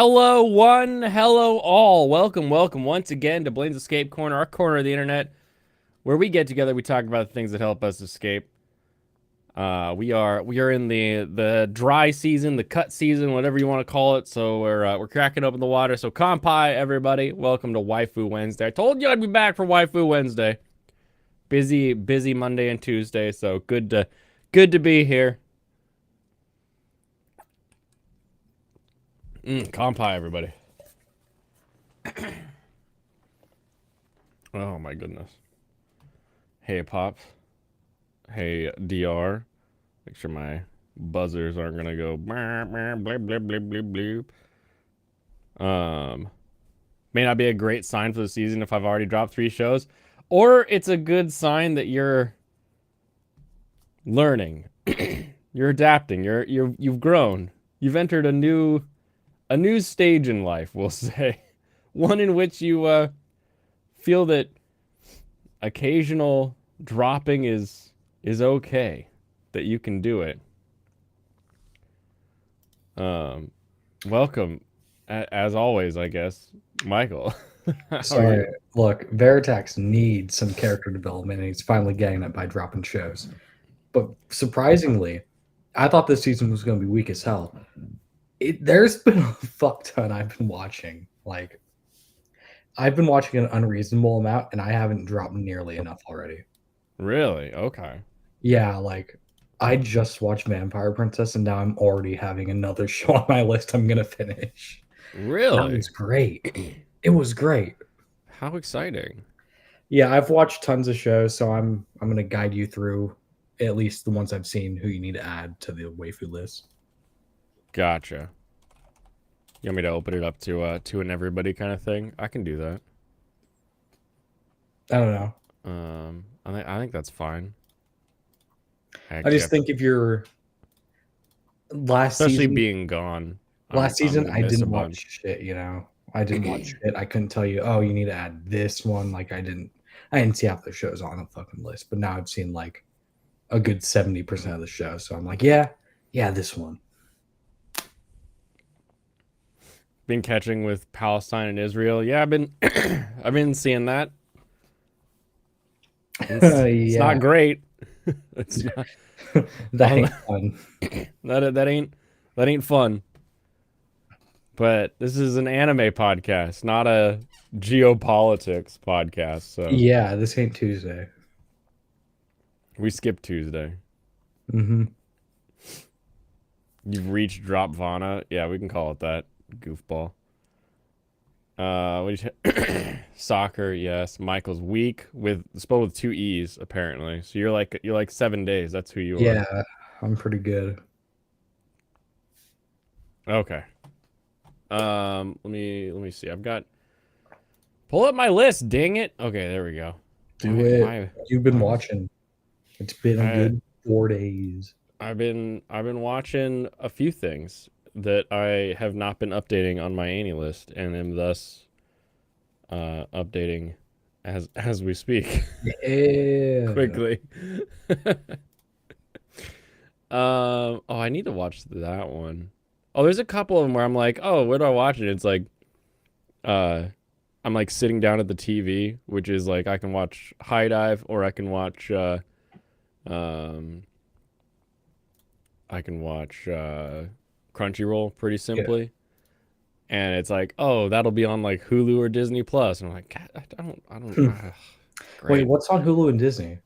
Hello, one. Hello, all. Welcome once again to Blaine's Escape Corner, our corner of the internet, where we get together. We talk about the things that help us escape. We are in the dry season, the cut season, whatever you want to call it. So we're cracking open the water. So kampai, everybody. Welcome to Waifu Wednesday. I told you I'd be back for Waifu Wednesday. Busy Monday and Tuesday. So good to be here. Kampai, everybody. Oh my goodness. Hey, Pops. Hey, DR. Make sure my buzzers aren't gonna go blip, blip, blip, blip, blip. May not be a great sign for the season if I've already dropped 3 shows, or it's a good sign that you're learning, you're adapting, you've grown, you've entered a new stage in life. We'll say, one in which you feel that occasional dropping is okay, that you can do it. Welcome, as always, I guess, Michael. Sorry, look, Veritax needs some character development, and he's finally getting it by dropping shows. But surprisingly, I thought this season was going to be weak as hell. There's been a fuck ton I've been watching. Like, I've been watching an unreasonable amount, and I haven't dropped nearly enough already. Really? Okay. Yeah, like, I just watched Vampire Princess, and now I'm already having another show on my list I'm going to finish. That Really? was great. It was great. How exciting. Yeah, I've watched tons of shows, so I'm gonna guide you through at least the ones I've seen who you need to add to the waifu list. Gotcha. You want me to open it up to an everybody kind of thing? I can do that. I don't know. I think that's fine. I just think if you're last especially season, being gone, last I'm season gonna I miss a didn't watch bunch. shit. I didn't watch shit. I couldn't tell you. Oh, you need to add this one. Like I didn't see half the shows on the fucking list. But now I've seen like a good 70% of the show. So I'm like, yeah, this one. Been catching with Palestine and Israel. Yeah, I've been I've been seeing that. It's Yeah, not great. It's not that all ain't fun. that ain't fun. But this is an anime podcast, not a geopolitics podcast. So Yeah, this ain't Tuesday. we skip Tuesday. Mm-hmm. You've reached drop Vana. Yeah, we can call it that. Goofball. What soccer? Yes. Michael's weak with spelled with 2 E's apparently. So you're like 7 days. That's who you are. Yeah, I'm pretty good. Okay. Let me see. I've got pull up my list. Dang it. Okay, there we go. Do it. You've been Why was watching. It's been a I good 4 days. I've been watching a few things that I have not been updating on my Annie list, and am thus updating as we speak Yeah. quickly. Oh, I need to watch that one. Oh, there's a couple of them where I'm like, oh, where do I watch it? It's like, uh, I'm like sitting down at the TV, which is like I can watch High Dive, or um, I can watch Crunchyroll pretty Yeah. simply. And it's like, oh, that'll be on like Hulu or Disney Plus, and I'm like, God, I don't. Hmm. Wait, Great. what's on Hulu and Disney?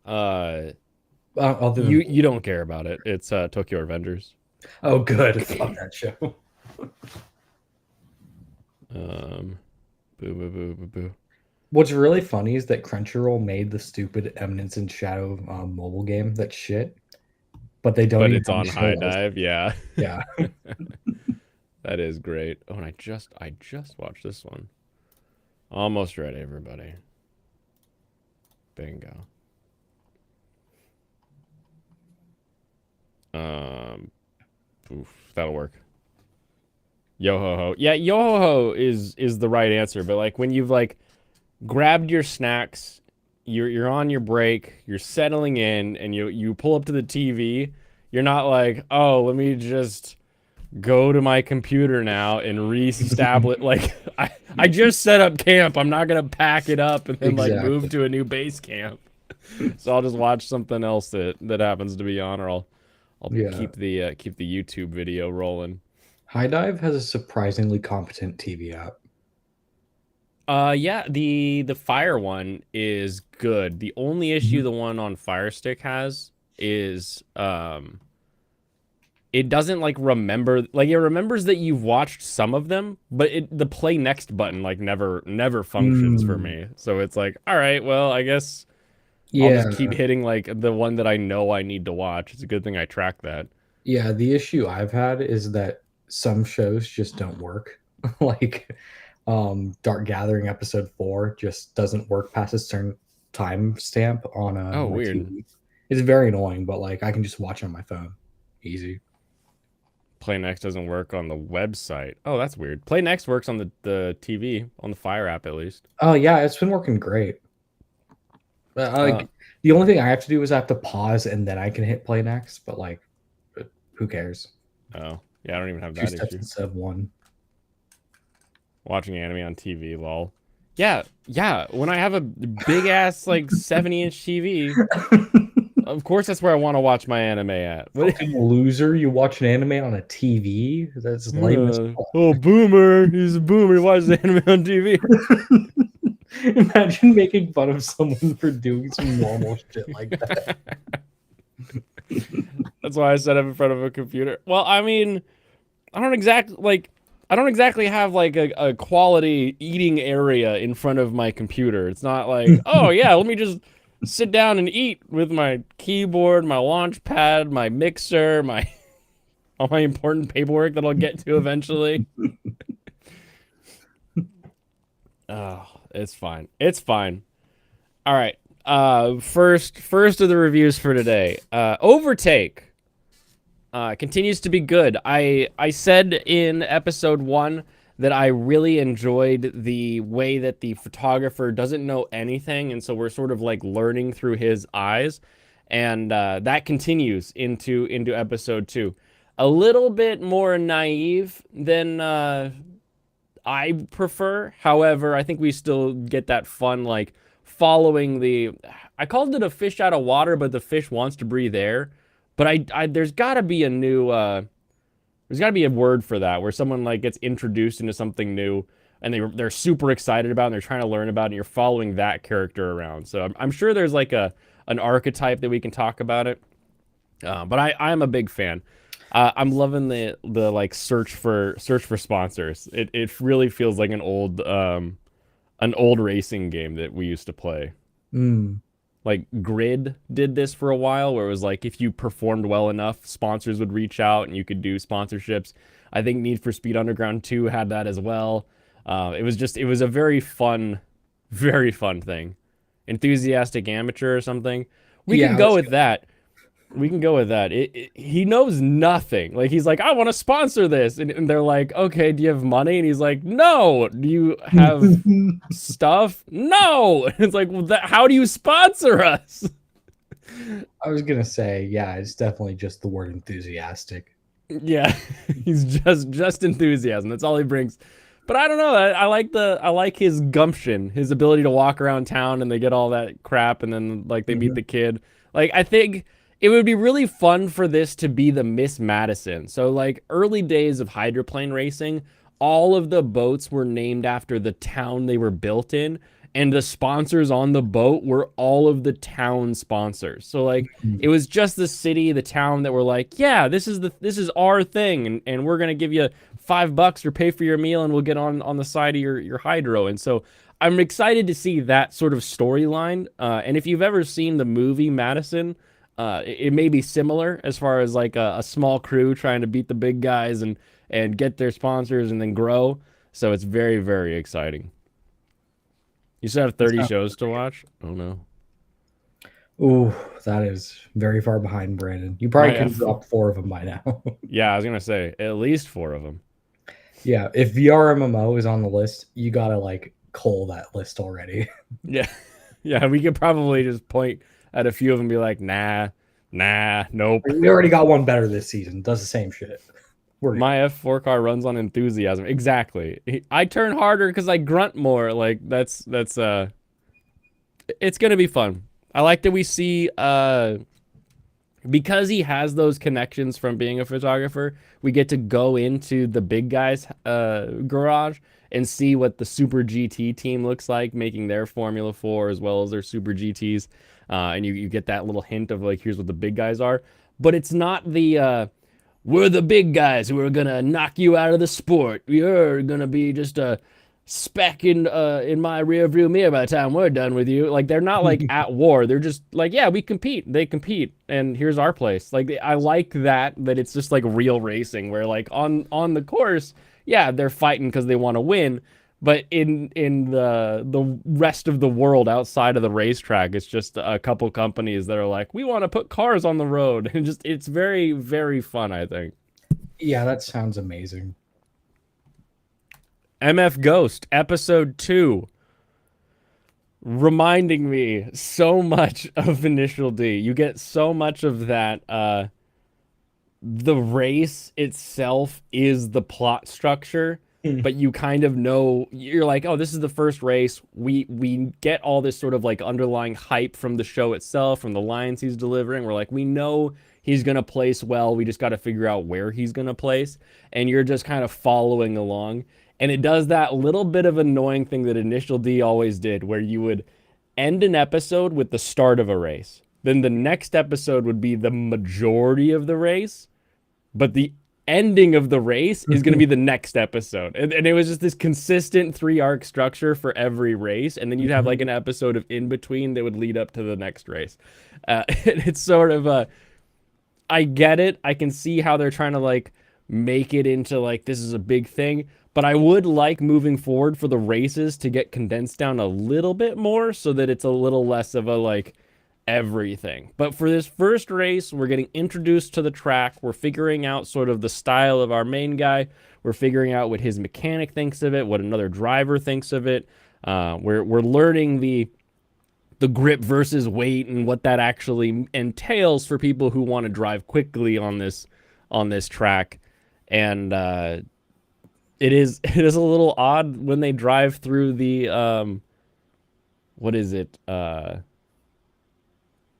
Uh, Other than you don't care about it. It's Tokyo Revengers. oh, good. Fuck that show. Um, boo boo boo boo boo. What's really funny is that Crunchyroll made the stupid Eminence in Shadow mobile game that shit, but they don't But even it's have a on show High list. Dive, yeah. Yeah. That is great. Oh, and I just watched this one. Almost ready, everybody. Bingo. Um, oof, that'll work. Yo ho ho. Yeah, yo ho ho is the right answer. But like when you've like grabbed your snacks, you're on your break, you're settling in, and you pull up to the TV. You're not like, oh, let me just go to my computer now and reestablish. Like I just set up camp. I'm not gonna pack it up and then like move Exactly. to a new base camp. So I'll just watch something else that happens to be on, or I'll Yeah. keep the YouTube video rolling. High Dive has a surprisingly competent TV app. Yeah, the Fire one is good. The only issue Mhm. the one on Fire Stick has is it doesn't like remember, like it remembers that you've watched some of them, but the play next button like never functions for Mm. me. So it's like, all right, well, I guess I'll just keep Yeah. hitting like the one that I know I need to watch. It's a good thing I track that. Yeah. The issue I've had is that some shows just don't work. Like Dark Gathering episode 4 just doesn't work past a certain time stamp on Oh, my weird. TV. It's very annoying, but like I can just watch it on my phone. Easy. Play Next doesn't work on the website. Oh, that's weird. Play Next works on the TV, on the Fire app at least. Oh yeah, it's been working great. Uh, Like the only thing I have to do is I have to pause and then I can hit play next. But like, who cares? oh, yeah, I don't even have Two that steps issue. instead of one. Watching anime on TV, lol. Yeah, yeah. When I have a big ass like 70-inch TV, of course that's where I want to watch my anime at. What? Fucking loser! You watch an anime on a TV? That's lame as Oh, boomer! He's a boomer. He watches anime on TV. fuck. Imagine making fun of someone for doing some normal shit like that. That's why I set up in front of a computer. Well, I mean, I don't exactly like. I don't exactly have like a quality eating area in front of my computer. It's not like, oh yeah, let me just sit down and eat with my keyboard, my launch pad, my mixer, my all my important paperwork that I'll get to eventually. Oh, it's fine. It's fine. All right. First of the reviews for today. Overtake. Continues to be good. I said in episode 1 that I really enjoyed the way that the photographer doesn't know anything, and so we're sort of like learning through his eyes, and that continues into episode 2. A little bit more naive than I prefer. However, I think we still get that fun like following the. I called it a fish out of water, but the fish wants to breathe air. But there's got to be a new there's got to be a word for that where someone like gets introduced into something new and they're super excited about it and they're trying to learn about it and you're following that character around. So I'm sure there's like an archetype that we can talk about it. But I'm a big fan. I'm loving the like search for sponsors. It really feels like an old racing game that we used to play. Mm. Like Grid did this for a while where it was like if you performed well enough, sponsors would reach out and you could do sponsorships. I think Need for Speed Underground 2 had that as well. It was a very fun thing. Enthusiastic Amateur or something. We Yeah, can I go was with that. We can go with that. He knows nothing. Like he's like, I want to sponsor this, and they're like, okay, do you have money? And he's like, no. Do you have gonna... stuff? No. And it's like, well, how do you sponsor us? I was gonna say, yeah, it's definitely just the word enthusiastic. Yeah, he's just enthusiasm. That's all he brings. But I don't know. I like his gumption, his ability to walk around town and they get all that crap, and then like they meet Mhm. the kid. Like I think it would be really fun for this to be the Miss Madison. So like early days of hydroplane racing, all of the boats were named after the town they were built in, and the sponsors on the boat were all of the town sponsors. So like it was just the city, the town that were like, yeah, this is our thing, and we're gonna give you $5 or pay for your meal, and we'll get on the side of your hydro. And so I'm excited to see that sort of storyline. And if you've ever seen the movie Madison, it may be similar as far as like a small crew trying to beat the big guys and get their sponsors and then grow. So it's very exciting. You still have 30 shows to watch? Oh no. Ooh, that is very far behind, Brandon. You probably I could have have, dropped 4 of them by now. yeah, I was gonna say at least 4 of them. Yeah, if VRMMO is on the list, you gotta like cull that list already. Yeah, yeah, we could probably just point at a few of them and be like, nah, nope. We already got one better this season. Does the same shit. We're My F4 car runs on enthusiasm. Exactly. I turn harder because I grunt more. Like that's it's gonna be fun. I like that we see because he has those connections from being a photographer, we get to go into the big guy's garage and see what the Super GT team looks like, making their Formula 4 as well as their Super GTs. And you get that little hint of like, here's what the big guys are. But it's not the, we're the big guys who are going to knock you out of the sport. You're going to be just a speck in my rear view mirror by the time we're done with you. Like they're not like at war. They're just like, yeah, we compete. They compete, and here's our place. Like I like that it's just like real racing where like on the course, yeah, they're fighting because they want to win. But in the rest of the world outside of the racetrack, it's just a couple companies that are like, we want to put cars on the road, and just it's very very fun. I think. Yeah, that sounds amazing. MF Ghost episode 2 reminding me so much of Initial D. You get so much of that. The race itself is the plot structure, but you kind of know you're like, oh, this is the first race. We get all this sort of like underlying hype from the show itself, from the lines he's delivering. We're like, we know he's gonna place well. We just got to figure out where he's gonna place, and you're just kind of following along. And it does that little bit of annoying thing that Initial D always did, where you would end an episode with the start of a race. Then the next episode would be the majority of the race, but the ending of the race is going to be the next episode. And it was just this consistent 3 arc structure for every race. And then you'd have like an episode of in between that would lead up to the next race. It's sort of a, I get it. I can see how they're trying to like make it into like, this is a big thing. But I would like moving forward for the races to get condensed down a little bit more so that it's a little less of a like everything. But for this first race, we're getting introduced to the track. We're figuring out sort of the style of our main guy. We're figuring out what his mechanic thinks of it, what another driver thinks of it. We're learning the grip versus weight and what that actually entails for people who want to drive quickly on this track. And it is a little odd when they drive through the what is it?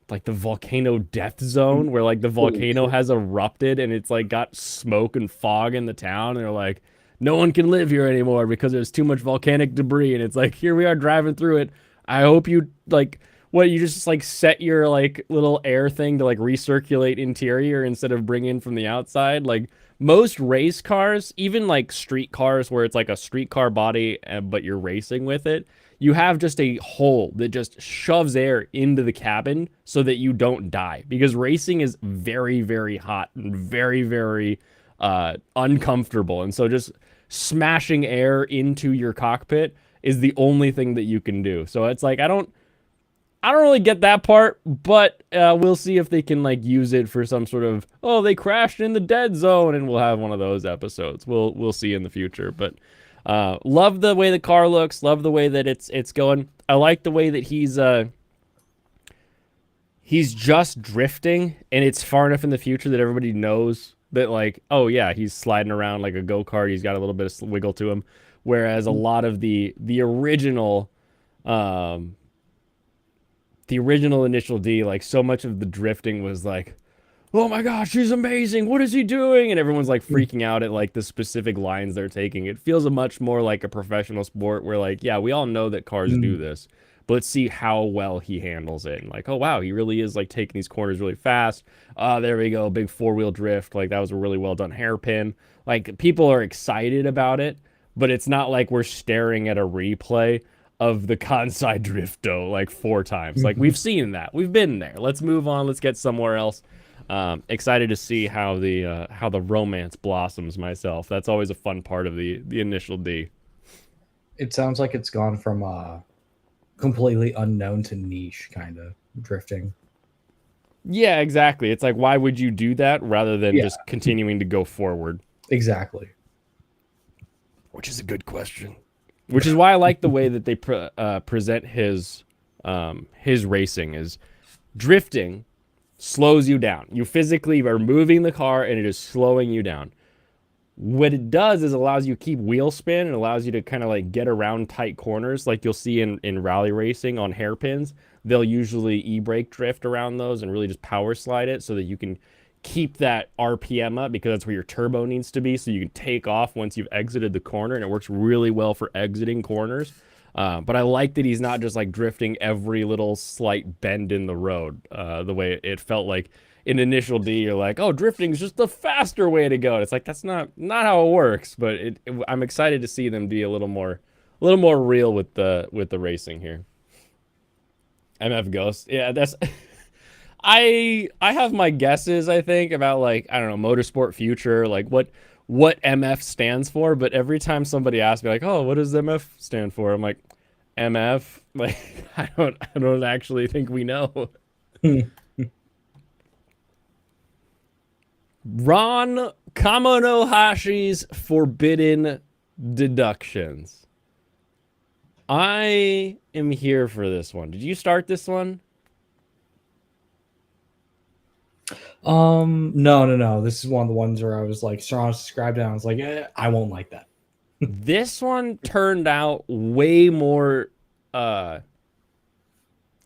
Like the volcano death zone where like the volcano has erupted and it's like got smoke and fog in the town, and they're like, no one can live here anymore because there's too much volcanic debris. And it's like, here we are driving through it. I hope you like, what, you just like set your like little air thing to like recirculate interior instead of bring in from the outside. Like most race cars, even like street cars where it's like a street car body, but you're racing with it, you have just a hole that just shoves air into the cabin so that you don't die, because racing is very, very hot and very, very uncomfortable. And so just smashing air into your cockpit is the only thing that you can do. So it's like, I don't really get that part, but we'll see if they can like use it for some sort of, oh, they crashed in the dead zone, and we'll have one of those episodes. We'll see in the future. But love the way the car looks. Love the way that it's going. I like the way that he's just drifting, and it's far enough in the future that everybody knows that like, oh yeah, he's sliding around like a go-kart. He's got a little bit of wiggle to him. Whereas a lot of the original Initial D, like so much of the drifting was like, oh my gosh, he's amazing. What is he doing? And everyone's like freaking out at like the specific lines they're taking. It feels a much more like a professional sport where like, yeah, we all know that cars do this, but let's see how well he handles it. And like, oh wow, he really is like taking these corners really fast. There we go. Big 4-wheel drift. Like that was a really well done hairpin. Like people are excited about it, but it's not like we're staring at a replay of the Kansai Drifto like 4 times. Like we've seen that. We've been there. Let's move on. Let's get somewhere else. Excited to see how the romance blossoms myself. That's always a fun part of the Initial D. It sounds like it's gone from completely unknown to niche kind of drifting. Yeah, exactly. It's like, why would you do that rather than just continuing to go forward? Exactly. Which is a good question. Which is why I like the way that they present his racing is drifting slows you down. You physically are moving the car and it is slowing you down. What it does is allows you to keep wheel spin and allows you to kind of like get around tight corners, like you'll see in rally racing on hairpins. They'll usually e-brake drift around those and really just power slide it so that you can keep that RPM up because that's where your turbo needs to be, so you can take off once you've exited the corner, and it works really well for exiting corners. But I like that he's not just like drifting every little slight bend in the road, the way it felt like in initial D. You're like, oh, drifting is just the faster way to go. And it's like that's not how it works. But I'm excited to see them be a little more real with the racing here. MF Ghost, yeah, that's. I have my guesses, I think, about like, I don't know, motorsport future, like what MF stands for, but every time somebody asks me like, "Oh, what does MF stand for?" I'm like, "MF." Like I don't actually think we know. Ron Kamonohashi's Forbidden Deductions. I am here for this one. Did you start this one? No. This is one of the ones where I was like, Sharon described it, and I was like, I won't like that. This one turned out way more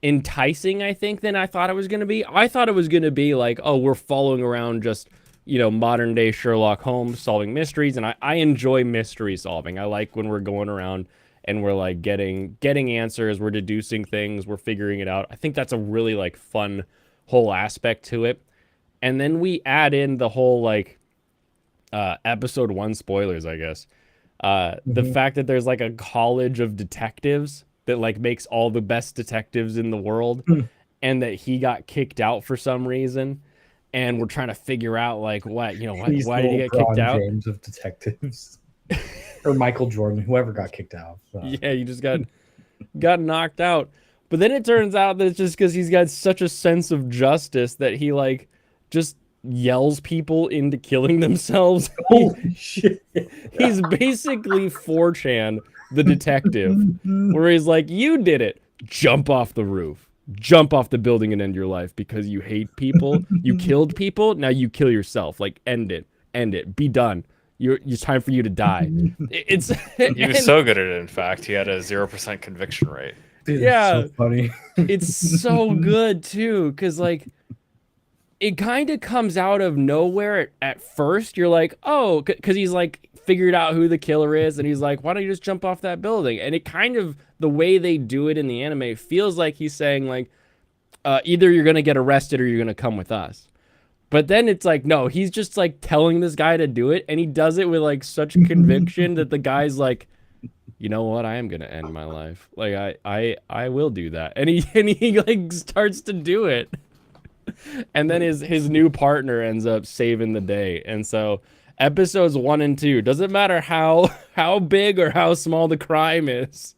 enticing, I think, than I thought it was going to be. I thought it was going to be like, oh, we're following around just, modern day Sherlock Holmes solving mysteries. And I enjoy mystery solving. I like when we're going around and we're like getting answers, we're deducing things, we're figuring it out. I think that's a really like fun whole aspect to it. And then we add in the whole like episode 1 spoilers, I guess. The Mhm. fact that there's like a college of detectives that like makes all the best detectives in the world, and that he got kicked out for some reason, and we're trying to figure out like He's why the did he get kicked LeBron out? James of detectives, or Michael Jordan, whoever got kicked out. Yeah, you just got knocked out. But then it turns out that it's just because he's got such a sense of justice that he like just yells people into killing themselves. Holy shit! He's basically 4chan the detective, where he's like, you did it. Jump off the roof. Jump off the building and end your life because you hate people. You killed people. Now you kill yourself. Like, end it. End it. Be done. It's time for you to die. It's He was so good at it, in fact. He had a 0% conviction rate. Dude, that's yeah, so funny. it's so good too, because like it kind of comes out of nowhere at first. You're like, oh, because he's like figured out who the killer is, and he's like, why don't you just jump off that building? And it kind of, the way they do it in the anime feels like he's saying like, either you're gonna get arrested or you're gonna come with us. But then it's like, no, he's just like telling this guy to do it, and he does it with like such conviction that the guy's like, you know what, I am gonna end my life. Like I will do that, and he like starts to do it. And then his new partner ends up saving the day. And so episodes 1 and 2, doesn't matter how big or how small the crime is,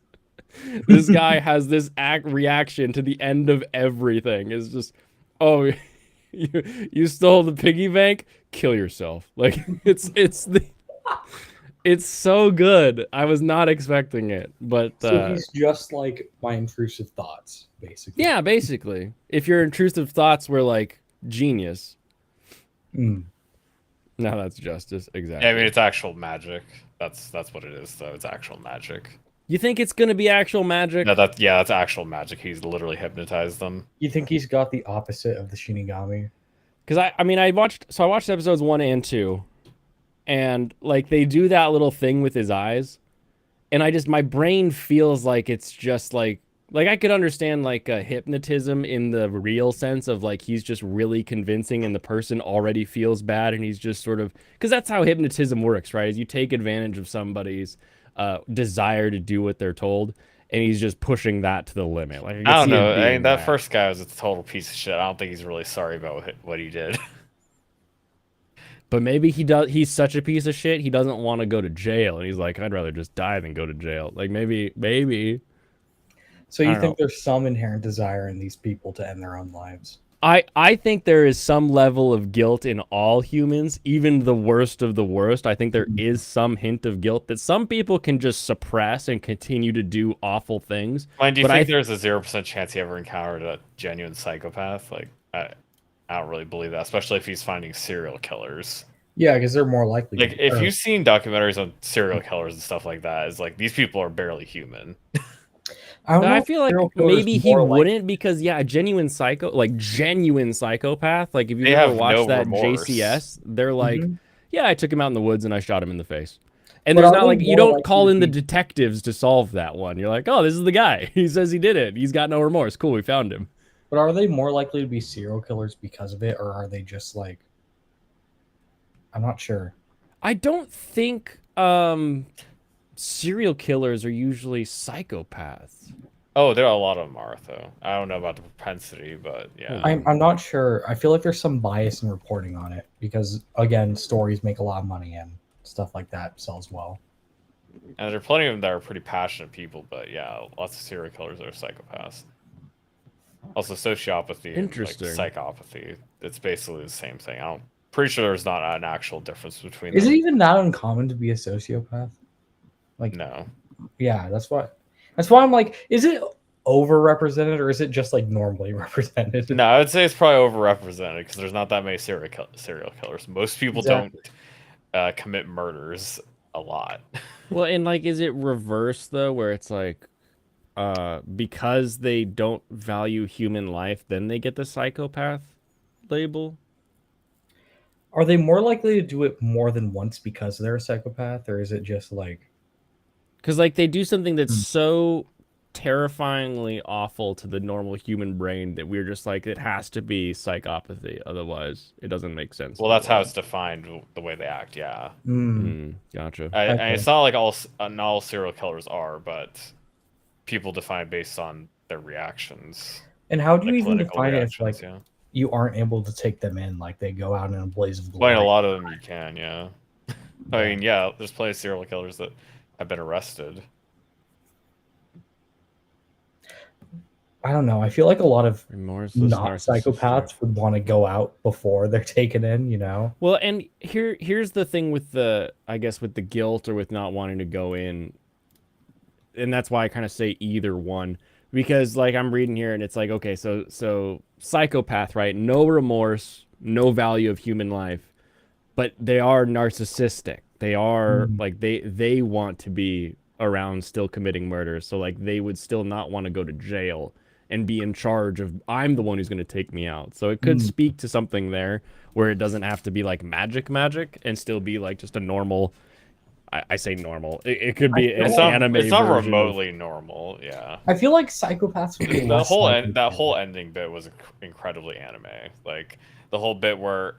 this guy has this reaction to the end of everything. It's just, oh, you stole the piggy bank, kill yourself. Like it's so good. I was not expecting it, but So he's just like my intrusive thoughts, basically. yeah, basically, if your intrusive thoughts were like genius, Mm. now that's justice. Exactly. Yeah, I mean, it's actual magic. That's what it is, though. It's actual magic. You think it's gonna be actual magic? No, that's actual magic. He's literally hypnotized them. You think he's got the opposite of the Shinigami? Because I mean, I watched episodes 1 and 2, and like they do that little thing with his eyes, and my brain feels like it's just like I could understand like hypnotism in the real sense of like he's just really convincing and the person already feels bad, and he's just sort of, because that's how hypnotism works, right? Is you take advantage of somebody's desire to do what they're told, and he's just pushing that to the limit. Like I don't see it know. I being mean, that first guy was a total piece of shit. I don't think he's really sorry about what he did. But maybe he does. He's such a piece of shit. He doesn't want to go to jail, and he's like, I'd rather just die than go to jail. Like maybe. So I you don't think know. there's some inherent desire in these people to end their own lives? I think there is some level of guilt in all humans, even the worst of the worst. I think there is some hint of guilt that some people can just suppress and continue to do awful things. Mind, do you But think there's a 0% chance he ever encountered a genuine psychopath? Like, I don't really believe that, especially if he's finding serial killers. Yeah, because they're more likely. Like to, if or- you've seen documentaries on serial killers and stuff like that, it's like these people are barely human. I don't know. I If feel like serial killers maybe he more like wouldn't because yeah, a genuine psychopath. Like if you've They ever have watched no that remorse. JCS, they're like, Mhm. yeah, I took him out in the woods and I shot him in the face. And But there's are not they like you more don't likely call to in the be- detectives to solve that one. You're like, oh, this is the guy. He says he did it. He's got no remorse. Cool, we found him. But are they more likely to be serial killers because of it, or are they just like? I'm not sure. I don't think serial killers are usually psychopaths. Oh, there are a lot of them are though. I don't know about the propensity, but yeah. I'm not sure. I feel like there's some bias in reporting on it because again, stories make a lot of money and stuff like that sells well. And there are plenty of them that are pretty passionate people, but yeah, lots of serial killers are psychopaths. Also, sociopathy and like Interesting. psychopathy. It's basically the same thing. I'm pretty sure there's not an actual difference between Is them. it even that uncommon to be a sociopath? Like, No. yeah, that's why. That's why I'm like, is it overrepresented or is it just like normally represented? No, I would say it's probably overrepresented because there's not that many serial killers. Most people Exactly. don't commit murders a lot. Well, and like, is it reverse though, where it's like, because they don't value human life, then they get the psychopath label? Are they more likely to do it more than once because they're a psychopath, or is it just like Because like they do something that's Hmm. so terrifyingly awful to the normal human brain that we're just like, it has to be psychopathy, otherwise it doesn't make sense. Well, that's how it's defined, the way they act. Yeah, Gotcha. and Okay. it's not like not all serial killers are, but people define it based on their reactions, And how do you like even clinical define it if reactions. like Yeah, you aren't able to take them in, like they go out in a blaze of well, glory? a lot of them you can. Yeah, I Yeah. mean, yeah, there's plenty of serial killers that have been arrested. I don't know. I feel like a lot of Remorseless not narcissistic. psychopaths would want to go out before they're taken in, you know? Well, and here's the thing with the, I guess, with the guilt or with not wanting to go in, and that's why I kind of say either one, because like I'm reading here and it's like, okay, so psychopath, right? No remorse, no value of human life, but they are narcissistic. They are Mm. like they want to be around still committing murders, so like they would still not want to go to jail and be in charge of, I'm the one who's going to take me out. So it could Mm. speak to something there where it doesn't have to be like magic and still be like just a normal, I say normal. It could be an It's not. anime It's not version of, remotely normal. Yeah. I feel like psychopaths would be The less whole likely that to. whole ending bit was incredibly anime. Like the whole bit where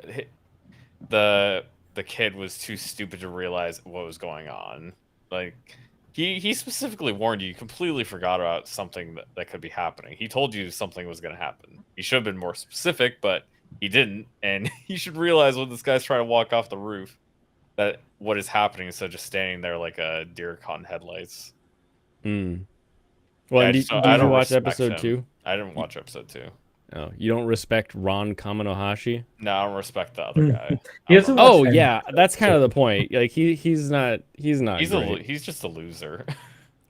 the the kid was too stupid to realize what was going on. Like he specifically warned you. You completely forgot about something that could be happening. He told you something was going to happen. He should have been more specific, but he didn't. And you should realize when this guy's trying to walk off the roof that what is happening instead of just standing there like a deer caught in headlights. Mm. Well, Yeah, and I did you don't watch respect episode him. 2? I didn't watch episode 2. Oh, you don't respect Ron Kaminohashi? No, I don't respect the other guy. He doesn't I don't Oh watch yeah, any that's kind of the episodes. point. Like he's not he's great. he's just a loser.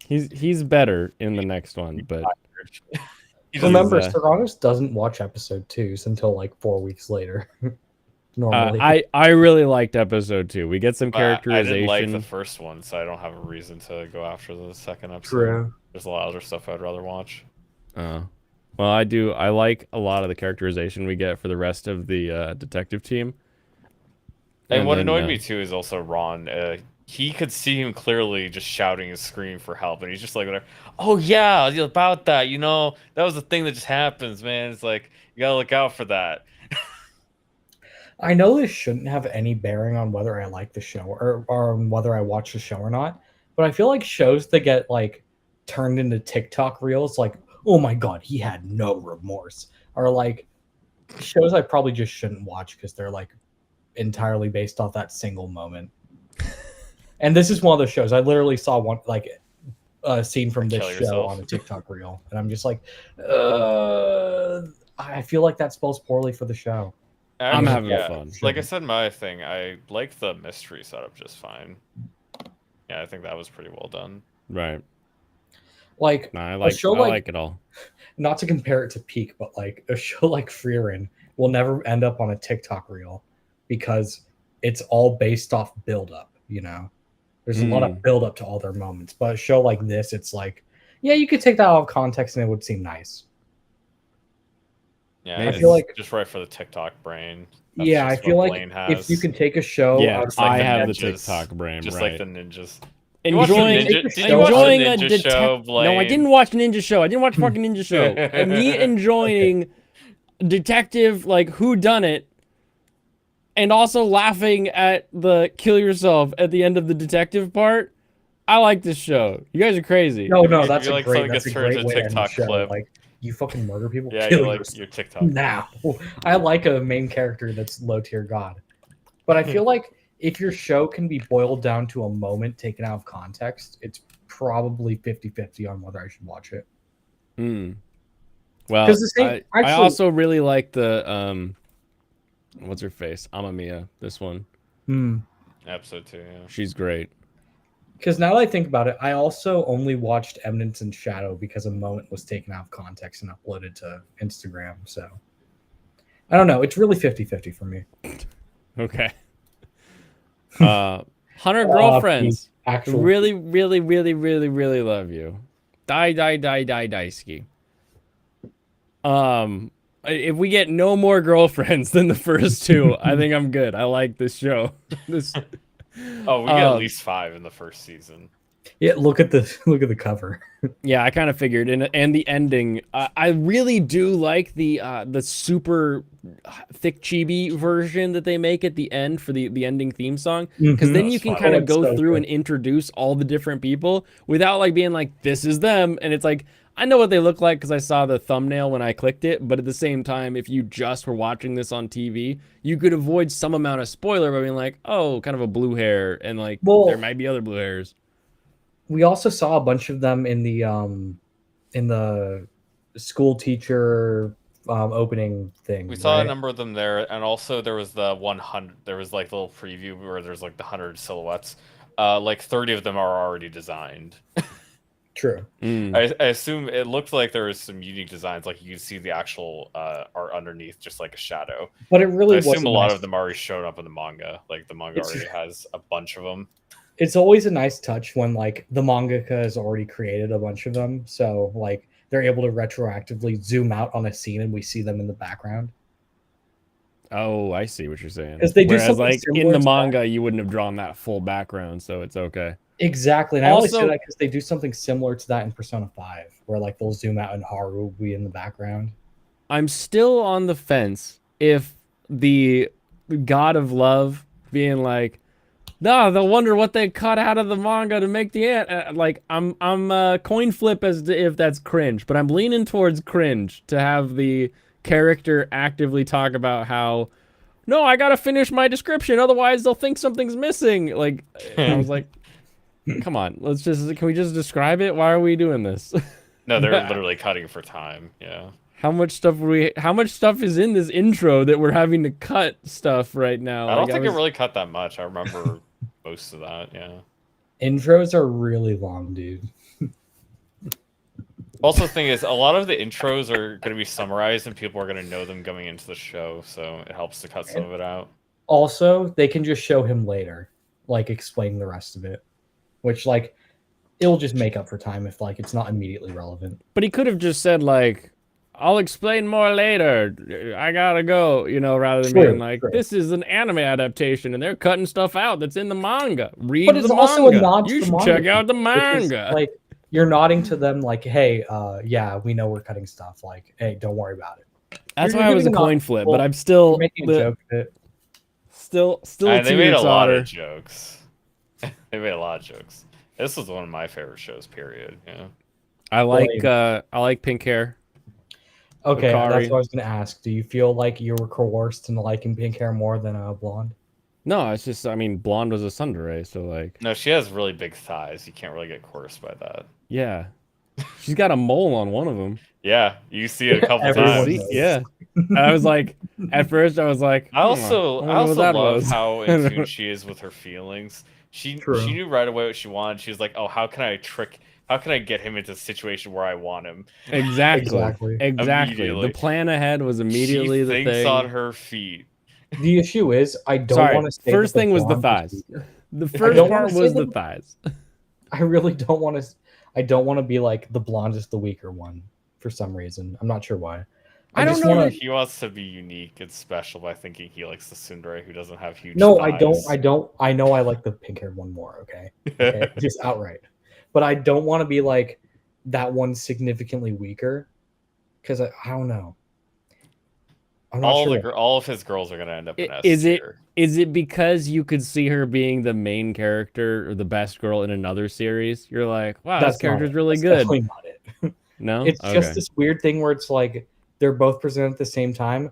He's better in the next one, but He doesn't- Remember, uh, Serranos doesn't watch episode 2 until like 4 weeks later. Normally. I really liked episode 2. We get some I didn't characterization. like the first one, so I don't have a reason to go after the second episode. True. There's a lot of other stuff I'd rather watch. Well, I do. I like a lot of the characterization we get for the rest of the detective team. And what then, annoyed me too is also Ron. He could see him clearly just shouting and screaming for help, and he's just like, whatever. Oh yeah, about that. You know, that was the thing that just happens, man. It's like you gotta look out for that. I know this shouldn't have any bearing on whether I like the show or on whether I watch the show or not, but I feel like shows that get like turned into TikTok reels, like, oh my god, he had no remorse, are like shows I probably just shouldn't watch because they're like entirely based off that single moment. And this is one of those shows. I literally saw one like a scene from this Kill show yourself. on a TikTok reel, and I'm just like, I feel like that spells poorly for the show. I'm Actually, having fun. Like I said, my thing, I like the mystery setup just fine. Yeah, I think that was pretty well done. Right. Like No, I a show I like, like it all. not to compare it to Peak, but like a show like Freerin will never end up on a TikTok reel because it's all based off build up, you know. There's a lot of build up to all their moments. But a show like this, it's like, yeah, you could take that out of context and it would seem nice. Yeah, Maybe. it's I feel like just right for the TikTok brain. That's yeah, I just feel what like Blaine has. if you can take a show Yeah, out of like I the have the ninjas. TikTok brain, just right. like the ninjas. Enjoying, You watched the enjoying a Ninja show, Blaine? No, I didn't watch Ninja Show. I didn't watch fucking Ninja Show. Me enjoying detective, like, who done it, and also laughing at the kill yourself at the end of the detective part. I like this show. You guys are crazy. No, If that's you a like great something that's a gets turned great into way to end the TikTok show. clip. Like you fucking murder people, Yeah, kill you like yourself your TikTok. now. I like a main character that's low tier god. But I feel like if your show can be boiled down to a moment taken out of context, it's probably 50-50 on whether I should watch it. Well, Because the same, I also really like the what's her face? Amamiya, this one. Episode 2, yeah. She's great. Because now that I think about it, I also only watched Eminence and Shadow because a moment was taken out of context and uploaded to Instagram. So I don't know. It's really 50-50 for me. Okay. 100 girlfriends. Actual Really, really, really, really, really love you. Daisuke. If we get no more girlfriends than the first two, I think I'm good. I like this show. This. Oh, we get at least 5 in the first season. Yeah, look at the cover. Yeah, I kind of figured, and the ending. I really do like the super thick chibi version that they make at the end for the ending theme song, because then you can kind of go through and introduce all the different people without like being like, this is them, and it's like, I know what they look like because I saw the thumbnail when I clicked it, but at the same time, if you just were watching this on TV, you could avoid some amount of spoiler by being like, oh, kind of a blue hair, and like, there might be other blue hairs. We also saw a bunch of them in the school teacher opening thing. We saw a number of them there, and also there was the 100. There was like a little preview where there's like the 100 silhouettes. Like 30 of them are already designed. True. I assume it looked like there was some unique designs, like you could see the actual art underneath, just like a shadow. But it really, I assume a lot of them already showed up in the manga. Like the manga already has a bunch of them. It's always a nice touch when like the mangaka has already created a bunch of them, so like they're able to retroactively zoom out on a scene and we see them in the background. Oh, I see what you're saying. Because they do Whereas, something like similar in the to manga, that. you wouldn't have drawn that full background, so it's okay. Exactly, and I only say Also- that because they do something similar to that in Persona 5, where like they'll zoom out and Haru will be in the background. I'm still on the fence if the god of love being like, no, they'll wonder what they cut out of the manga to make the ant. Like, I'm coin flip as to if that's cringe, but I'm leaning towards cringe to have the character actively talk about how, no, I gotta finish my description, otherwise they'll think something's missing. Like, I was like, come on, can we just describe it? Why are we doing this? No, they're literally cutting for time. Yeah. How much stuff is in this intro that we're having to cut stuff right now? I don't think it really cut that much. I remember most of that. Yeah. Intros are really long, dude. Also, the thing is, a lot of the intros are going to be summarized, and people are going to know them going into the show, so it helps to cut some of it out. Also, they can just show him later, like explain the rest of it, which like it'll just make up for time if like it's not immediately relevant. But he could have just said like, I'll explain more later. I gotta go, rather than being like, this is an anime adaptation and they're cutting stuff out that's in the manga. Read But it's the also manga. a nod to You the should manga, check out the which is, manga. like you're nodding to them like, hey, yeah, we know we're cutting stuff. Like, hey, don't worry about it. That's You're why I was a giving coin them flip, full- but I'm still You're making a joke of it. still They made a lot of teeter-totter. jokes. They made a lot of jokes. This was one of my favorite shows, period. Yeah. I like pink hair. Okay, Hikari. that's what I was gonna ask. Do you feel like you were coerced into liking pink hair more than blonde? No, it's just, blonde was a tsundere, so like, No, she has really big thighs. You can't really get coerced by that. yeah. She's got a mole on one of them. Yeah, you see it a couple Everyone times. does. Yeah. And I was like, at first I was like, I also wonder what that love was. how in tune she is with her feelings. She True. knew right away what she wanted. She was like, "Oh, how can I get him into a situation where I want him?" Exactly. Exactly. The Immediately. plan ahead was immediately she the thinks thing. on her feet. The issue is, I don't Sorry, want to say first that the thing was the blonde thighs. weaker. The I first don't wanna part say was the that- thighs. I really don't want to. I don't want to be like the blonde is the weaker one for some reason. I'm not sure why. I don't just know. wanna- He wants to be unique and special by thinking he likes the tsundere who doesn't have huge No, thighs. I don't. I don't. I know I like the pink haired one more. Okay. Okay. Just outright. But I don't want to be like that one significantly weaker because I don't know. I'm not sure. All of his girls are gonna end up in S Is it tier. is it because you could see her being the main character or the best girl in another series? You're like, wow, this That's not character's it. really That's good. definitely not it. No, It's okay. just this weird thing where it's like they're both presented at the same time,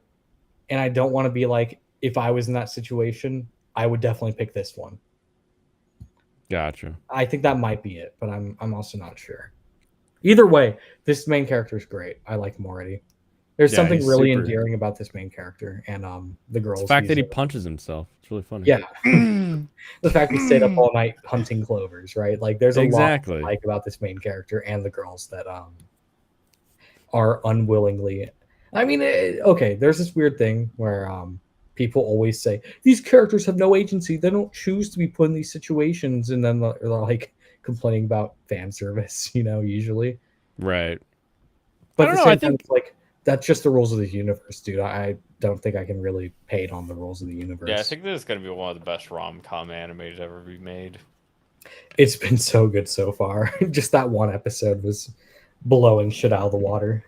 and I don't want to be like, if I was in that situation, I would definitely pick this one. Gotcha. I think that might be it, but I'm also not sure. Either way, this main character is great. I like him already. There's Yeah, something he's really super- endearing about this main character and the girls. The fact that he he's- punches himself. It's really funny. yeah, the fact he stayed up all night hunting clovers, right? Like, there's a Exactly. lot to like about this main character and the girls that are unwillingly. I mean, okay, there's this weird thing where people always say these characters have no agency. They don't choose to be put in these situations, and then they're like complaining about fan service, usually. Right. But I don't at the know, same I time, think- it's like that's just the rules of the universe, dude. I don't think I can really hate on the rules of the universe. Yeah, I think this is gonna be one of the best rom-com animes to ever be made. It's been so good so far. Just that one episode was blowing shit out of the water.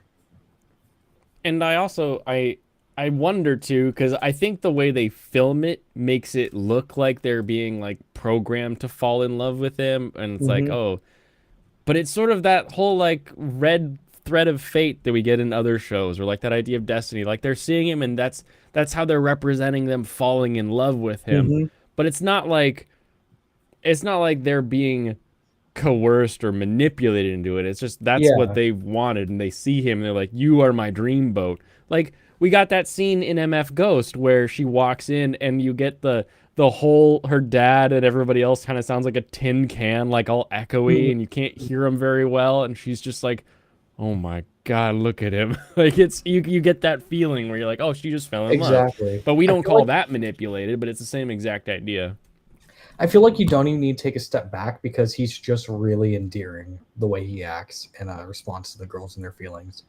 And I wonder too, because I think the way they film it makes it look like they're being like programmed to fall in love with him, and it's like, Mhm. oh, but it's sort of that whole like red thread of fate that we get in other shows, or like that idea of destiny. Like they're seeing him, and that's how they're representing them falling in love with him. Mhm. But it's not like they're being coerced or manipulated into it. It's just that's Yeah. what they wanted, and they see him and they're like, you are my dream boat. Like we got that scene in MF Ghost where she walks in and you get the whole her dad and everybody else kind of sounds like a tin can, like all echoey, and you can't hear him very well, and she's just like, oh my god, look at him. Like it's you get that feeling where you're like, oh, she just fell in love. Exactly. But we I don't feel call like- that manipulated, but it's the same exact idea. I feel like you don't even need to take a step back because he's just really endearing the way he acts in response to the girls and their feelings.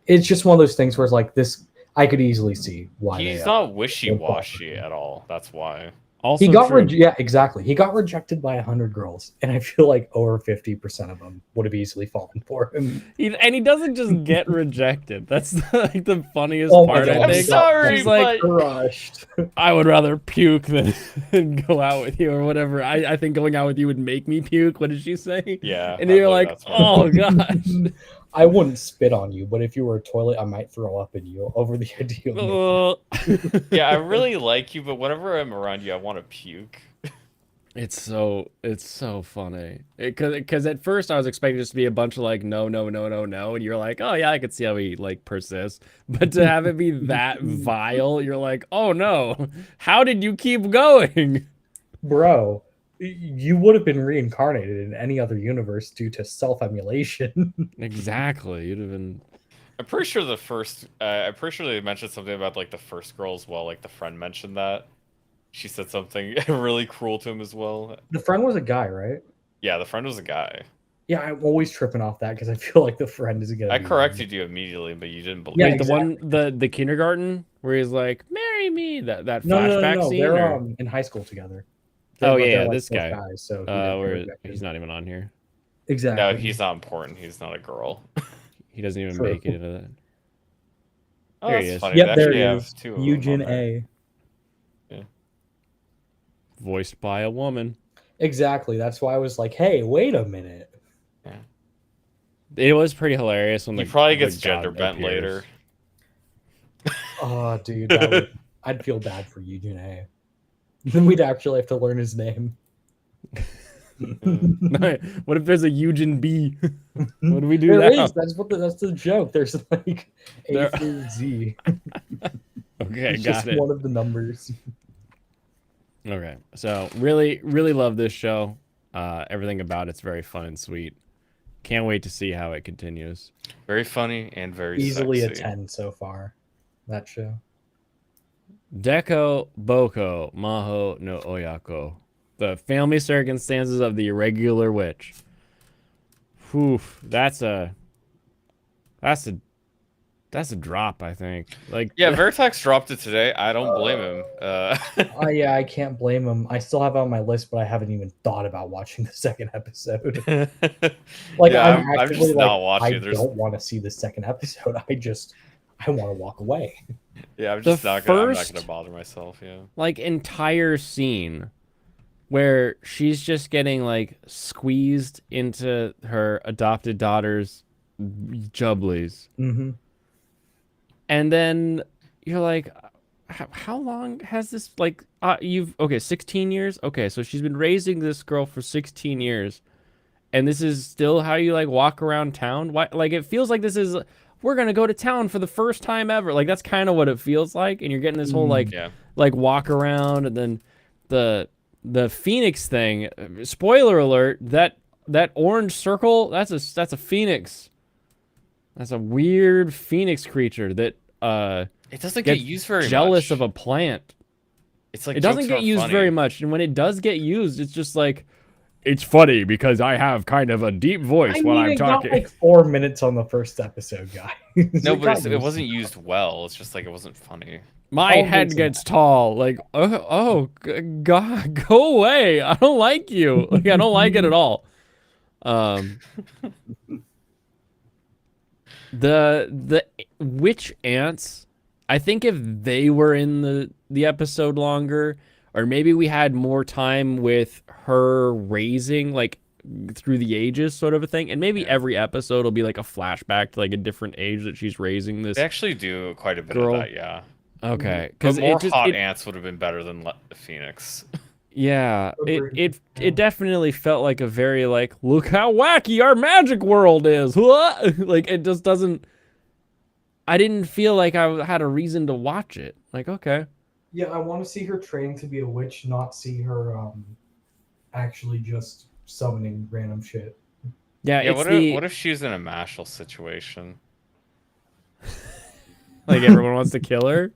It's just one of those things where it's like this. I could easily see why He's they, not wishy-washy at all. That's why. Also he got true. yeah, exactly. He got rejected by 100 girls, and I feel like over 50% of them would have easily fallen for him. And he doesn't just get rejected. That's like the funniest Oh my part, God, I I'm think. sorry, He's like, but Crushed. I would rather puke than go out with you or whatever. I think going out with you would make me puke. What did she say? yeah. And I you're believe like, that's what- oh gosh. I wouldn't spit on you, but if you were a toilet, I might throw up in you over the idea of Ugh. yeah, I really like you, but whenever I'm around you, I want to puke. It's so funny. Because at first I was expecting just to be a bunch of like no, and you're like, oh yeah, I could see how he like persists. But to have it be that vile, you're like, oh no, how did you keep going? bro, you would have been reincarnated in any other universe due to self-emulation. Exactly. You'd have been. I'm pretty sure the first. I'm pretty sure they mentioned something about like the first girl as well. Like the friend mentioned that. She said something really cruel to him as well. The friend was a guy, right? Yeah, the friend was a guy. Yeah, I'm always tripping off that because I feel like the friend is gonna. I be corrected you immediately, but you didn't believe. Yeah, Wait, exactly. the one the kindergarten where he's like, "Marry me." That No, flashback no. scene. They're or- in high school together. Oh, But yeah, they're, like, this both guy. Guys, so he didn't get Where rejected. he's not even on here. Exactly. No, he's not important. He's not a girl. He doesn't even True. make it into that. Oh, There he that's is. funny. Yep, They there actually he have is. two of them Eugene on there. A. Voiced by a woman. Exactly. That's why I was like, "Hey, wait a minute." It was pretty hilarious when He the probably the gets gender god bent appears. later. Oh, dude, I'd feel bad for Eugene A. Then we'd actually have to learn his name. What if there's a Eugen B? What do we do There now? is. That's the joke. There's like A There- through Z. Okay, It's got just it. one of the numbers. Okay, so really love this show. Everything about it's very fun and sweet. Can't wait to see how it continues. Very funny and very Easily sexy. a 10 so far. That show. Deko Boko Maho no Oyako. The family circumstances of the irregular witch. Whew, that's a that's a that's a drop, I think. Like Yeah, Vertex dropped it today. I don't blame him. Yeah, I can't blame him. I still have it on my list, but I haven't even thought about watching the second episode. Like Yeah, I'm I'm actively just like not watching I it. There's don't want to see the second episode. I want to walk away. yeah, I'm the just not gonna. I'm not first gonna bother myself. Yeah. like entire scene where she's just getting like squeezed into her adopted daughter's jubblies. Mm-hmm. And then you're like, how long has this like you've okay 16 years, okay, so she's been raising this girl for 16 years and this is still how you like walk around town. Why, like it feels like this is we're gonna go to town for the first time ever, like that's kind of what it feels like, and you're getting this whole Yeah. like walk around, and then the Phoenix thing, spoiler alert, that orange circle, that's a phoenix. That's a weird phoenix creature that It doesn't get gets used very jealous much. of a plant. It's like It doesn't jokes get aren't used funny. very much, and when it does get used, it's just like it's funny because I have kind of a deep voice I when mean, I'm it got talking. like 4 minutes on the first episode, guys. No, It but got it used. wasn't used well. It's just like it wasn't funny. My All head those gets tall. Like, God, go away. I don't like you. Like, I don't like it at all. Um, the witch ants. I think if they were in the episode longer, or maybe we had more time with her raising, like through the ages, sort of a thing, and maybe Yeah. every episode will be like a flashback to like a different age that she's raising this They actually do quite a bit girl. of that, yeah. Okay, But because more it just hot ants would have been better than the Phoenix. yeah, Agreed. it definitely felt like a very like look how wacky our magic world is. What? Like it just doesn't. I didn't feel like I had a reason to watch it. Like okay, Yeah, I want to see her training to be a witch, not see her actually just summoning random shit. yeah, Yeah, it's what if she was in a Mashal situation? like everyone wants to kill her.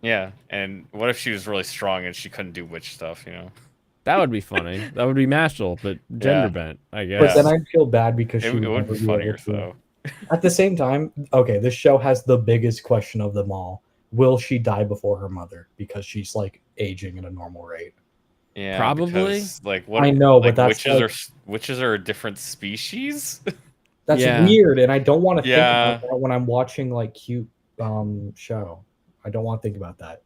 Yeah, and what if she was really strong and she couldn't do witch stuff, That would be funny. That would be Mashal, but gender bent, I But guess. then I'd feel bad because she It would would never be be able funnier, to. though. At the same time, okay, this show has the biggest question of them all. Will she die before her mother? Because she's like aging at a normal rate. Yeah, Probably. because, like, what I know, but like, that's witches are a different species? That's Yeah. weird, and I don't want to Yeah. think about that when I'm watching like cute show. I don't want to think about that.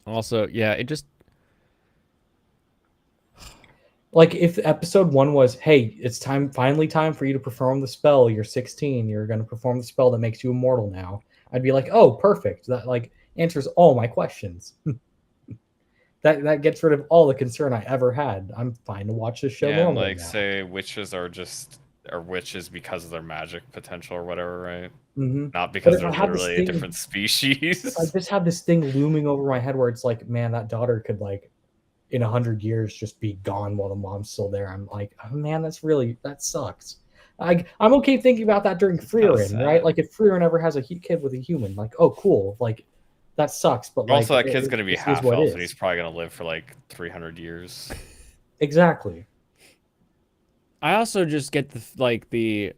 Also, yeah, it just Like if episode 1 was, hey, it's finally time for you to perform the spell. You're 16. You're going to perform the spell that makes you immortal now. I'd be like, oh, perfect. That like answers all my questions. that gets rid of all the concern I ever had. I'm fine to watch this show Yeah, and, normally like, now. say witches are witches because of their magic potential or whatever, right? Mhm. Not because if I they're had this literally a thing- different species. I just have this thing looming over my head where it's like, man, that daughter could like in 100 years just be gone while the mom's still there. I'm like, oh man, that sucks. I'm okay thinking about that during Freerin, sad. right? Like if Freerin ever has a kid with a human, like, oh cool, like that sucks. But like, Also, that kid's going to be this is half what it elf, is. and he's probably going to live for like 300 years. Exactly. I also just get the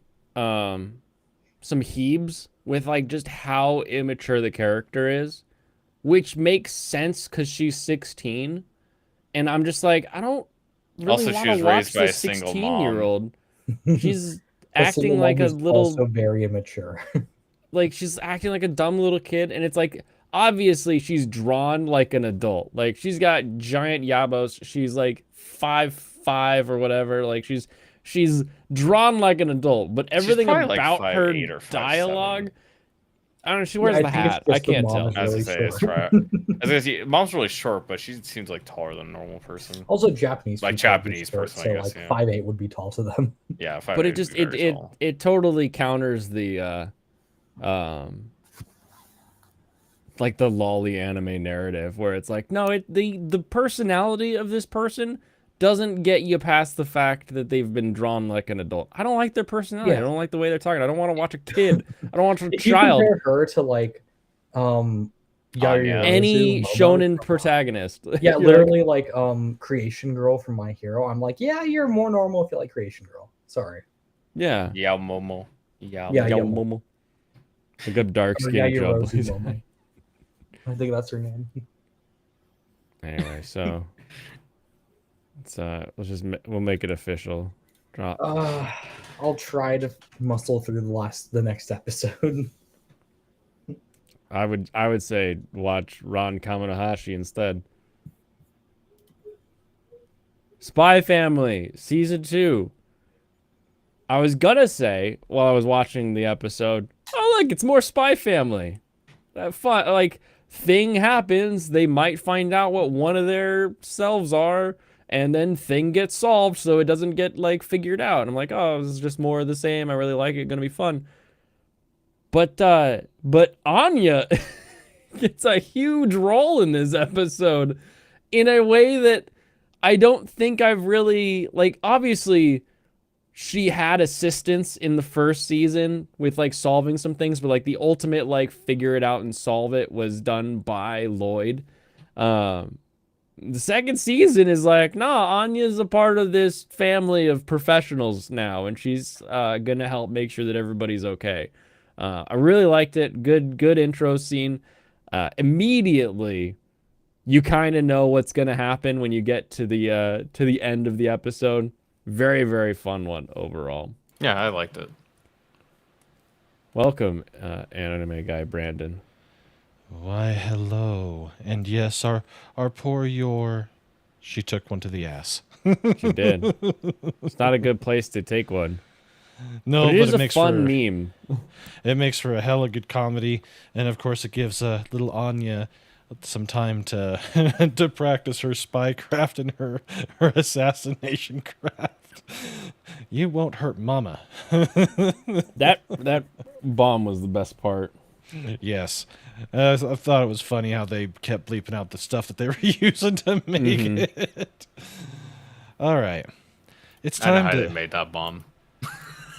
some heebs with like just how immature the character is, which makes sense because she's 16, and I'm just like I don't really Also, she want was to watch raised by a this single 16-year-old. She's A single acting like mom a is little also very immature. like she's acting like a dumb little kid, and it's like obviously she's drawn like an adult. Like she's got giant yabos. She's like 5'5" or whatever. Like she's drawn like an adult, but everything probably, like, about 5'8" her or 5'7". dialogue. I don't know. She wears I the think it's hat. just I the can't mom tell. is I was really gonna say, it's short. I was gonna say, mom's really short, but she seems like taller than a normal person. Also, Japanese Like people are Japanese short, person, I so guess, like yeah. 5'8" would be tall to them. Yeah, But it 5'8" just would be very tall. it totally counters the like the lolly anime narrative where it's like no, the personality of this person doesn't get you past the fact that they've been drawn like an adult. I don't like their personality. I don't like the way they're talking. I don't want to watch a kid. I don't want to watch a If you child. compare her to like Any shonen protagonist. Yeah, literally like Creation Girl from My Hero. I'm like, yeah, you're more normal if you like Creation Girl. Sorry. Yeah. Yao Momo. Yao Momo. A good dark skin joke. I think that's her name. Anyway, so we'll make it official. Drop. I'll try to muscle through the next episode. I would say watch Ron Kamanahashi instead. Spy Family season 2. I was gonna say while I was watching the episode, oh look, it's more Spy Family. That fun, like, thing happens. They might find out what one of their selves are, and then thing gets solved, so it doesn't get like figured out. And I'm like, oh, this is just more of the same. I really like it. Gonna be fun. But Anya gets a huge role in this episode in a way that I don't think I've really, like, obviously she had assistance in the first season with like solving some things, but like the ultimate like figure it out and solve it was done by Lloyd. The second season is like, nah, Anya's a part of this family of professionals now, and she's gonna help make sure that everybody's okay. I really liked it. Good intro scene. Immediately, you kind of know what's gonna happen when you get to the end of the episode. Very, very fun one overall. Yeah, I liked it. Welcome, anime guy Brandon. Why, hello. And yes, our poor Yor, she took one to the ass. She did. It's not a good place to take one. No, but it is it a makes fun for, meme. It makes for a hella good comedy, and of course it gives little Anya some time to to practice her spycraft and her assassination craft. You won't hurt Mama. That bomb was the best part. Yes. I thought it was funny how they kept bleeping out the stuff that they were using to make it. All right. It's time I know how they made that bomb.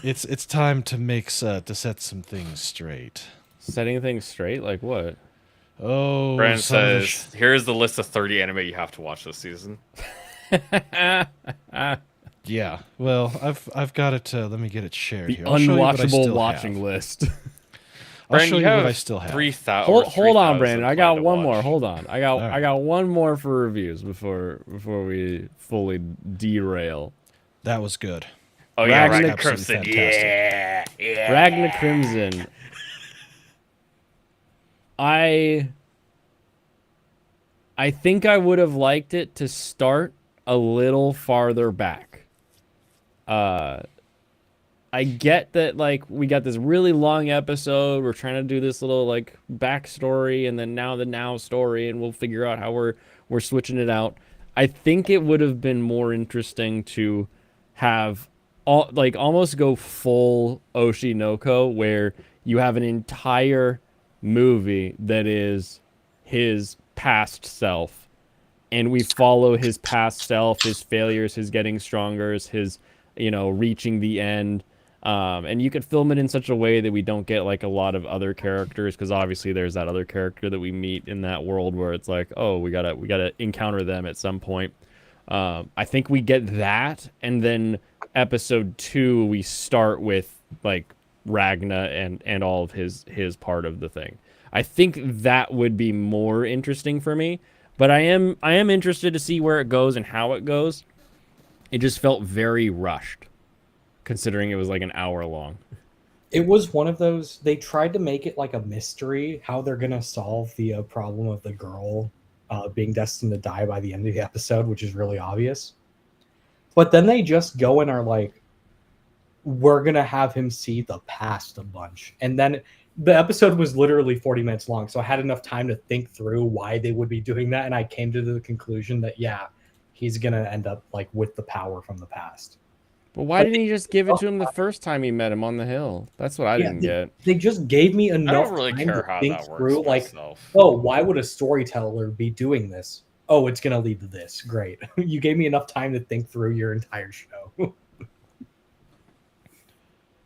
It's time to set some things straight. Setting things straight? Like what? Oh, Brandon says, here's the list of 30 anime you have to watch this season. Yeah. Well, I've got it. Let me get it shared The here. I'll show you what I unwatchable still watching have. list. I'll Brandon, show you what I still have. 3,000. Hold on, Brandon. I got one more. watch. Hold on. I right. got one more for reviews before we fully derail. That was good. Oh yeah, Ragnar Ragnar Crimson. Fantastic. Yeah. Ragnar Crimson. I think I would have liked it to start a little farther back. I get that, like, we got this really long episode. We're trying to do this little, like, backstory and then now the now story, and we'll figure out how we're switching it out. I think it would have been more interesting to have almost go full Oshinoko, where you have an entire movie that is his past self, and we follow his past self, his failures, his getting stronger, his reaching the end. And you could film it in such a way that we don't get like a lot of other characters, because obviously there's that other character that we meet in that world where it's like, oh, we gotta encounter them at some point. I think we get that, and then episode 2 we start with like Ragna and all of his part of the thing. I think that would be more interesting for me, but I am interested to see where it goes and how it goes. It just felt very rushed, considering it was like an hour long. It was one of those, they tried to make it like a mystery, how they're going to solve the problem of the girl being destined to die by the end of the episode, which is really obvious. But then they just go and are like, we're going to have him see the past a bunch. And then the episode was literally 40 minutes long, so I had enough time to think through why they would be doing that, and I came to the conclusion that, yeah, he's going to end up like with the power from the past. But why didn't he just give it to him the first time he met him on the hill? That's what I didn't get. They just gave me enough really time care to how think that works through, like, myself. oh, why would a storyteller be doing this? oh, it's gonna lead to this. Great. You gave me enough time to think through your entire show.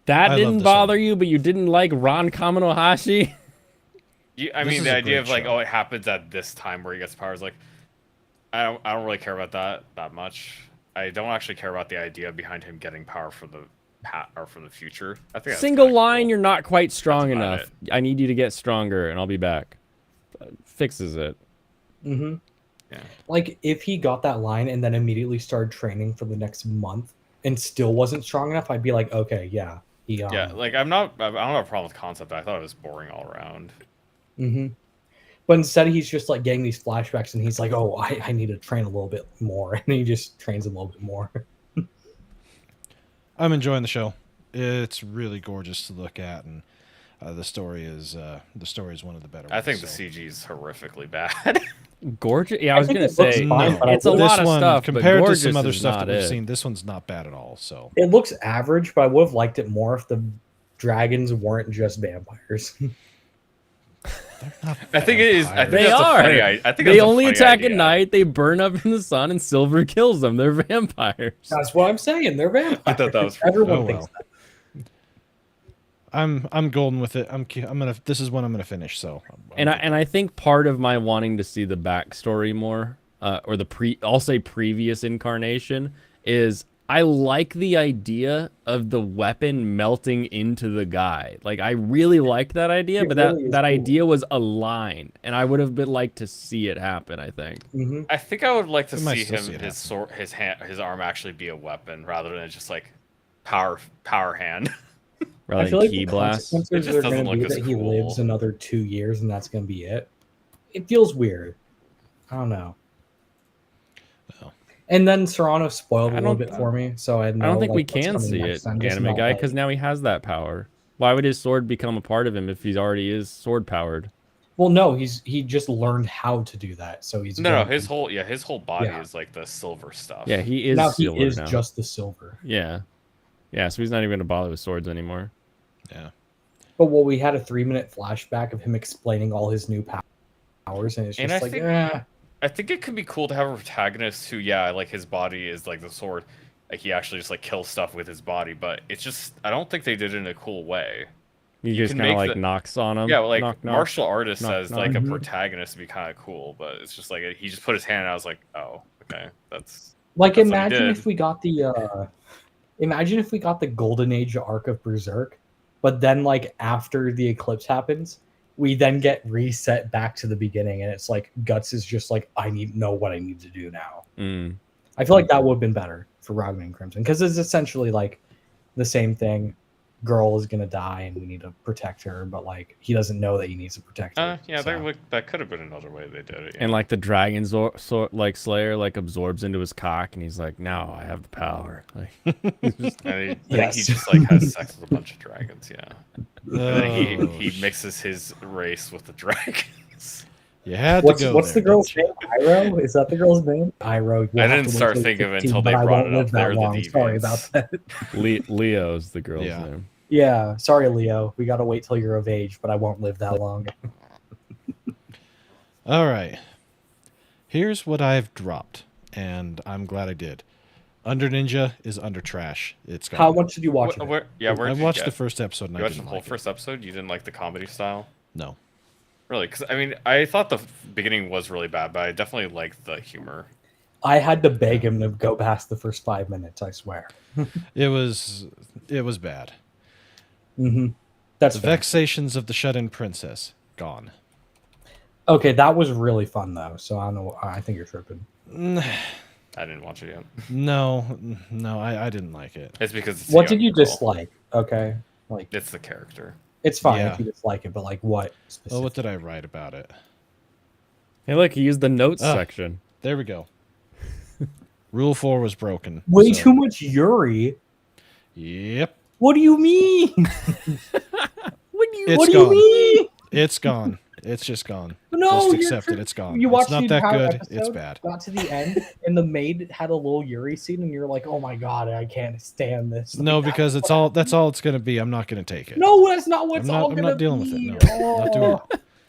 That I love didn't this bother one. you, but you didn't like Ron Kaminohashi? I This mean, is the a idea great of like, show. oh, it happens at this time where he gets powers. Like, I don't really care about that much. I don't actually care about the idea behind him getting power for the or from the future. I think that's Single kinda line, cool. you're not quite strong about enough. I need you to get stronger, and I'll be back. Fixes it. Mm-hmm. Yeah. Like if he got that line and then immediately started training for the next month and still wasn't strong enough, I'd be like, okay, yeah, he. Yeah, like I don't have a problem with concept. But I thought it was boring all around. Mm-hmm. But instead, he's just like getting these flashbacks, and he's like, "Oh, I need to train a little bit more," and he just trains a little bit more. I'm enjoying the show. It's really gorgeous to look at, and the story is one of the better. I ones, think the so. CG is horrifically bad. Gorgeous. Yeah, I was think gonna it looks say fine, No, but I it's a would've- lot this of one, stuff, compared but to some gorgeous other is stuff not that we've it. seen. This one's not bad at all. So It looks average, but I would have liked it more if the dragons weren't just vampires. I think it is. I think They that's a are. funny. I think They that's a only funny attack idea. at night. They burn up in the sun, and Silver kills them. They're vampires. That's what I'm saying. They're vampires. I thought that was pretty Everyone cool. thinks Oh, that. I'm golden with it. I'm gonna. This is when I'm gonna finish. So And I think part of my wanting to see the backstory more, or I'll say previous incarnation, is I like the idea of the weapon melting into the guy. Like I really like that idea, It but really is that cool. idea was a line, and I would have been like to see it happen. I think. Mm-hmm. I think I would like to We might see still him see it his sword, his arm actually be a weapon rather than just like power hand. Rather I than feel like key the blast. It consequences just are doesn't going to be look as that he lives cool. another 2 years, and that's going to be it. It feels weird. I don't know. Oh. And then Serrano spoiled a I little don't- bit for me, so I know. I don't think like, we what's can coming see next. it, I'm just anime not, guy, like- because now he has that power. Why would his sword become a part of him if he already is sword powered? Well, no, he just learned how to do that, so he's No, going his to- whole body Yeah. is like the silver stuff. Yeah, he is now he silver is now. just the silver. Yeah, so he's not even gonna bother with swords anymore. Yeah. But we had a 3-minute flashback of him explaining all his new powers, and it's And just I like, think- I think it could be cool to have a protagonist who, yeah, like his body is like the sword, like he actually just like kills stuff with his body, but it's just I don't think they did it in a cool way. He You just can kind of make like the- knocks on him. Yeah, like knock, knock. martial artist knock, says knock. like a Mhm. protagonist would be kind of cool, but it's just like he just put his hand and I was like, oh, okay, that's like That's what he imagine did. if we got the Golden Age arc of Berserk, but then like after the eclipse happens, we then get reset back to the beginning, and it's like Guts is just like, I know what I need to do now. Mm. I feel like that would have been better for Ragman and Crimson, because it's essentially like the same thing. Girl is gonna die, and we need to protect her, but like he doesn't know that he needs to protect her. yeah, so. that could have been another way they did it. And like the dragon like Slayer like absorbs into his cock, and he's like, "Now I have the power." Like, he's just- And I think Yes. he just like has sex with a bunch of dragons, yeah. And then Oh, he mixes his race with the dragons. You had What's to go. the there, girl's didn't name? Iro? Is that the girl's name? Iro. I didn't start thinking of it until they but I brought won't it up. live that They're the long. Sorry about deviants. that. Leo's the girl's Yeah. name. Yeah, sorry, Leo. We gotta wait till you're of age, but I won't live that long. you? All right. Here's what I've dropped, and I'm glad I did. Under Ninja is under trash. It's gone. How much did you watch? of it? Where I did you watched get? the first episode and You I watched the didn't whole like first episode. You didn't like the comedy style, it. No. really? Because I mean, I thought the beginning was really bad, but I definitely liked the humor. I had to beg him to go past the first 5 minutes. I swear. It was bad. Mm-hmm. That's The fair. vexations of the shut-in princess gone. Okay. That was really fun though. So I don't know. I think you're tripping. Mm, I didn't watch it yet. No, I didn't like it. It's because it's What a did you young girl. dislike? Okay, like It's the character. it's fine Yeah. if you dislike it, but like what? Oh, Specifically? what did I write about it? Hey, look, he used the notes Ah. section. There we go. Rule 4 was broken. Way so- too much Yuri. Yep, What do you mean? it's what do gone. you mean? It's gone. It's just gone. No, just you're accept tri- it. It's gone. You It's watched not the that entire good. episode, It's bad. got to the end, and the maid had a little Yuri scene, and you're like, "Oh my god, I can't stand this." No, Like, because it's all. That's all it's gonna be. I'm not gonna take it. no, that's not what it's I'm all not gonna dealing be. with it, no. Not doing Oh,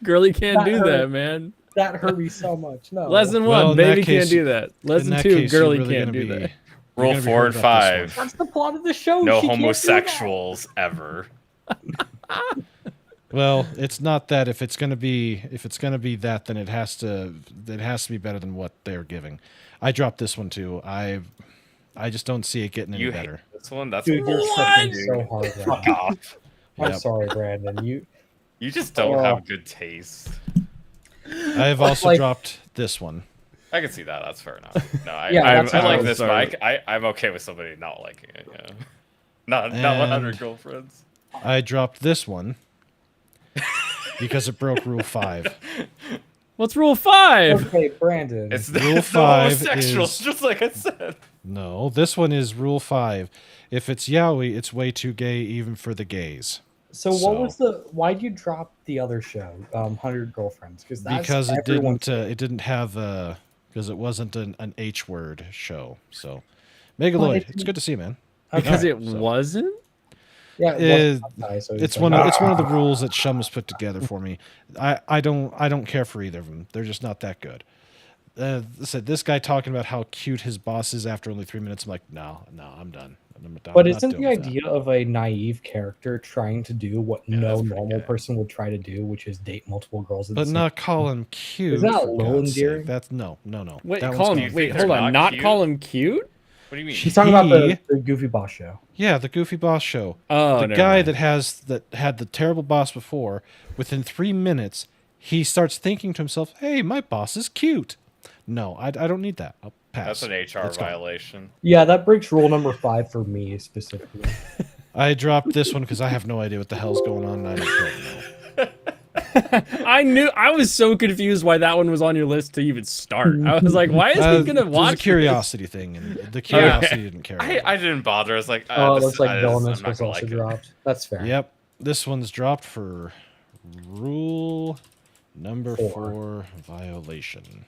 Girlie can't That do hurt. that, man. That hurt me so much. No. Lesson Well, one, in that baby case- can't do that. In Lesson that two, case, you're girly really can't gonna do be- that. you're Rule gonna be 4 hurt and about this 5. That's the plot of the show. No She can't do that. homosexuals ever. Well, it's not that. If it's gonna be that, then it has to be better than what they're giving. I dropped this one too. I just don't see it getting any You better. hate this one? That's Dude, you're bullshit, tripping dude. so hard. Fuck Right now. off. I'm Yep. sorry, Brandon. You just don't Oh. have good taste. I have also Like- dropped this one. I can see that. That's fair enough. No, I, Yeah, I, that's I how like I'm this, sorry. but I'm okay with somebody not liking it. Yeah. Not And- 100 girlfriends. I dropped this one because it broke Rule 5. What's rule 5? Okay, Brandon. It's Rule the 5 homosexuals, is- just like I said. No, this one is Rule 5. If it's yaoi, it's way too gay even for the gays. So what was why'd you drop the other show, 100 Girlfriends? Because It didn't have because it wasn't an H word show. So Megaloid, it's good to see you, man. Because Alright, it so- wasn't? Yeah, It- so It's one of the rules that Shum has put together for me. I don't care for either of them. They're just not that good. Said this guy talking about how cute his boss is after only 3 minutes. I'm like, no, I'm done. I'm But not isn't doing the that. idea of a naive character trying to do what Yeah, no that's pretty normal gay. person would try to do, which is date multiple girls? At But the not call him cute. Isn't that for a little God's sake. endearing? That's no. Wait, That call one's him. gone. Wait, They're hold on. not Not cute? call him cute? What do you mean? She's talking about He- the Goofy Boss show. Yeah, the Goofy Boss show. Oh, The never guy mind. that had the terrible boss before. Within 3 minutes, he starts thinking to himself, "Hey, my boss is cute." No, I don't need that. I'll pass. That's an HR Let's go. violation. Yeah, that breaks rule number 5 for me specifically. I dropped this one because I have no idea what the hell's going on. And I don't care. I was so confused why that one was on your list to even start. I was like, why is he gonna It was watch a this? curiosity thing, and the curiosity didn't carry. I didn't bother. I was like, Oh, it this, looks like I'm Villainous not was gonna also like it. dropped. That's fair. Yep, this one's dropped for rule number 4. 4 violation.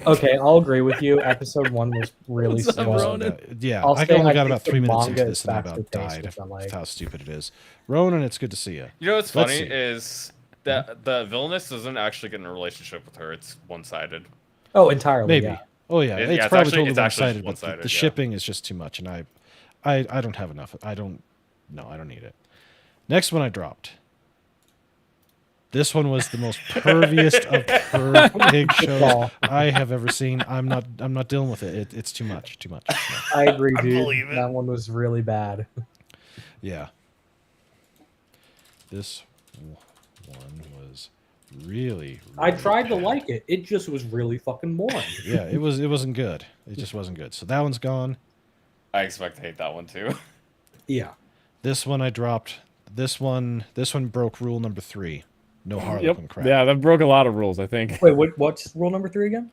Okay, I'll agree with you. Episode 1 was really What's up, slow. Ronan? Yeah, I'll I say only I got think about the 3 minutes into manga this is and I faster about paced, died which I like. with how stupid it is. Ronan, it's good to see you. You know what's Let's funny see. is that the villainous doesn't actually get in a relationship with her. It's one-sided. Oh, entirely. Maybe. Yeah. Oh yeah, Yeah, it's it's probably actually- totally it's actually one-sided, but one-sided, the yeah. shipping is just too much, and I don't have enough. I don't need it. Next one I dropped. This one was the most perviest of perv pig shows Ball. I have ever seen. I'm not dealing with it. It's too much. Too much. No. I agree, I dude. believe it. That one was really bad. Yeah. This one was really. I tried to bad. like it. It just was really fucking boring. Yeah, it wasn't good. It just wasn't good. So that one's gone. I expect to hate that one too. Yeah. This one I dropped. This one broke rule number 3. No Harlequin crap. Yeah, that broke a lot of rules, I think. Wait, what's rule number 3 again?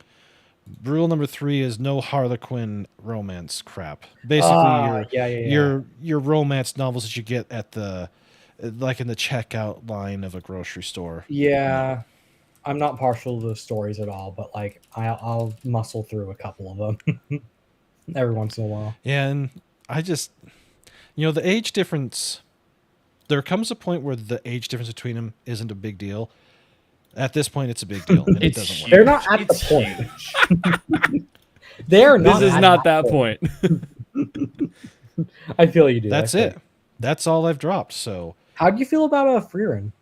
Rule number 3 is no Harlequin romance crap. Basically, your romance novels that you get at the like in the checkout line of a grocery store. Yeah. I'm not partial to the stories at all, but like I'll muscle through a couple of them every once in a while. And I just, the age difference. There comes a point where the age difference between them isn't a big deal. At this point, it's a big deal, and it It's doesn't work. They're not at the It's point. huge. They're not. This is at not that point. I feel you do. That's I feel it. you. That's all I've dropped. So, How do you feel about Freerun?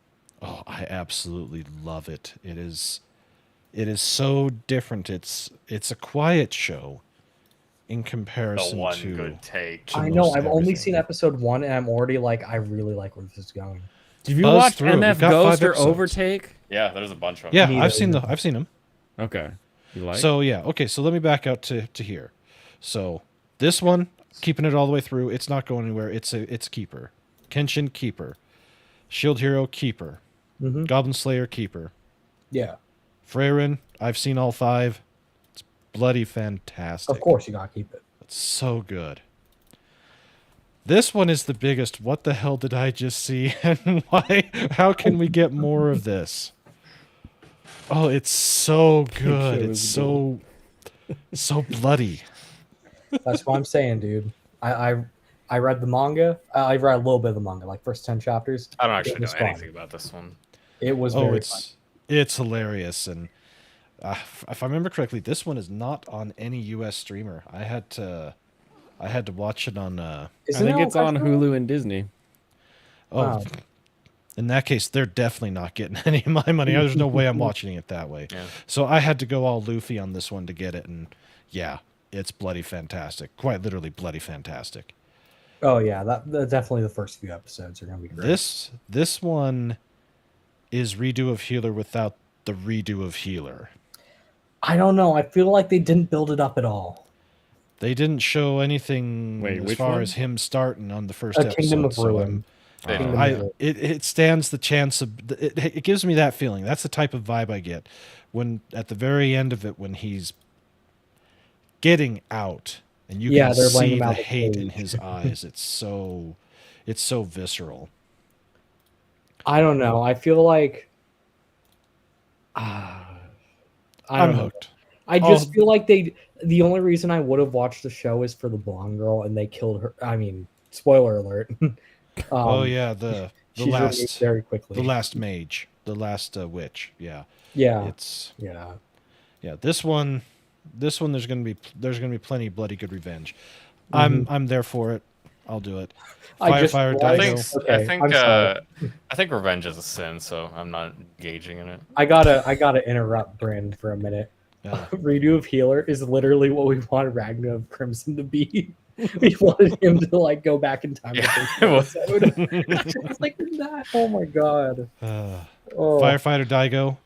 oh, I absolutely love it. It is so different. It's a quiet show in The comparison one to. good take. to I know. most I've only everything. seen episode 1, and I'm already like, I really like where this is going. Did you Buzz watch through it. We've MF got 5 Ghost or episodes. Overtake? Yeah, there's a bunch of them. Yeah, Neither I've seen of them. Okay. You like? So yeah, okay. So let me back out to here. So this one, keeping it all the way through. It's not going anywhere. It's a keeper. Kenshin keeper. Shield Hero keeper. Mm-hmm. Goblin Slayer keeper. Yeah, Freyrin, I've seen all 5. It's bloody fantastic. of course you gotta keep it. It's so good. This one is the biggest. What the hell did I just see? And why? How can we get more of this? Oh, it's so good. it It's was so bloody. That's what I'm saying, dude. I read the manga. I read a little bit of the manga, like first 10 chapters. I don't actually It know was fun. anything about this one. It was Oh, very fun. it's hilarious, and If I remember correctly, this one is not on any U.S. streamer. I had to watch it on. I Isn't think it it's on Crunchyroll? Hulu and Disney. Oh, Wow. in that case, they're definitely not getting any of my money. There's no way I'm watching it that way. Yeah. So I had to go all Luffy on this one to get it, and yeah, it's bloody fantastic. Quite literally bloody fantastic. Oh yeah, that definitely the first few episodes are gonna be great. This one is redo of Healer without the redo of Healer. I don't know. I feel like they didn't build it up at all. They didn't show anything Wait, as which far one? as him starting on the first A episode. Kingdom of so Ruin. They Kingdom did. of Ruin. it stands the chance of it gives me that feeling. That's the type of vibe I get when at the very end of it when he's getting out and you Yeah, can they're laying see him the out the hate in cage. his eyes. It's so visceral. I don't know. I feel like I I'm don't know. hooked. I just Oh. feel like the only reason I would have watched the show is for the blonde girl, and they killed her. I mean, spoiler alert. Oh yeah, the she's removed last very quickly. mage, the last witch. Yeah, Yeah, it's yeah. This one there's gonna be plenty of bloody good revenge. Mhm. I'm there for it. I'll do it. I just Fire I realized- think, Daigo. Okay, I'm sorry. I think revenge is a sin, so I'm not engaging in it. I gotta interrupt Brand for a minute. Redo of Healer is literally what we wanted Ragnar of Crimson to be. We wanted him to like go back in time. Yeah, To it was. the episode. It's like that. Oh my god. Oh. Firefighter Daigo.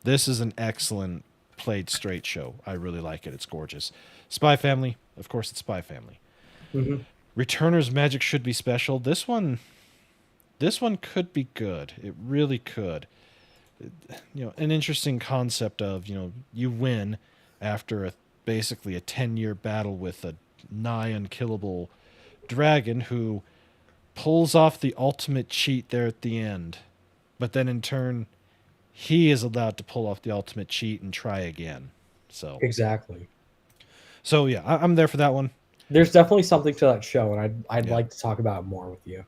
This is an excellent played straight show. I really like it. It's gorgeous. Spy Family. Of course, it's Spy Family. Mhm. Returner's Magic should be special. This one could be good. It really could. You know, an interesting concept of, you know, you win after basically a 10-year battle with a nigh unkillable dragon who pulls off the ultimate cheat there at the end. But then in turn, he is allowed to pull off the ultimate cheat and try again. So Exactly. yeah, I'm there for that one. There's definitely something to that show, and I'd Yeah. like to talk about it more with you.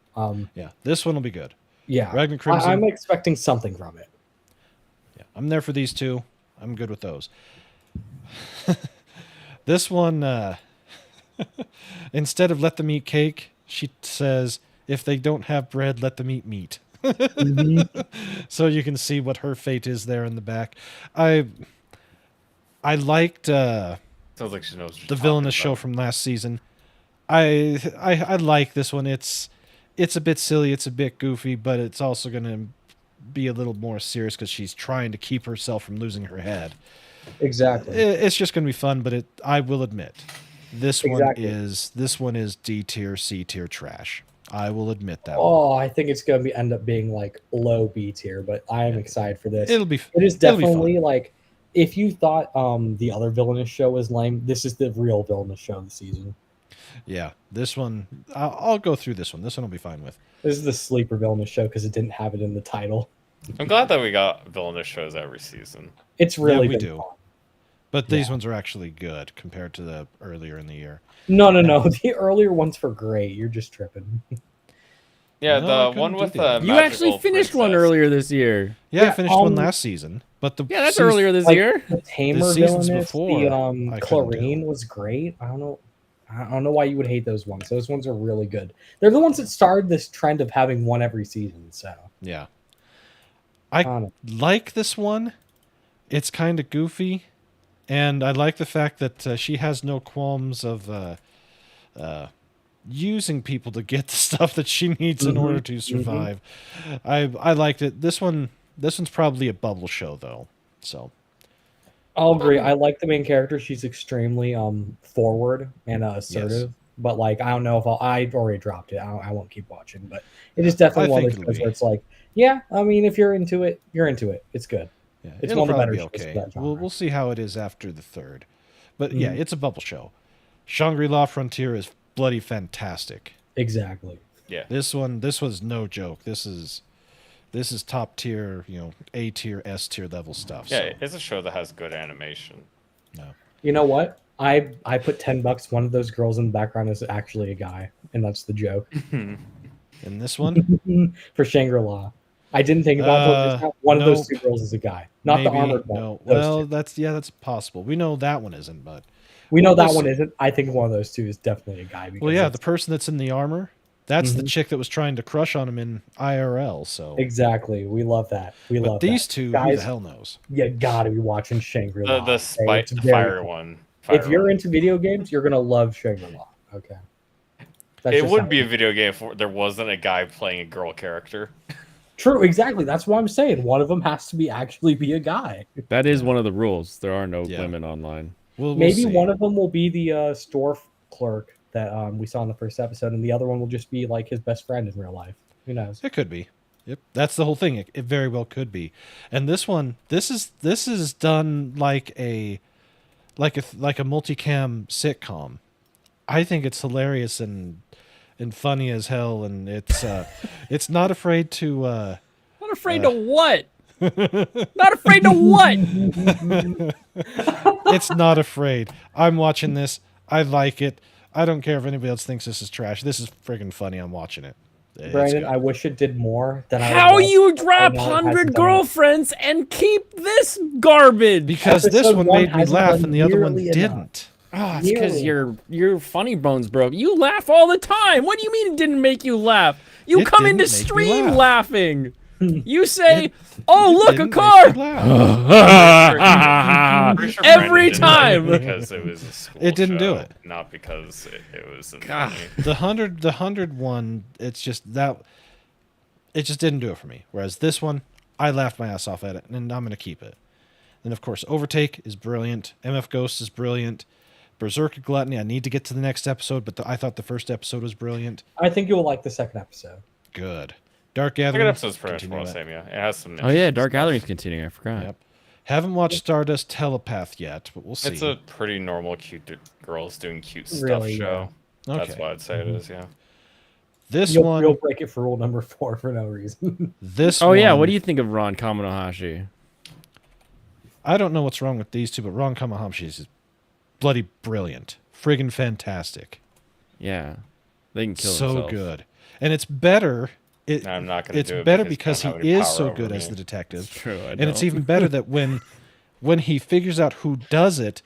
Yeah, this one will be good. Yeah, Ragnar Crimson. I'm expecting something from it. Yeah, I'm there for these two. I'm good with those. This one, instead of let them eat cake, she says, if they don't have bread, let them eat meat. So you can see what her fate is there in the back. I liked Sounds like she knows what she's the talking villainous show about. from last season. I like this one. It's a bit silly, it's a bit goofy, but it's also going to be a little more serious because she's trying to keep herself from losing her head. Exactly. It's just going to be fun, but I will admit, this Exactly. one is D tier, C tier trash. I will admit that. Oh, I think it's going to end up being like low B tier, but I am excited for this. It'll be. It is it'll be definitely fun. like if you thought the other villainous show was lame, this is the real villainous show of the season. Yeah, this one. I'll go through this one. This one will be fine with. This is the sleeper villainous show because it didn't have it in the title. I'm glad that we got villainous shows every season. It's really we been do. fun. But these Yeah. ones are actually good compared to the earlier in the year. No. The earlier ones were great. You're just tripping. Yeah, No, I the couldn't one do with the the other You actually magical finished one princess. earlier this year. Yeah, I Yeah, finished one last season, but the Yeah, that's season- earlier this like- year. The Tamer seasons villainous, before, the I couldn't do. Clarine was great. I don't know why you would hate those ones. Those ones are really good. They're the ones that started this trend of having one every season. So Yeah, I don't know. like this one. It's kind of goofy, and I like the fact that she has no qualms of using people to get the stuff that she needs in Mhm, order to survive. I liked it. This one's probably a bubble show though. So I'll agree. I like the main character. She's extremely forward and assertive. But like, I don't know if I've already dropped it. I won't keep watching. But it is definitely I one of think those it'll shows be. where it's like, yeah. I mean, if you're into it, you're into it. It's good. yeah, It's it'll one of the probably be better shows okay. for that genre. We'll see how it is after the third. But yeah, Mhm. it's a bubble show. Shangri-La Frontier is bloody fantastic. Exactly. Yeah. This was no joke. This is top tier, A tier, S tier level stuff. Yeah, so, it's a show that has good animation. You know what? I put $10. One of those girls in the background is actually a guy, and that's the joke in this one, for Shangri-La. I didn't think about it. It's not one of those two nope. girls is a guy, not the Maybe, armored one. no. Those Well, two. that's possible. We know that one isn't, but We know we'll that one see. isn't. I think one of those two is definitely a guy. Because Well, yeah, it's- the person that's in the armor, that's the Mhm. chick that was trying to crush on him in IRL. So, exactly. We love that. We but love these that. two, who Guys, the hell knows? you gotta be watching Shangri-La. The okay? It's the very fire cool. one. If Fire you're one. into video games, you're gonna love Shangri-La. Okay. That's It just would how be a video game if there wasn't a guy playing a girl character. true. Exactly. That's what I'm saying. One of them has to be actually be a guy. That is one of the rules. There are no Yeah. women online. We'll Maybe see. one of them will be the store clerk that we saw in the first episode, and the other one will just be like his best friend in real life. Who knows? It could be. Yep, that's the whole thing. It very well could be. And this one, this is done like a multicam sitcom. I think it's hilarious and funny as hell, and it's not afraid to. Not afraid of what? Not afraid of what? It's not afraid. I'm watching this. I like it. I don't care if anybody else thinks this is trash. This is friggin' funny. I'm watching it. It's Brandon, good. I wish it did more than I. How would you love, but I drop know it 100 hasn't done girlfriends and keep this garbage? Because this Episode one one made me hasn't laugh done and the other one nearly enough. didn't. Oh, it's because Nearly. your funny bones broke. You laugh all the time. What do you mean it didn't make you laugh? You It come didn't into make me stream laugh. laughing. You say, It "Oh, look, a Didn't make car!" me laugh. Pretty sure Every Brandon didn't like time. it because it was a school It didn't do show, it. not because it was. God. The hundred one, it's just that it just didn't do it for me. Whereas this one, I laughed my ass off at it, and I'm gonna keep it. And of course, Overtake is brilliant. MF Ghost is brilliant. Berserker Gluttony. I need to get to the next episode, but I thought the first episode was brilliant. I think you'll like the second episode. Good. Dark Second Gathering. episode's pretty much continue more the that. same. Yeah, it has some. Oh yeah, interesting Dark stuff. Gathering's continuing. I forgot. Yep. Haven't watched Stardust Telepath yet, but we'll see. It's a pretty normal cute girls doing cute stuff Really, show. That's Okay. what I'd say it is. Yeah. This You'll one. break it for rule number 4 for no reason. This. Oh yeah, one- what do you think of Ron Kamanohashi? I don't know what's wrong with these two, but Ron Kamahashi is bloody brilliant, friggin' fantastic, Yeah, they can kill so themselves. good, and it's better. No, I'm not gonna It's do it better because because you he don't have any is power so over good me. as the detective, It's true. I and it's don't. even better that when he figures out who does it,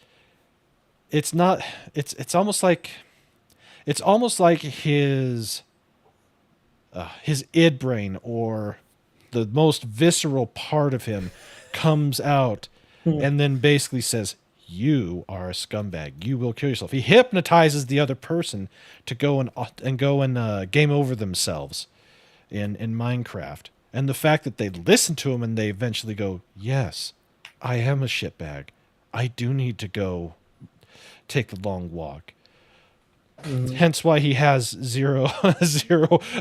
it's not. It's almost like his id brain or the most visceral part of him comes out and then basically says, "You are a scumbag. You will kill yourself." He hypnotizes the other person to go and game over themselves in Minecraft. And the fact that they listen to him and they eventually go, "Yes, I am a shitbag. I do need to go take the long walk." Hence why he has a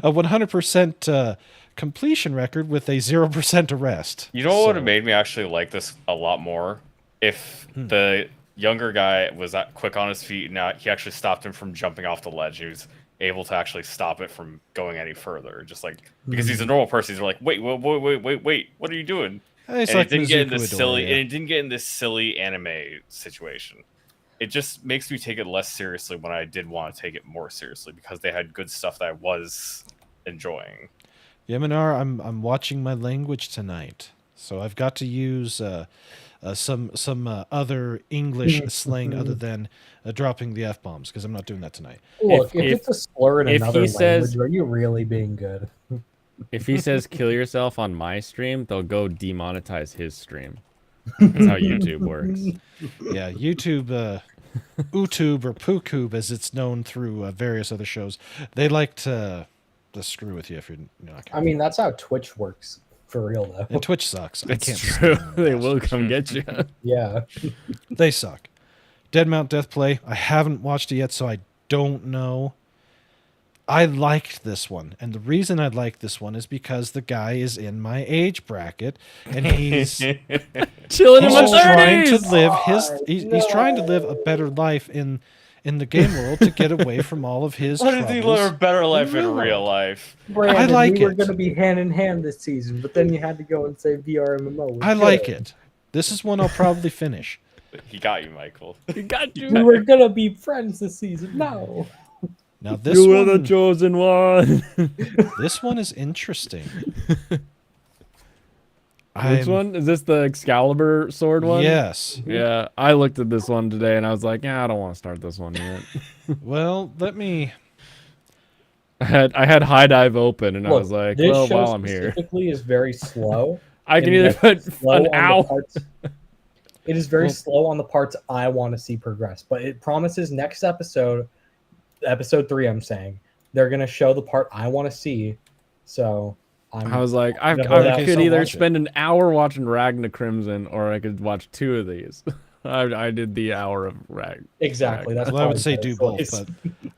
100% completion record with a 0% arrest. You know what would So- have made me actually like this a lot more? If the younger guy was quick on his feet and he actually stopped him from jumping off the ledge. He was able to actually stop it from going any further. Just like, because he's a normal person, he's like, wait, what are you doing? It's And like it didn't get in Mizuku this silly, Midoriya. and it didn't get in this silly anime situation. It just makes me take it less seriously when I did want to take it more seriously because they had good stuff that I was enjoying. Yeminar, I'm watching my language tonight, so I've got to use some other English slang other than dropping the f bombs because I'm not doing that tonight. Look, If- if it's a slur in if another he language, says- are you really being good? If he says "kill yourself" on my stream, they'll go demonetize his stream. That's how YouTube works. Yeah, YouTube, YouTube or PooCube as it's known through various other shows, they like to screw with you if you're not careful. I mean, that's how Twitch works for real, though. And Twitch sucks. I It's can't true. stand them They will bastards. come get you. Yeah. They suck. Dead Mount Death Play. I haven't watched it yet, so I don't know. I liked this one, and the reason I liked this one is because the guy is in my age bracket, and he's Chilling in my he's trying to 30s. live his Oh, he's trying to live a better life in the game world to get away from all of his Why did he live a troubles. better life in No. real life? Brandon, like we were it. going to be hand in hand this season, but then you had to go and say VR MMO. was I like good. it. This is one I'll probably finish. He got you, Michael. You got We you. were going to be friends this season. No. Now this You were the one, chosen one. this one is interesting. Which one? Is this the Excalibur sword one? Yes. Yeah, I looked at this one today and I was like, yeah, I don't want to start this one yet. Well, let me. I had High Dive open and I Look, was like, this well, show while I'm here, specifically is very slow. I can and either very put slow an on the hour. parts. It is very Well- slow on the parts I want to see progress, but it promises next episode, episode 3, I'm saying, they're gonna show the part I want to see. So I was like, Yeah, hold I out. could So either watch it. spend an hour watching Ragna Crimson or I could watch 2 of these. I did the hour of exactly. That's Well, I would probably say better do both, choice. but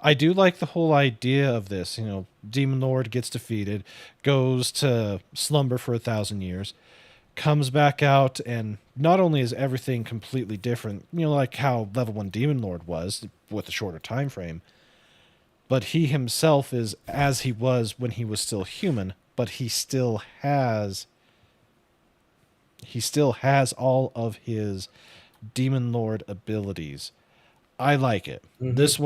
I do like the whole idea of this. Demon Lord gets defeated, goes to slumber for 1,000 years, comes back out, and not only is everything completely different, like how level 1 Demon Lord was with a shorter time frame, but he himself is as he was when he was still human, but he still has all of his Demon Lord abilities. I like it. Mhm. This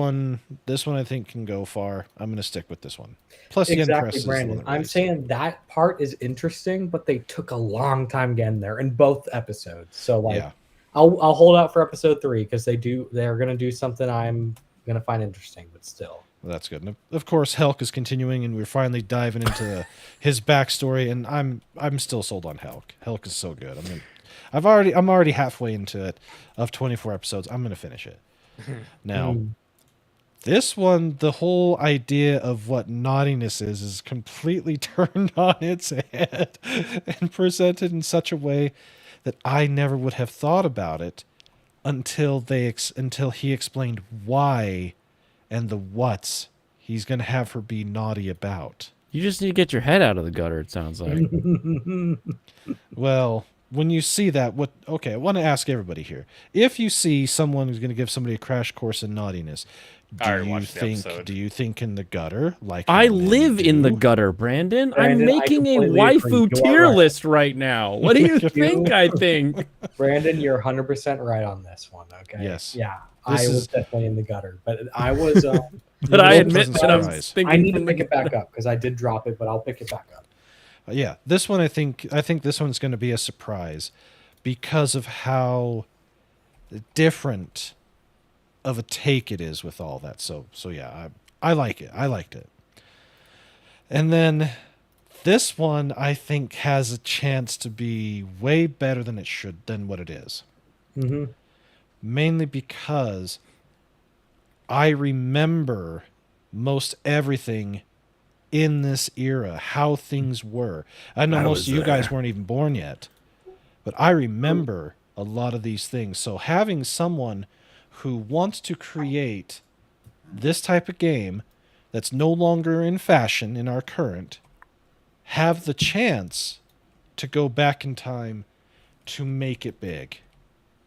one I think can go far. I'm going to stick with this one. Plus, the end Exactly, crest is the one Brandon. that I'm released. saying that part is interesting, but they took a long time getting there in both episodes. So like, Yeah. I'll hold out for episode 3 because they're gonna do something I'm gonna find interesting, but still. Well, that's good. And of course, Helk is continuing, and we're finally diving into his backstory. And I'm still sold on Helk. Helk is so good. I mean, I'm already halfway into it. Of 24 episodes, I'm gonna finish it. Now, this one, the whole idea of what naughtiness is completely turned on its head and presented in such a way that I never would have thought about it until he explained why and the what's he's going to have her be naughty about. You just need to get your head out of the gutter, it sounds like. Well, when you see that, okay, I want to ask everybody here. If you see someone who's going to give somebody a crash course in naughtiness, I already watched the episode. do you think in the gutter? Like I how men live in the do? gutter, Brandon. Brandon, I'm I making a completely agree. waifu You are tier right. list right now. What do you think I think? Brandon, you're 100% right on this one. Okay. Yes. Yeah, This I was is- definitely in the gutter, but I was. But I Well, admit pleasant that I was surprise. thinking I need to from the pick it back up because I did drop it, but I'll pick it back up. Yeah, this one I think this one's going to be a surprise because of how different of a take it is with all that. So yeah, I like it. I liked it. And then this one I think has a chance to be way better than what it is. Mm-hmm. Mainly because I remember most everything in this era, how things were. I know I most was of you guys there. weren't even born yet, but I remember a lot of these things. So having someone who wants to create this type of game that's no longer in fashion in our current have the chance to go back in time to make it big.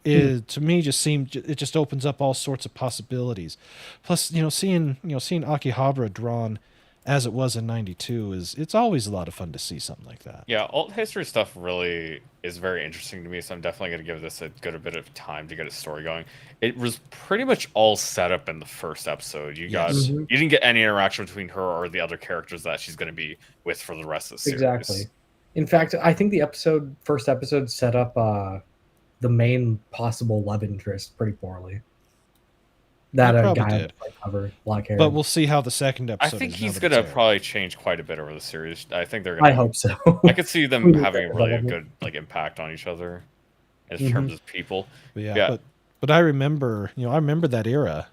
It to me just seemed it just opens up all sorts of possibilities. Plus, seeing Akihabara drawn as it was in '92 it's always a lot of fun to see something like that. Yeah, alt history stuff really is very interesting to me, so I'm definitely going to give this a good bit of time to get a story going. It was pretty much all set up in the first episode. You Yes. you didn't get any interaction between her or the other characters that she's going to be with for the rest of the series. Exactly. In fact, I think the first episode set up the main possible love interest pretty poorly. That It a probably guy did. with like cover black hair. But we'll see how the second I episode think is. he's now going that to it's aired. probably change quite a bit over the series. I think they're I going to. hope so. I could see them Who having a knows? really good impact on each other in terms of people. But yeah, Yeah. but I remember that era.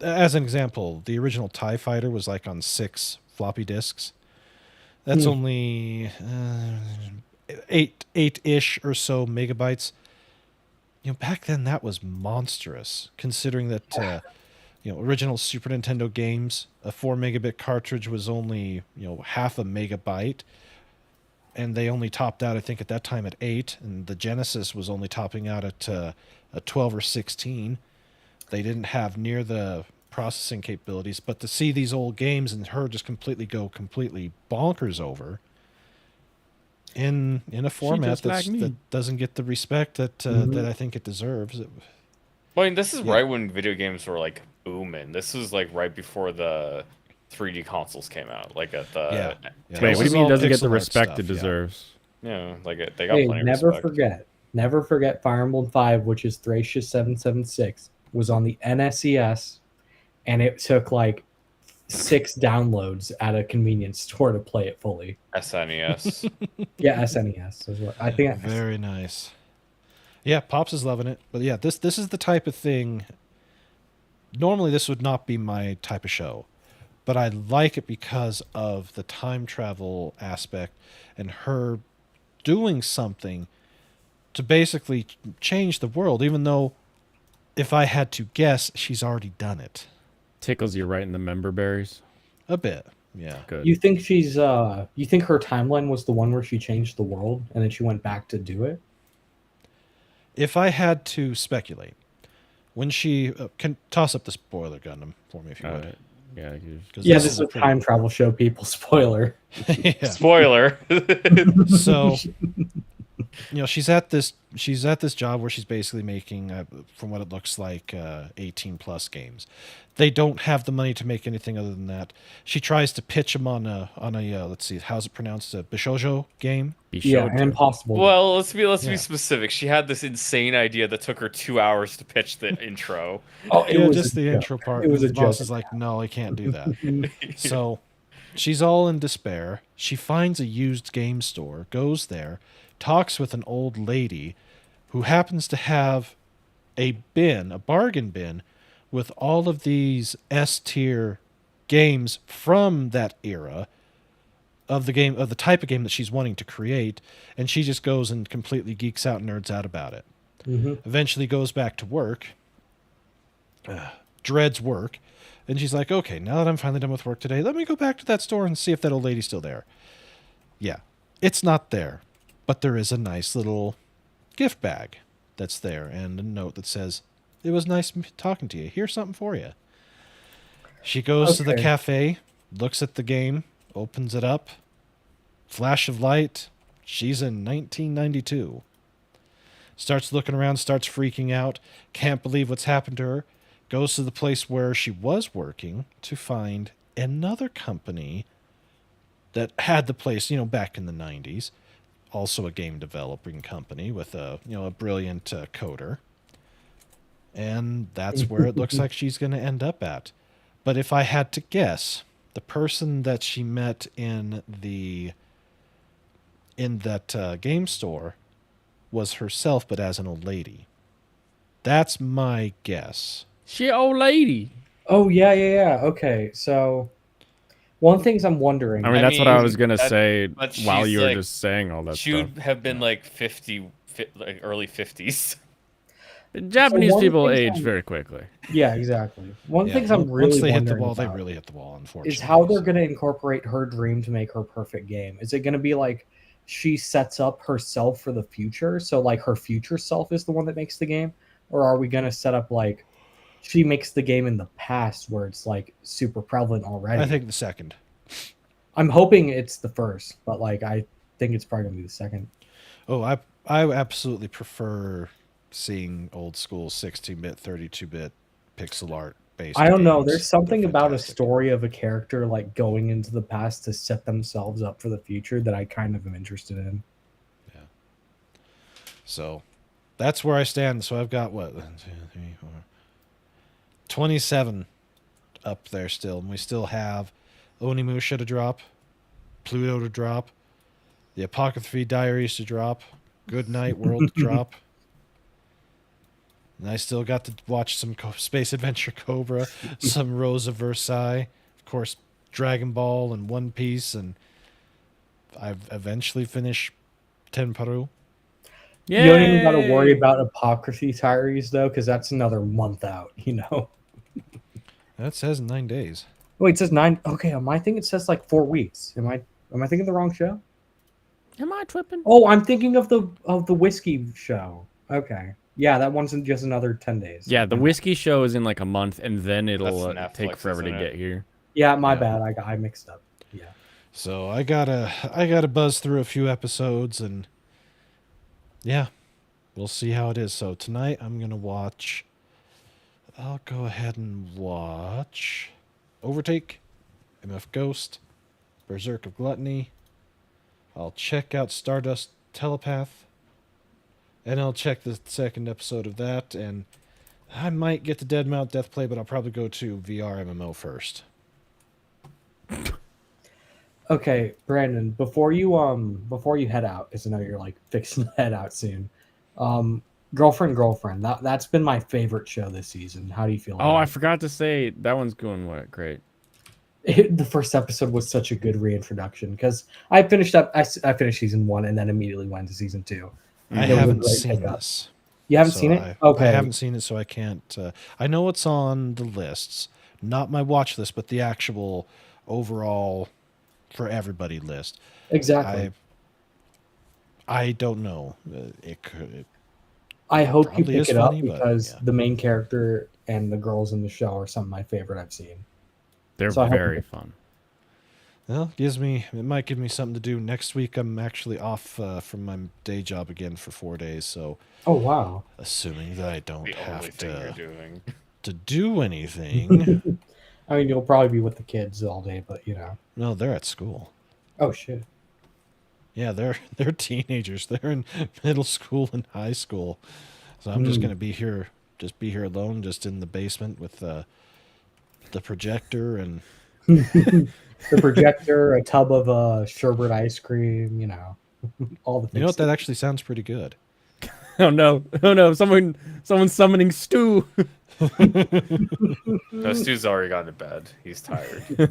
As an example, the original TIE Fighter was like on 6 floppy disks. That's only 8-ish or so megabytes. Back then that was monstrous, considering that original Super Nintendo games, a 4 megabit cartridge was only half a megabyte, and they only topped out I think at that time at 8, and the Genesis was only topping out at a 12 or 16. They didn't have near the processing capabilities, but to see these old games and her just go completely bonkers over in a format just like me. that doesn't get the respect that that I think it deserves. Well, I mean, this is Yeah. right when video games were like booming. This was like right before the 3D consoles came out. Like at the Yeah. Wait, this what do is you mean it all doesn't get the pixel art respect stuff, it yeah. deserves? like they got Hey, plenty of never respect. never forget Fire Emblem 5, which is Thracia 776, was on the NSES, and it took like 6 downloads at a convenience store to play it fully. SNES. Yeah, SNES is what I think. Very nice. Yeah, Pops is loving it. But yeah, this is the type of thing. Normally, this would not be my type of show, but I like it because of the time travel aspect and her doing something to basically change the world. Even though, if I had to guess, she's already done it Tickles you right in the member berries. a bit. Yeah. Good. You think you think her timeline was the one where she changed the world and then she went back to do it? If I had to speculate, when she can toss up the spoiler Gundam for me if you would. Yeah. 'Cause Yeah, this this is a pretty- time travel show, people. Spoiler. yeah. Spoiler. So, she's at this job where she's basically making, from what it looks like, 18 plus games. They don't have the money to make anything other than that. She tries to pitch them on a let's see, how's it pronounced, a Bishojo game. Yeah, an impossible. Well, let's be Yeah. specific. She had this insane idea that took her 2 hours to pitch the intro. Oh, it Yeah, was just a the joke. intro part. It was The a boss joke. is like, no, I can't do that. So she's all in despair. She finds a used game store, goes there, talks with an old lady who happens to have a bargain bin, with all of these S tier games from that era of the type of game that she's wanting to create, and she just goes and completely geeks out and nerds out about it. Mhm. Eventually goes back to work, dreads work, and she's like, okay, now that I'm finally done with work today, let me go back to that store and see if that old lady's still there. Yeah, it's not there, but there is a nice little gift bag that's there and a note that says, it was nice talking to you. Here's something for you. She goes to the Okay. cafe, looks at the game, opens it up, flash of light. She's in 1992. Starts looking around, starts freaking out, can't believe what's happened to her. Goes to the place where she was working to find another company that had the place, back in the 90s. Also a game developing company with a brilliant coder. And that's where it looks like she's going to end up at. But if I had to guess, the person that she met in that game store was herself, but as an old lady. That's my guess. She old lady. Oh yeah. Okay, so one thing I'm wondering. I mean, I that's what I mean, was gonna that- say but while she's you were like- just saying all that She stuff. would have been like 50, like early 50s. Japanese one people thing age I'm- very quickly. Yeah, exactly. One Yeah, thing I'm really once they hit the wondering wall, they about really hit the wall, unfortunately. is how they're So- going to incorporate her dream to make her perfect game. Is it going to be like she sets up herself for the future, so like her future self is the one that makes the game, or are we going to set up like she makes the game in the past where it's like super prevalent already? I think the second. I'm hoping it's the first, but like I think it's probably going to be the second. Oh, I absolutely prefer seeing old school 16-bit, 32-bit pixel art based. I don't know. games. There's something They're about a fantastic. story of a character like going into the past to set themselves up for the future that I kind of am interested in. So that's where I stand. So I've got what? 1, 2, 3, 4, 27 up there still. And we still have Onimusha to drop, Pluto to drop, the Apocryphy Diaries to drop, Good Night World to drop. And I still got to watch some Space Adventure Cobra, some Rose of Versailles, of course, Dragon Ball and One Piece, and I've eventually finished Tenparu. You don't even got to worry about Apocryphy Diaries though, because that's another month out. That says 9 days. Wait, it says 9. Okay, on my thing it says like 4 weeks. Am I thinking the wrong show? Am I tripping? Oh, I'm thinking of the whiskey show. Okay, yeah, that one's in just another 10 days. Yeah, the whiskey show is in like a month, and then it'll That's take Netflix, forever to isn't it? get here. Yeah, my Yeah. bad. I mixed up. Yeah. So I gotta buzz through a few episodes, and yeah, we'll see how it is. So tonight I'll go ahead and watch Overtake, MF Ghost, Berserk of Gluttony. I'll check out Stardust Telepath, and I'll check the second episode of that, and I might get to Deadmount Deathplay, but I'll probably go to VR MMO first. Okay, Brandon, before you head out, because I know you're like fixing to head out soon. Girlfriend, that's been my favorite show this season. How do you feel Oh, about I forgot to say that one's going what? Great. it? The first episode was such a good reintroduction because I finished season 1 and then immediately went to season 2. I It was a haven't great seen pickup. this. You haven't So seen it? I Okay. haven't seen it, so I can't. I know it's on the lists, not my watch list, but the actual overall for everybody list. Exactly. I don't know. It could. I hope you probably pick is it up funny, but, because yeah. the main character and the girls in the show are some of my favorite I've seen. They're So I hope very you- fun. Well, it might give me something to do next week. I'm actually off from my day job again for 4 days, so Oh wow. assuming that I don't The only have thing you're doing. to do anything. I mean, you'll probably be with the kids all day, but No, they're at school. Oh shit. Yeah, they're teenagers. They're in middle school and high school. So I'm just Hmm. gonna be here alone, just in the basement with the projector and The projector, a tub of sherbet ice cream, all the things. you know what, that actually sounds pretty good. Oh no! Oh no! Someone's summoning Stu. No, Stu's already gone to bed. He's tired. You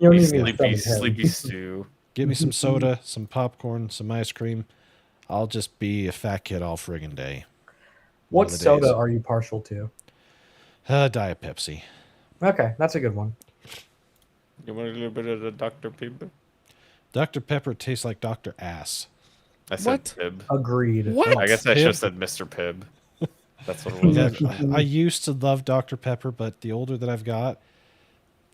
don't He's need me to sleepy, summon him. sleepy Stu. Give me some soda, some popcorn, some ice cream. I'll just be a fat kid all friggin' day. What of the soda days. are you partial to? Diet Pepsi. Okay, that's a good one. You want a little bit of the Dr. Pibb? Dr. Pepper tastes like Dr. Ass. I said What? Pibb. Agreed. What? I guess I should have Pibb? said Mr. Pibb. That's what it was. Yeah, actually. I used to love Dr. Pepper, but the older that I've got,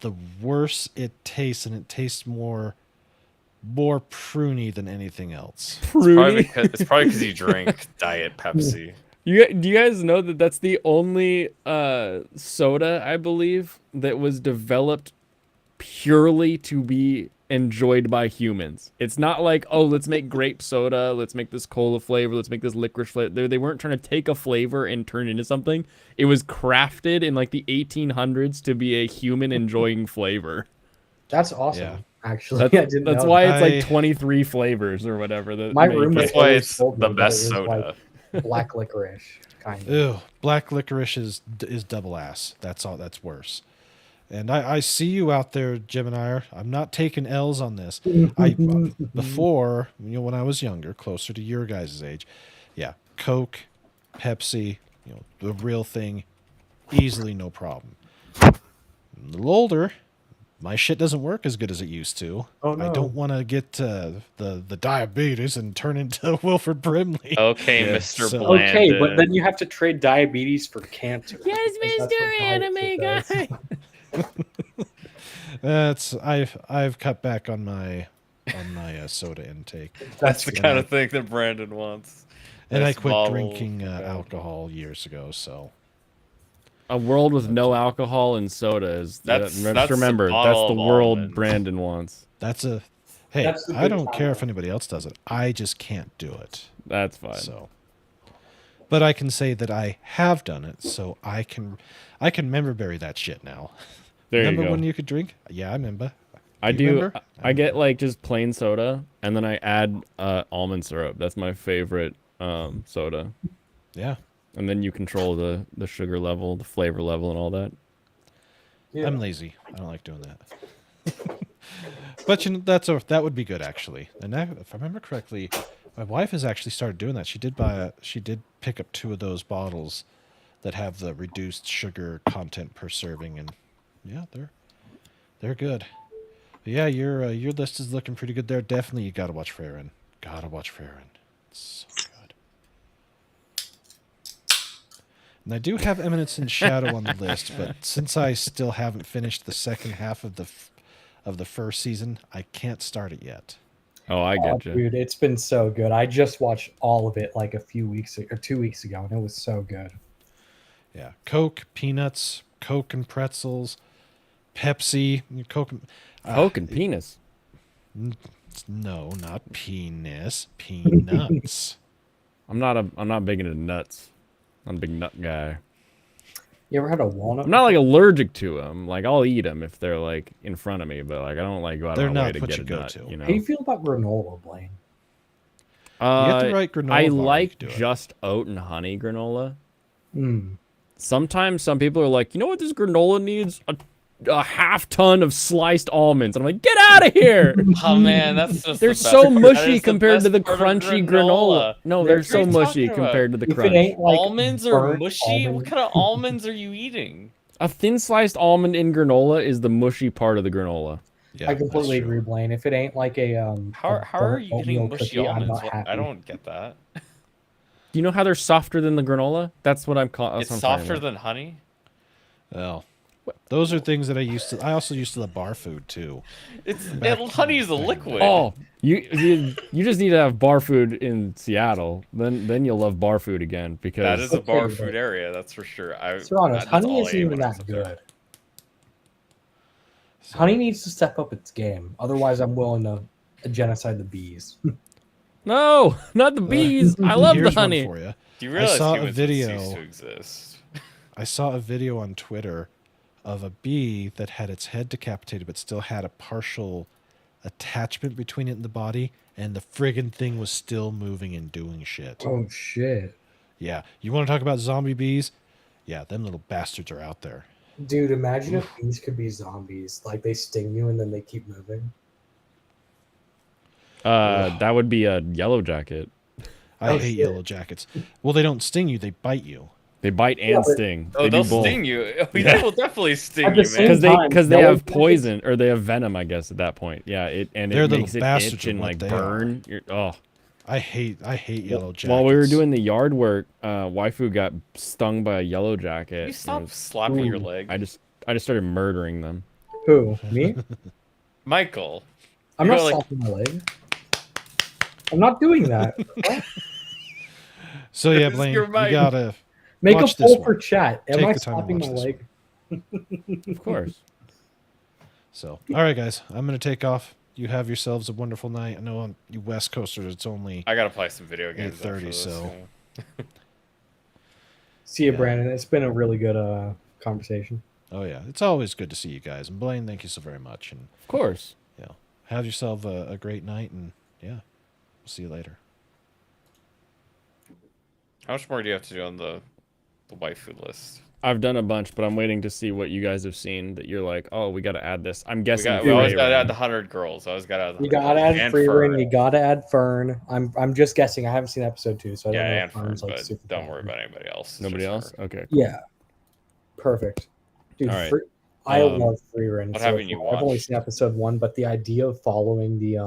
the worse it tastes, and it tastes more pruny than anything else. Pruny. It's probably because you drink Diet Pepsi. Do you guys know that that's the only soda, I believe, that was developed purely to be enjoyed by humans? It's not like, oh, let's make grape soda, let's make this cola flavor, let's make this licorice flavor. They weren't trying to take a flavor and turn it into something. It was crafted in like the 1800s to be a human enjoying flavor. That's awesome. Yeah. Actually, I didn't That's know why that. it's like 23 flavors or whatever. That My make roommate it. That's why always it's told me the that best it was soda. like black licorice kind of. Ew, black licorice is double ass. That's all. That's worse. And I see you out there, Gemini. I'm not taking L's on this. Before, when I was younger, closer to your guys' age, yeah, Coke, Pepsi, the real thing, easily no problem. A little older, my shit doesn't work as good as it used to. Oh, no. I don't want to get the diabetes and turn into Wilford Brimley. Okay, Yeah, Mr. so- Blandon. Okay, but then you have to trade diabetes for cancer. Yes, Because that's Mr. what Anime diet shit Guy. does. I've cut back on my soda intake, That's the And kind I- of thing that Brandon wants. and I Nice quit bottle. drinking Yeah. alcohol years ago. So A world with no alcohol and soda is. That's Just the remember, that's bottle the of world almonds. Brandon wants. that's a hey. That's the I good don't care if time. anybody else does it. I just can't do it. That's fine. So, but I can say that I have done it. So I can member berry that shit now. There remember you go. when you could drink? Yeah, I remember. I you do. remember? I get like just plain soda, and then I add almond syrup. That's my favorite soda. Yeah. And then you control the sugar level, the flavor level, and all that. Yeah. I'm lazy. I don't like doing that. But that would be good actually. And if I remember correctly, my wife has actually started doing that. She did pick up 2 of those bottles that have the reduced sugar content per serving, and yeah, they're good. But yeah, your list is looking pretty good there. Definitely, you gotta watch Freyrin. Gotta watch Freyrin. It's so good. And I do have Eminence in Shadow on the list, but since I still haven't finished the second half of the first season, I can't start it yet. Oh, I Oh, get you. dude, it's been so good. I just watched all of it like a few weeks or 2 weeks ago, and it was so good. Yeah, Coke, peanuts, Coke and pretzels, Pepsi, Coke. Coke and penis. No, not penis. Peanuts. I'm not big into nuts. I'm a big nut guy. You ever had a walnut? I'm not like allergic to them. Like I'll eat them if they're like in front of me, but like I don't like go out They're of my way not to what get you a go nut. to. You know. How do you feel about granola, Blaine? You get the right granola I bar, like you can do it. just oat and honey granola. Mm. Sometimes some people are like, you know what this granola needs? A half ton of sliced almonds. And I'm like, get out of here! Oh man, that's just They're the best so part. That mushy is the compared to best the part of crunchy granola. No, they're What so are you mushy talking about? compared to the If crunch. it ain't like Almonds are burnt mushy? What almond- kind of almonds are you eating? A thin sliced almond in granola is the mushy part of the granola. Yeah, I that's completely true. agree, Blaine. If it ain't like a How a are burnt you oatmeal getting mushy cookie, I'm almonds? not What? happy. I don't get that. Do you know how they're softer than the granola? That's what I'm calling. It's softer than honey. Well, those are things that I also used to the bar food too. Honey is a liquid. Oh, you just need to have bar food in Seattle. Then you'll love bar food again because That is a bar Okay, food but- area, that's for sure. Serrano's, that's honey all I isn't ate even when I was that up there. good. So, Honey needs to step up its game. Otherwise, I'm willing to genocide the bees. no, not the bees. I love the here's honey. one for you. Do you realize saw a humans video- would cease to exist? I saw a video on Twitter of a bee that had its head decapitated but still had a partial attachment between it and the body, and the friggin' thing was still moving and doing shit. Oh shit, Yeah. You want to talk about zombie bees? Yeah, them little bastards are out there. dude! Imagine if bees could be zombies. Like they sting you and then they keep moving. That would be a yellow jacket. I Oh, hate shit. yellow jackets. Well, they don't sting you, they bite you. They bite and Yeah, but- sting. Oh, They they'll do both. sting you. They Yeah. will definitely sting At the you, same man. time, Because they yellow have jackets- poison or they have venom, I guess at that point. Yeah, They're it little makes it bastards itch are and what like they burn. Oh, I hate yellow jackets. while we were doing the yard work, Waifu got stung by a yellow jacket. Can you and stop it was- slapping your Ooh. leg? I just started murdering them. Who? Me? Michael. I'm You're not like- slapping my leg. I'm not doing that. What? So yeah, This is Blaine, your you mic. gotta Make a Watch this poll one. for chat. Am Take I the time to slapping my watch this leg? Of course. So, all right, guys, I'm gonna take off. You have yourselves a wonderful night. I know on you West Coasters, it's only I gotta play some video games. 8:30, after this, so- See you, Yeah. Brandon. It's been a really good conversation. oh yeah, it's always good to see you guys. And Blaine, thank you so very much. And Of course. have yourself a great night. And yeah, we'll see you later. How much more do you have to do on the waifu list? I've done a bunch, but I'm waiting to see what you guys have seen that you're like, oh, we got to add this. I'm guessing. We always Frey gotta Ren. add the 100 girls. I always gotta add the You 100 gotta girls. add And Freerin. Fern. You gotta add Fern. I'm just guessing. I haven't seen episode 2, so I don't Yeah, know. and if Fern, Fern's, like, but super don't fun. worry about anybody else. It's Nobody just else? her. Okay. Cool. Yeah, perfect, dude. All right. I Um, love Freerin. what haven't you I've only watched? seen episode 1, but the idea of following the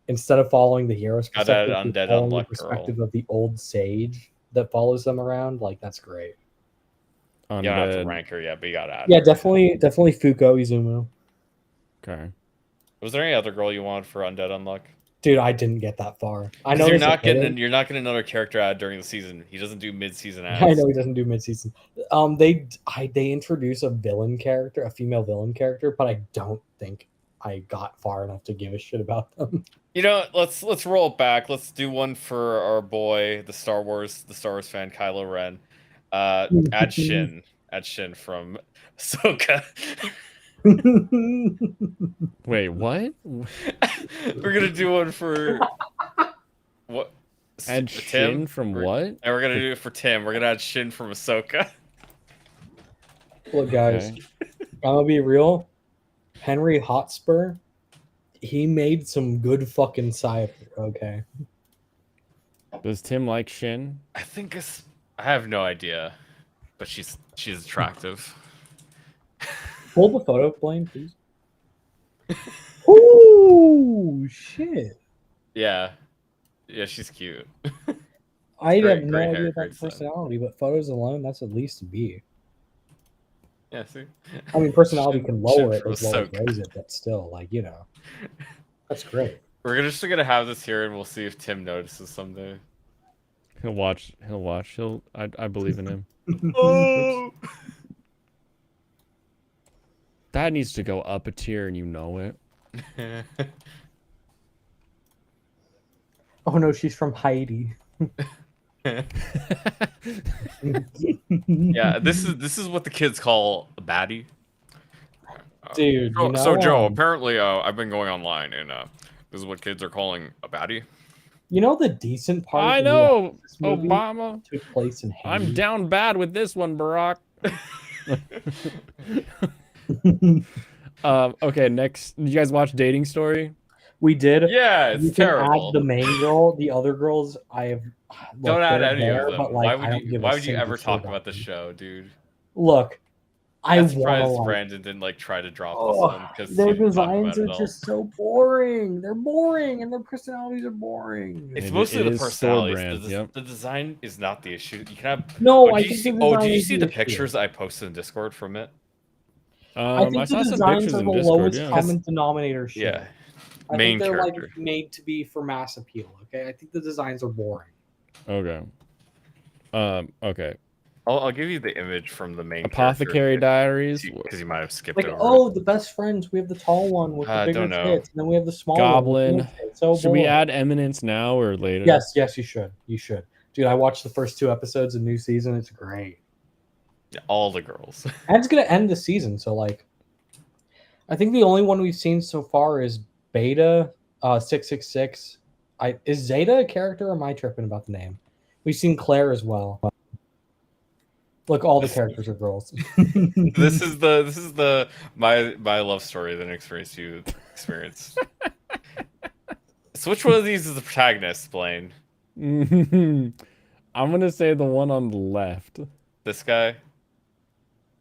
instead of following the hero's Got that perspective, undead following the unluck perspective girl. of the old sage that follows them around, like that's great. You don't have to Undead. rank her yet, but you gotta add Yeah, her. definitely Fuko Izumo. Okay. Was there any other girl you wanted for Undead Unluck? Dude, I didn't get that far. I 'Cause know you're there's a not villain. you're not getting another character ad during the season. He doesn't do mid-season ads. I know he doesn't do mid-season. They introduce a villain character, a female villain character, but I don't think I got far enough to give a shit about them. You know, let's roll it back. Let's do one for our boy, the Star Wars fan, Kylo Ren. Add Shin. Add Shin from Ahsoka. Wait, what? We're gonna do one for what? Add for Shin from what? And we're gonna do it for Tim. We're gonna add Shin from Ahsoka. Look, guys, Okay. I'm gonna be real. Henry Hotspur, he made some good fucking cider. Okay, Does Tim like Shin? I think I have no idea, but she's attractive. hold the photo, Blaine, please. Ooh, shit! Yeah, she's cute. I Great- have no great hair, idea about great the son. personality, but photos alone, that's at least a B. Yeah, see. I mean, personality Shin- can Shin lower it from as well as Ahsoka. raise it, but still, like, you know, that's great. We're just gonna have this here, and we'll see if Tim notices someday. He'll watch. I believe in him. Oh. That needs to go up a tier, and you know it. Oh no, she's from Haiti. Yeah, this is what the kids call a baddie. Dude, you know, So Joe, apparently, I've been going online, and this is what kids are calling a baddie. you know the decent part I of the know, this movie Obama. took place in I'm Haiti. down bad with this one, Barack. Okay, next. Did you guys watch Dating Story? We did. Yeah, it's You can terrible. add the main girl. The other girls, I have. Look, Don't add they're any there, of them. but like, Why I would don't you? give a Why would you single ever shit talk about the them. show, dude? Look, I I'm want to surprised like. Brandon didn't like try to drop this Oh, one because their he didn't talk designs about are it all. just so boring. They're boring, and their personalities are boring. It's It- mostly it the is personalities. store brand, yep. The design is not the issue. You can have. No, Oh, I did you think see? the Oh, design did you is see the the issue. pictures I posted in Discord from it? I I think saw the some designs pictures are in the Discord. lowest Yeah. common denominator shit. Yeah, I main think they're character. like made to be for mass appeal. Okay, I think the designs are boring. Okay. Okay. I'll give you the image from the main Apothecary Diaries. because you might have skipped Like, over oh, the best friends. We have the tall one with the I bigger don't know. tits, and then we have the small Goblin. one. With the tits. So Should we boring. add Eminence now or later? Yes, yes, you should. You should, dude. I watched the first 2 episodes of new season. It's great. it. All the girls. And it's gonna end the season, so like, I think the only one we've seen so far is Beta 666. Is Zeta a character, or am I tripping about the name? We've seen Claire as well. Look, all the characters are girls. This is the my love story that experienced you experienced. So which one of these is the protagonist, Blaine? I'm gonna say the one on the left. This guy?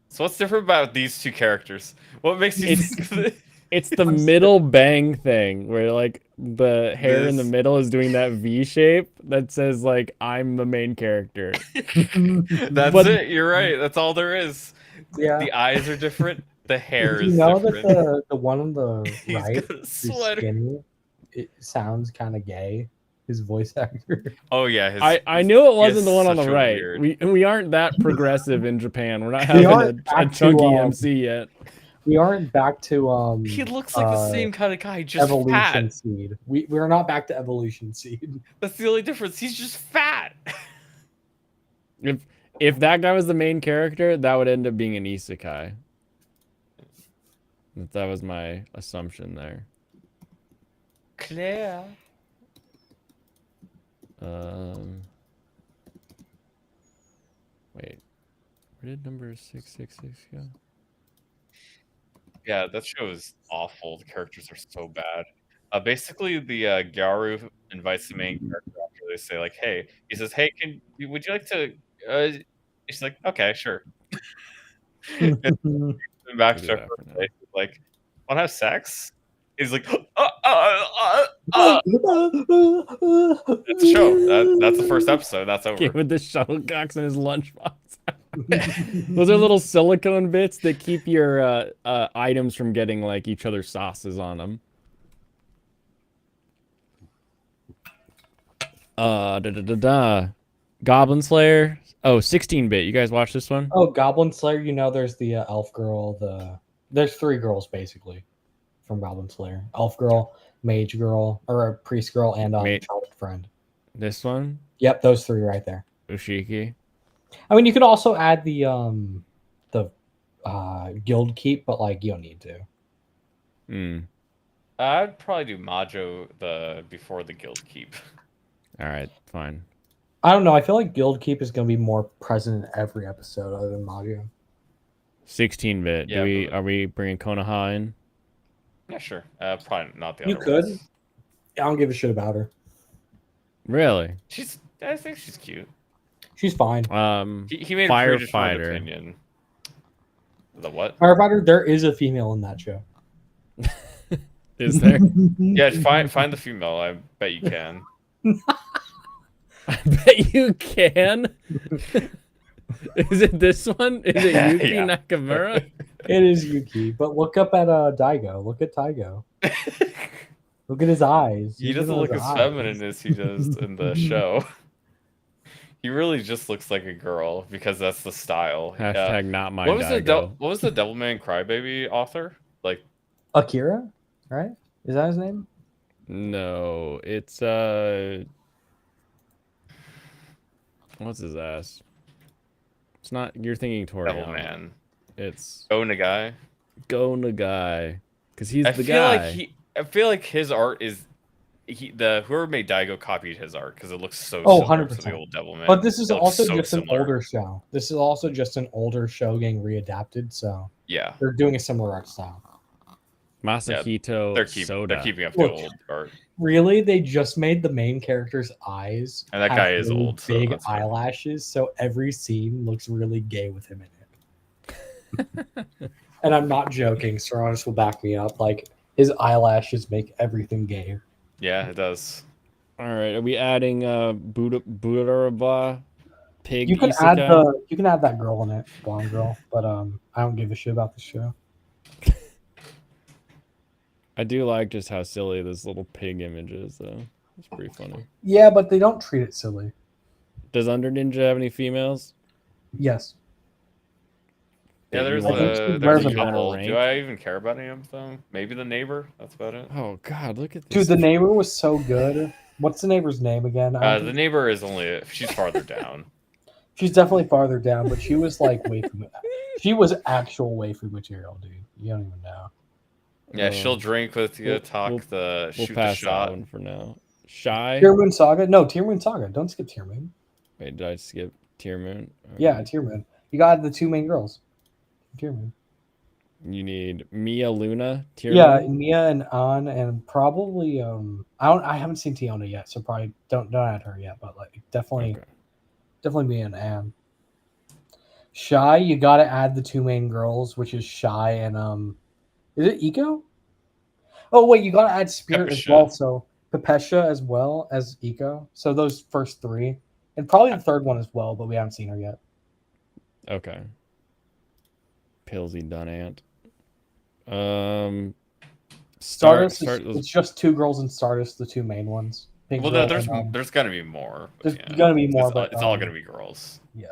So what's different about these two characters? What makes you It's- think that It's the middle bang thing where like the hair in the This- middle is doing that V shape that says like I'm the main character. that's But- it? You're right. That's all there is. Yeah. The eyes are different. The hair Did is you know different. that the one on the He's right, got a who's sweater. skinny, it sounds kind of gay. His voice actor. Oh yeah, his, I knew it he wasn't has the one on the such a right. weird- We aren't that progressive in Japan. We're not We having aren't a back to, chunky MC yet. We aren't back to He looks like the same kind of guy, just Evolution fat. Seed. We're not back to Evolution Seed. That's the only difference. He's just fat. If that guy was the main character, that would end up being an isekai. That was my assumption there. Claire. Wait, where did number 666 go? Yeah, that show is awful. The characters are so bad. Basically, the Gyaru invites the main character after they say like, "Hey," he says, "Hey, would you like to?" She's like, "Okay, sure." And back We'll do to that her for now. place, like, "Want to have sex?" He's like, That's the show. That's the first episode. That's over. Okay, with the shuttlecocks in his lunchbox. Those are little silicone bits that keep your items from getting like each other's sauces on them. Goblin Slayer. Oh, 16-bit. You guys watch this one? Oh, Goblin Slayer. You know, there's the elf girl. There's 3 girls basically from Goblin Slayer: elf girl, mage girl, or a priest girl, and childhood friend. This one? Yep, those 3 right there. Ushiki. I mean, you could also add the guild keep, but like you don't need to. Hmm. I'd probably do Majo before the guild keep. All right, fine. I don't know. I feel like guild keep is going to be more present in every episode other than Mario. 16-bit. Yeah, Are we bringing Konoha in? Yeah, sure. Probably not the You other could. ones. I don't give a shit about her. Really? I think she's cute. She's fine. He made a pretty defined Firefighter. opinion. The what? Firefighter, there is a female in that show. Is there? Yeah, find the female. I bet you can. I bet you can. Is it this one? Is it Yuki Yeah. Nakamura? It is Yuki, but look up at Daigo. Look at Taigo. Look at his eyes. He Look doesn't at look those as eyes. feminine as he does in the show. He really just looks like a girl because that's the style. Hashtag not my What was Daigo. what was the Devilman Crybaby author? Like Akira, right? Is that his name? No, it's what's his ass? It's not. You're thinking Devil Toriyama. Man. It's Go Nagai. Go Nagai, because he's I the feel like guy. I feel like his art is whoever made Daigo copied his art because it looks so Oh, similar to the 100%. old Devil Man. But this is It looks also so just an similar. older show. This is also just an older show getting readapted, so Yeah, they're doing a similar art style. Masahito they're Soda. keeping up Look. the old art. Really, they just made the main character's eyes And that have guy is really old, so big that's fair. eyelashes, so every scene looks really gay with him in it. And I'm not joking. Serranos will back me up. Like his eyelashes make everything gay. Yeah, it does. All right, are we adding Budaraba pig You can isekai? add that girl in it, blonde girl. But I don't give a shit about the show. I do like just how silly this little pig image is, though. It's pretty funny. Yeah, but they don't treat it silly. Does Under Ninja have any females? Yes. Yeah, that you there's wanna- think she there's wears a a couple. rank? Do I even care about any of them? Maybe the neighbor. That's about it. Oh God, look at Dude, this. the neighbor was so good. What's the neighbor's name again? The neighbor is only she's farther down. She's definitely farther down, but she was like waifu. She was actual waifu material, dude. You don't even know. Yeah, she'll drink with you, we'll- talk we'll- the We'll shoot the pass that shot. one for now. Shy. Tear Moon Saga? No, Tear Moon Saga. Don't skip Tear Moon. Wait, did I skip Tear Moon? Okay. Yeah, Tear Moon. You got the two main girls. Tear Moon. You need Mia Luna. Tear Yeah, Moon? Mia and An, and probably I haven't seen Tiona yet, so probably don't add her yet, but like definitely Mia and An. Shy, you gotta add the two main girls, which is Shy and is it Eco? Oh wait, you gotta add Spirit as Pepesha. well, so Pepesha as well as Eco. So those first three. And probably the third one as well, but we haven't seen her yet. Okay. Pillsy Dunant. Stardust, start it's just two girls in Stardust, the two main ones. Pink Well, girl there's gonna be more. But there's yeah. gonna be more, It's, but it's all gonna be girls. yeah.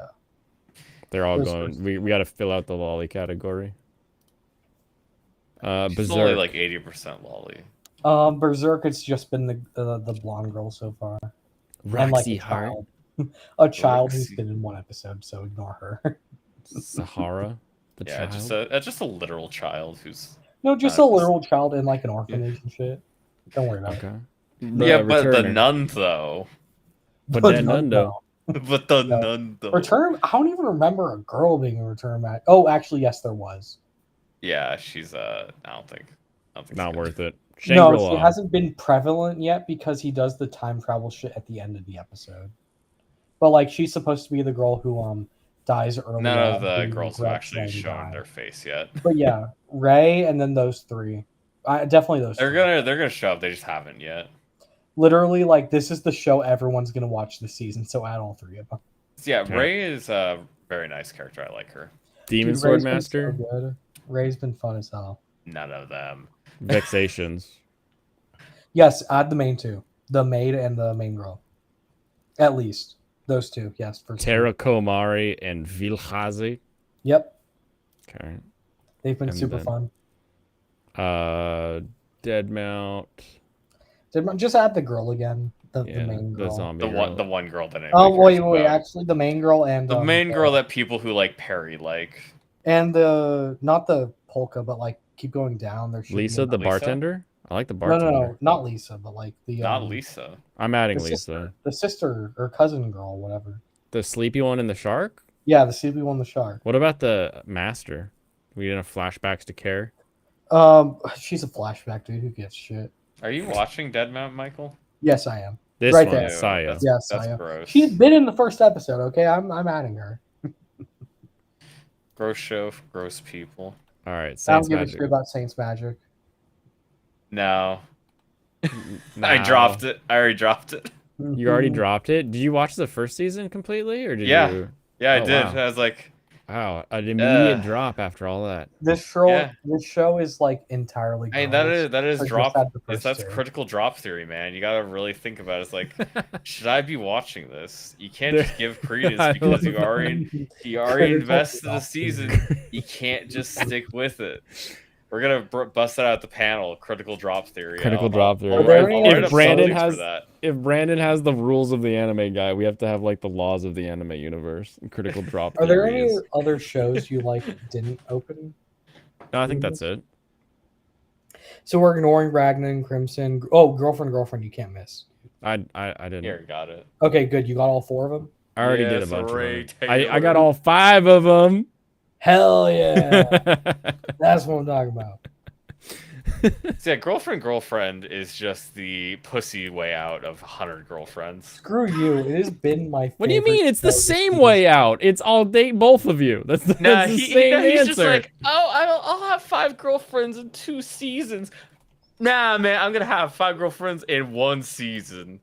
They're all Those going. first- We got to fill out the lolly category. She's only Berserk. like 80% lolly. Berserk, it's just been the blonde girl so far. And like Roxy a Hart. child. A child who's Roxy. been in one episode, so ignore her. Sahara. The Yeah, child. just a literal child who's. No, just a literal child in like an orphanage and shit. Don't worry about it. Okay. Yeah, but the Returner. nun though. But But then no, Nundo. But the No. nun though. Return. I don't even remember a girl being a return match. Oh, actually, yes, there was. Yeah, she's I don't think. Not she's worth it. No, Shangri-La. she hasn't been prevalent yet because he does the time travel shit at the end of the episode. But like, she's supposed to be the girl who dies early. None on, of the who girls have regrets actually letting shown die. their face yet. But yeah, Ray and then those three. Definitely those. They're three. gonna show up. They just haven't yet. Literally, like this is the show everyone's gonna watch this season. So add all three of them. So yeah, Okay. Ray is a very nice character. I like her. Demon Dude, Sword Ray's been Master. so good. Ray's been fun as hell. None of them. Vexations. Yes, add the main two, the maid and the main girl. At least those two. Yes, for Terra Komari and Vilhazi. Yep, Okay. they've been And super then- fun. Dead Mount. Just add the girl again. The Yeah, main the girl. zombie. The one girl that. Oh anybody cares wait! about. Actually, the main girl and The main girl that people who like Perry like. and the not the polka, but like keep going down. There should be Lisa, the another- Lisa? bartender. I like the No, bartender. not Lisa, but like the Not Lisa. I'm adding the Lisa. sister, the sister or cousin girl, whatever. The sleepy one and the shark. Yeah, the sleepy one, the shark. What about the master? We didn't have flashbacks to care. She's a flashback, dude. Who gives a shit? Are you watching Dead Mount, Michael? Yes, I am. This Right one, there. Saya. That's, Yes, that's I am. gross. She's been in the first episode. Okay, I'm adding her. Gross show, for gross people. All right, I don't Saints give a Magic. shit about Saints Magic. No, I Now. dropped it. I already dropped it. You already dropped it. Did you watch the first season completely, or did Yeah. you? Yeah, I Oh, did. wow. I was like, Wow, an immediate Ugh. drop after all that. This show, Yeah. this show is like entirely. hey, girls. that is So just drop. add the first That's two. critical drop theory, man. You gotta really think about it. It's like, should I be watching this? You can't just give I credence because you love already Critical invested the drop season. You can't just stick with it. We're gonna bust it out at the panel. Critical drop theory. Critical drop theory. Are there I'll any write other up Brandon something has- for that. If Brandon has the rules of the anime guy, we have to have like the laws of the anime universe. Critical drop Are there any theories. other shows you like didn't open? No, I think that's it. So we're ignoring Ragnar and Crimson. Oh, girlfriend, you can't miss. I didn't. Here, got it. Okay, good. You got all 4 of them. I already did a Yes, bunch Ray of them. I Taylor. got all 5 of them. Hell yeah, that's what I'm talking about. So yeah, girlfriend is just the pussy way out of 100 girlfriends. Screw you. It has been my. What do you favorite mean? It's the show this same season. way out. It's I'll date both of you. That's the, that's the same he's answer. just like, oh, I'll have 5 girlfriends in 2 seasons. Nah, man, I'm gonna have 5 girlfriends in 1 season.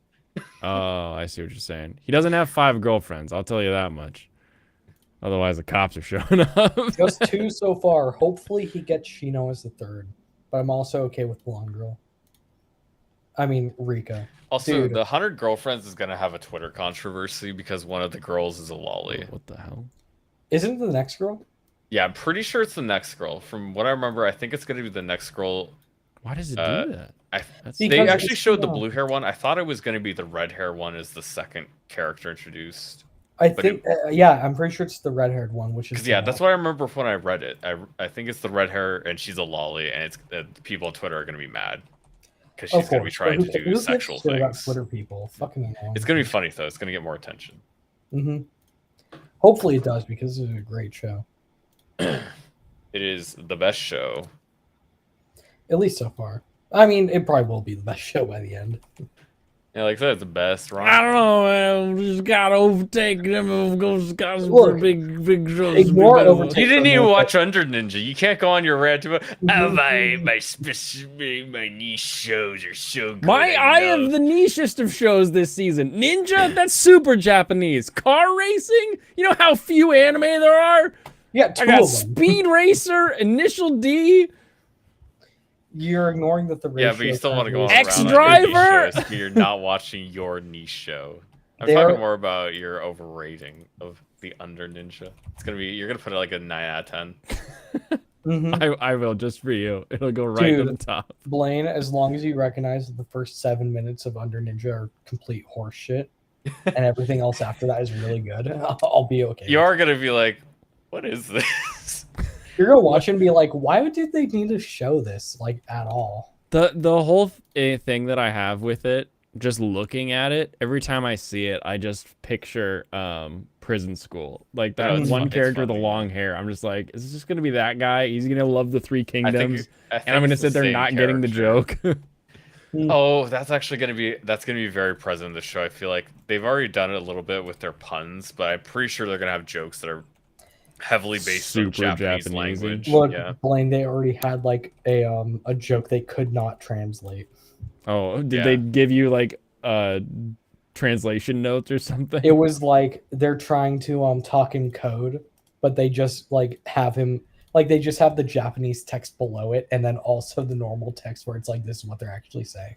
Oh, I see what you're saying. He doesn't have 5 girlfriends. I'll tell you that much. Otherwise, the cops are showing up. Just 2 so far. Hopefully, he gets Shino as the 3rd. But I'm also okay with Blonde Girl. I mean, Rika. Also, Dude. the 100 girlfriends is gonna have a Twitter controversy because one of the girls is a lolly. What the hell? Isn't it the next girl? Yeah, I'm pretty sure it's the next girl. From what I remember, I think it's gonna be the next girl. Why does it Uh, do that? That's They Because actually it's showed the not. blue hair one. I thought it was gonna be the red hair one as the second character introduced. I But think, yeah, I'm pretty sure it's the red-haired one, which is. Because yeah, that's what I remember when I read it. I think it's the red hair and she's a lolly, and it's people on Twitter are gonna be mad because she's gonna be trying to do sexual things. Twitter people, fucking annoying. It's gonna be funny though. It's gonna get more attention. Hmm. Hopefully, it does because it's a great show. It is the best show. At least so far. I mean, it probably will be the best show by the end. Yeah, like I said, it's the best. Right? I don't know, man. We just gotta overtake them. Got some Look, big shows. ignore big overtake. You didn't Take even them watch Under Ninja. You can't go on your rant about Mhm. my niche shows are so good. I have the nichest of shows this season. Ninja, that's super Japanese. Car racing, you know how few anime there are? Yeah, I 2 got of them. Speed Racer, Initial D, You're ignoring that the ratio. Yeah, but you still want to go on X around Driver! on your niche shows, but you're not watching your niche show. I'm There- talking more about your overrating of the Under Ninja. It's gonna be you're gonna put it like a 9 out of 10. Mhm. I will just for you. It'll go right to Dude. the top. Blaine, as long as you recognize that the first 7 minutes of Under Ninja are complete horseshit, and everything else after that is really good, I'll be okay. You are gonna be like, what is this? You're gonna watch it and be like, why did they need to show this like at all? The whole thing that I have with it, just looking at it, every time I see it, I just picture prison school. Like that it's one fun- it's character with the funny, long hair. I'm just like, is this just gonna be that guy? He's gonna love the 3 I kingdoms, think and I'm gonna it's the sit there same not getting the character. joke. Oh, that's actually gonna be very present in the show. I feel like they've already done it a little bit with their puns, but I'm pretty sure they're gonna have jokes that are heavily based on Super Japanese Japanesey. language. Look, Yeah. Blaine, they already had like a joke they could not translate. Oh, did Yeah. they give you like translation notes or something? It was like they're trying to talk in code, but they just like have him like they just have the Japanese text below it and then also the normal text where it's like this is what they're actually saying.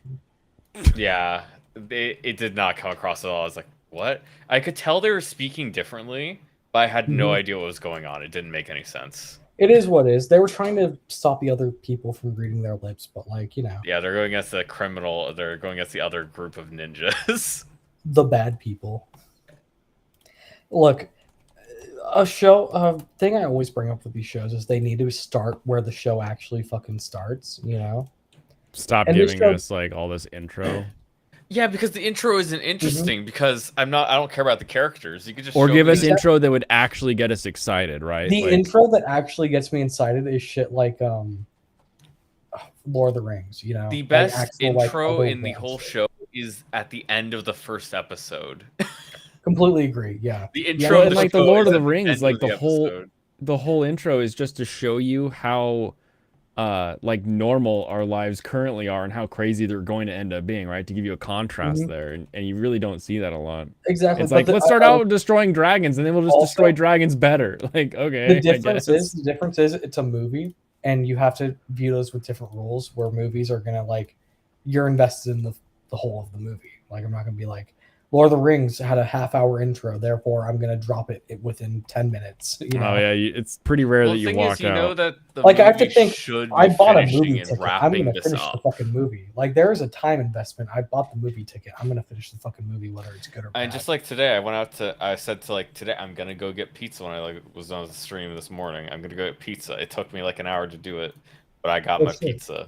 Yeah, it did not come across at all. I was like, what? I could tell they were speaking differently, but I had no Mhm. idea what was going on. It didn't make any sense. It is what it is. They were trying to stop the other people from reading their lips, but like, you know, Yeah, they're going against the criminal. They're going against the other group of ninjas. the bad people. Look, a thing I always bring up with these shows is they need to start where the show actually fucking starts, you know? Stop And this giving show- us like all this intro, Yeah, because the intro isn't interesting because I don't care about the characters. You could just or show give me us the- intro that would actually get us excited, right? The Like, intro that actually gets me excited is shit like Lord of the Rings, you know? The like best actual, like, intro other in the ones. whole show is at the end of the first episode. Completely agree, yeah. The Yeah, intro and of the like the show Lord is of the at Rings, end like of the whole episode. intro is just to show you how like normal our lives currently are and how crazy they're going to end up being, right? To give you a contrast Mhm. there, and you really don't see that a lot. Exactly. It's but like let's start out with destroying dragons, and then we'll just Also- destroy dragons better. Like, okay, the I difference guess. is it's a movie and you have to view those with different rules where movies are gonna like you're invested in the whole of the movie. Like I'm not gonna be like, Lord of the Rings had a half-hour intro, therefore I'm gonna drop it within 10 minutes. You know? Oh yeah, it's pretty rare Well, that the you thing walk is, you out. know that the Like, I have to movie think, should I be bought a finishing movie and ticket. I'm wrapping gonna this finish the up. fucking movie. Like, there is a time investment. I bought the movie ticket. I'm gonna finish the fucking movie, whether it's good or bad. And just like today, I said to like today, I'm gonna go get pizza when I like was on the stream this morning. I'm gonna go get pizza. It took me like an hour to do it, but I got Oh, my shit. pizza.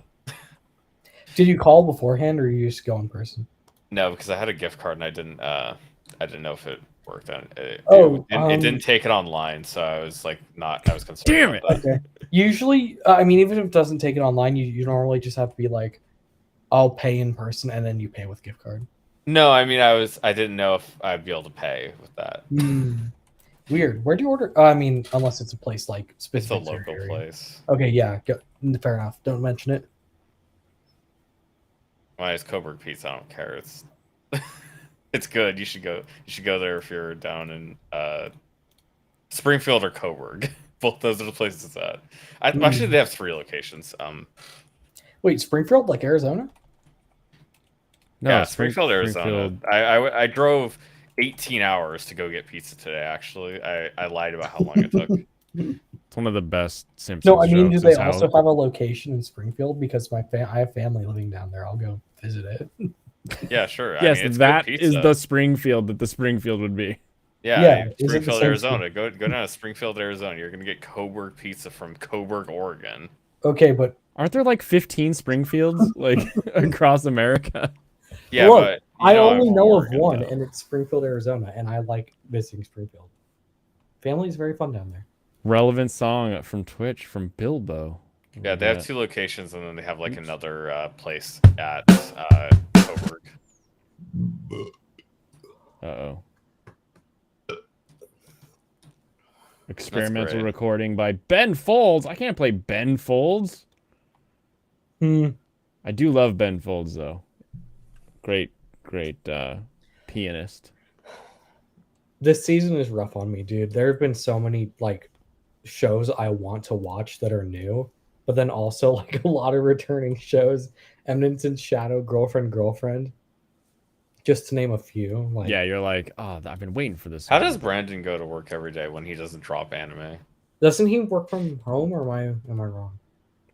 Did you call beforehand, or you just go in person? No, because I had a gift card and I didn't know if it worked. And it didn't take it online, so I was like I was concerned Damn about it. that. Okay. Usually, I mean, even if it doesn't take it online, you normally just have to be like, I'll pay in person, and then you pay with gift card. No, I mean I didn't know if I'd be able to pay with that. Weird. Where'd you order? I mean, unless it's a place like It's a specific to your local area. place. Okay, yeah, fair enough. Don't mention it. When it's Coburg Pizza, I don't care. It's it's good. You should go. You should go there if you're down in Springfield or Coburg. Both those are the places it's at. Actually, they have 3 locations. Wait, Springfield, like Arizona? No, Yeah, Springfield, Arizona. Springfield. I drove 18 hours to go get pizza today. Actually, I lied about how long it took. It's one of the best Simpsons No, I mean, do jokes. they is how- also have a location in Springfield? Because I have family living down there. I'll go visit it. Yeah, sure. Yes, I mean, it's that good is pizza. the Springfield that the Springfield would be. Yeah, Yeah, is it the Springfield, same Arizona. Go down to Springfield, Arizona. You're gonna get Coburg Pizza from Coburg, Oregon. Okay, but Aren't there like 15 Springfields like across America? Yeah, look, but I only I'm know of Oregon, one, though. and it's Springfield, Arizona, and I like visiting Springfield. Family's very fun down there. Relevant song from Twitch from Bilbo. Yeah, they have 2 locations, and then they have like another place at Coburg. Uh-oh. Experimental great. recording by Ben Folds. I can't play Ben Folds. I do love Ben Folds though. Great pianist. This season is rough on me, dude. There have been so many like shows I want to watch that are new, but then also like a lot of returning shows. Eminence in Shadow, Girlfriend, just to name a few. Like, Yeah, you're like, oh, I've been waiting for this. How one." does Brandon go to work every day when he doesn't drop anime? doesn't he work from home, or am I wrong?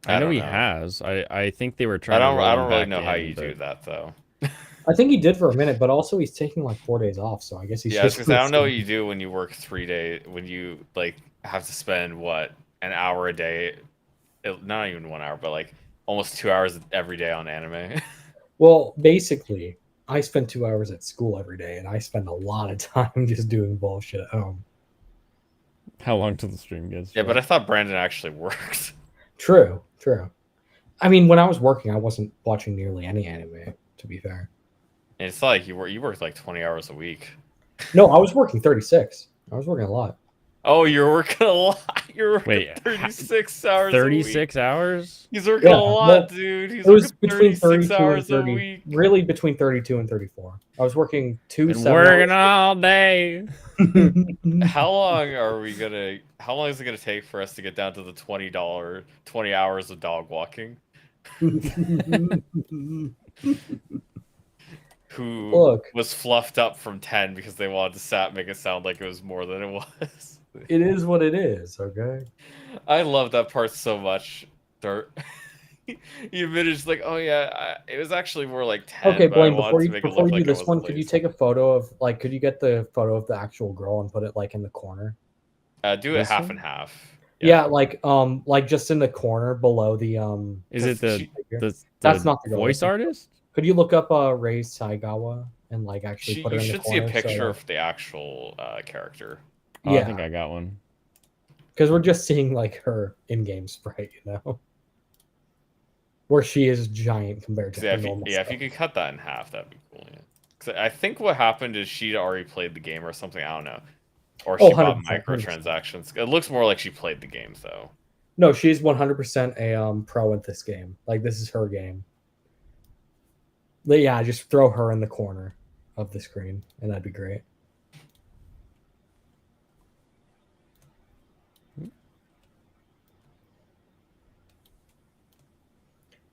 I know don't he know. has. I think they were trying. I to roll don't him really back know how in, you but- do that though. I think he did for a minute, but also he's taking like 4 days off, so I guess he's Yeah, I was just gonna say, I don't know what you do when you work 3 days, when you like have to spend what, an hour a day, not even 1 hour, but like almost 2 hours every day on anime. Well, basically, I spend 2 hours at school every day, and I spend a lot of time just doing bullshit at home. How long till the stream gets? Yeah, but I thought Brandon actually worked. True. I mean, when I was working, I wasn't watching nearly any anime, to be fair. And it's not like you worked like 20 hours a week. No, I was working 36. I was working a lot. Oh, you're working a lot. You're working Wait, 36 hours a week. 36 hours? He's working Yeah, a lot, well, dude. He's It was working between 36 32 and hours a 30. week. Really, between 32 and 34. I was working two Been 7 working all day. How long is it gonna take for us to get down to the $20 hours of dog walking? Who Look. was fluffed up from 10 because they wanted to make it sound like it was more than it was. It is what it is, okay? I love that part so much. Dirt. You admitted like, oh yeah, it was actually more like 10. Okay, but I Blaine, wanted to make it before look you like do I this one, wasn't could you lazy. take a photo of, like, could you get the photo of the actual girl and put it, like, in the corner? Do it this half one? and half. Yeah, like just in the corner below the, Is it the That's not the girl, voice that's the- artist? Could you look up Rei Saigawa and, like, actually put her You in the should see corner? a picture so, of the actual character. Oh, I yeah, think I got one. because we're just seeing, like, her in-game sprite, you know? Where she is giant compared to her normal If you self. could cut that in half, that'd be cool. Yeah. 'Cause I think what happened is she'd already played the game or something. I don't know. Or Oh, she bought 100%, 100%. microtransactions. It looks more like she played the game, though. No, she's 100% a pro at this game. Like, this is her game. But yeah, just throw her in the corner of the screen, and that'd be great.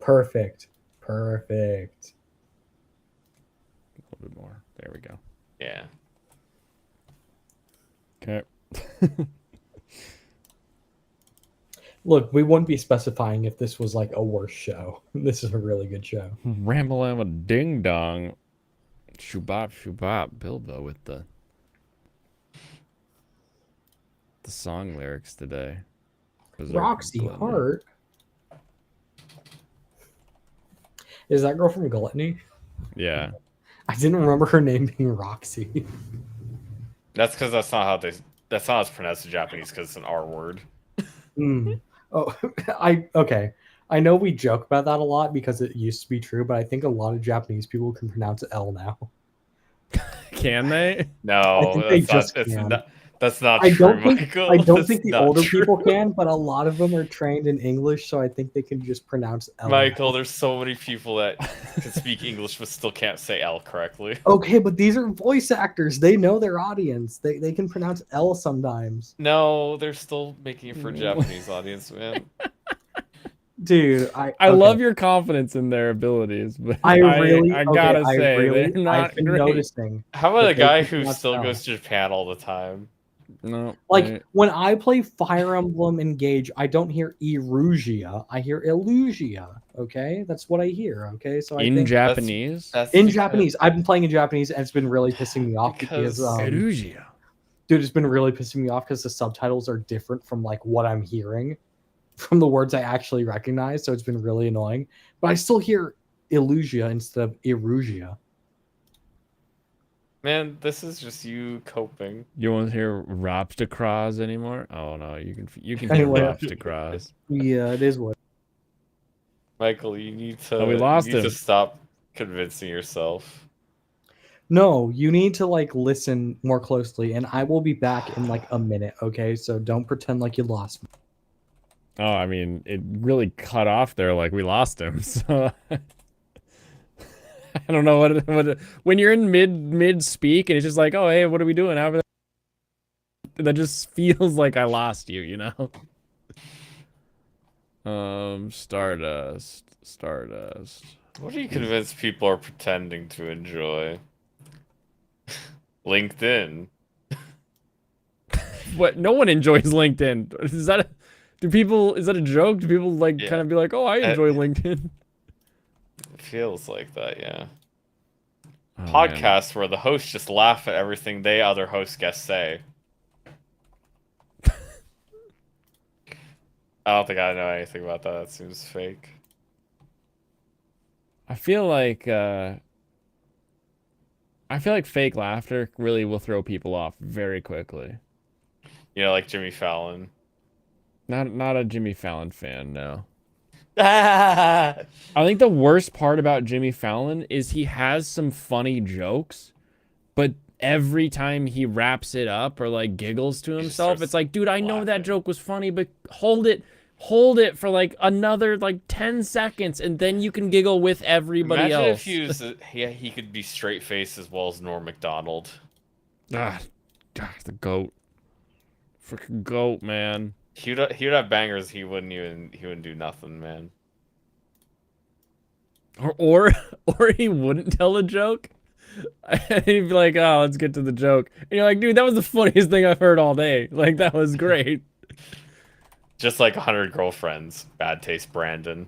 Perfect. A little bit more. There we go. Yeah. Okay. Look, we wouldn't be specifying if this was like a worse show. This is a really good show. Ramble ding dong. Shubop Bilbo with the song lyrics today. Berserk Roxy Gluttony. Hart. Is that girl from Gluttony? Yeah. I didn't remember her name being Roxy. That's because that's not how it's pronounced in Japanese because it's an R word. Hmm. Oh, okay. I know we joke about that a lot because it used to be true, but I think a lot of Japanese people can pronounce L now. Can they? No, think they that's just not. It's can. not. That's not I true, don't think Michael. I don't That's think the not older true. people can, but a lot of them are trained in English, so I think they can just pronounce L. Michael, now. there's so many people that can speak English but still can't say L correctly. Okay, but these are voice actors. They know their audience. They can pronounce L sometimes. No, they're still making it for a Japanese audience, man. Dude, I love your confidence in their abilities, but I really I gotta say I've they're not been great. noticing. How about that a they guy can who pronounce still L. goes to Japan all the time? No, Like when I play Fire Emblem Engage, I don't hear Erugia. I hear Illusia. Okay, that's what I hear. Okay, so I in think Japanese, That's in because- Japanese, I've been playing in Japanese, and it's been really pissing me off Because- because Erugia. dude, it's been really pissing me off because the subtitles are different from like what I'm hearing from the words I actually recognize. So it's been really annoying. But I still hear Illusia instead of Erugia. Man, this is just you coping. You won't hear Ropsticross anymore. Oh no, you can hear Anyway. Ropsticross. Yeah, it is what. Michael, you need to Oh, we lost you need him. to stop convincing yourself. No, you need to like listen more closely, and I will be back in like a minute. Okay, so don't pretend like you lost me. Oh, I mean, it really cut off there, like we lost him. So I don't know what when you're in mid speak and it's just like, oh hey, what are we doing? How that just feels like I lost you, you know? Stardust. What do you convince people are pretending to enjoy? LinkedIn. What? No one enjoys LinkedIn. Is that a joke? Do people like Yeah. kind of be like, oh, I enjoy LinkedIn? It feels like that, yeah. Oh, man. Podcasts where the hosts just laugh at everything they other host guests say. I don't think I know anything about that. That seems fake. I feel like fake laughter really will throw people off very quickly. You know, like Jimmy Fallon. Not a Jimmy Fallon fan, no. Ah! I think the worst part about Jimmy Fallon is he has some funny jokes, but every time he wraps it up or like giggles to himself, starts it's like, dude, I know that laughing. joke was funny, but hold it for like another like 10 seconds and then you can giggle with everybody Imagine else. if he could be straight faced as well as Norm Macdonald. Ah, the goat. Freaking goat, man. He would have bangers. He wouldn't do nothing, man. Or he wouldn't tell a joke. And he'd be like, oh, let's get to the joke. And you're like, dude, that was the funniest thing I've heard all day. Like, that was great. Just like 100 Girlfriends. Bad taste, Brandon.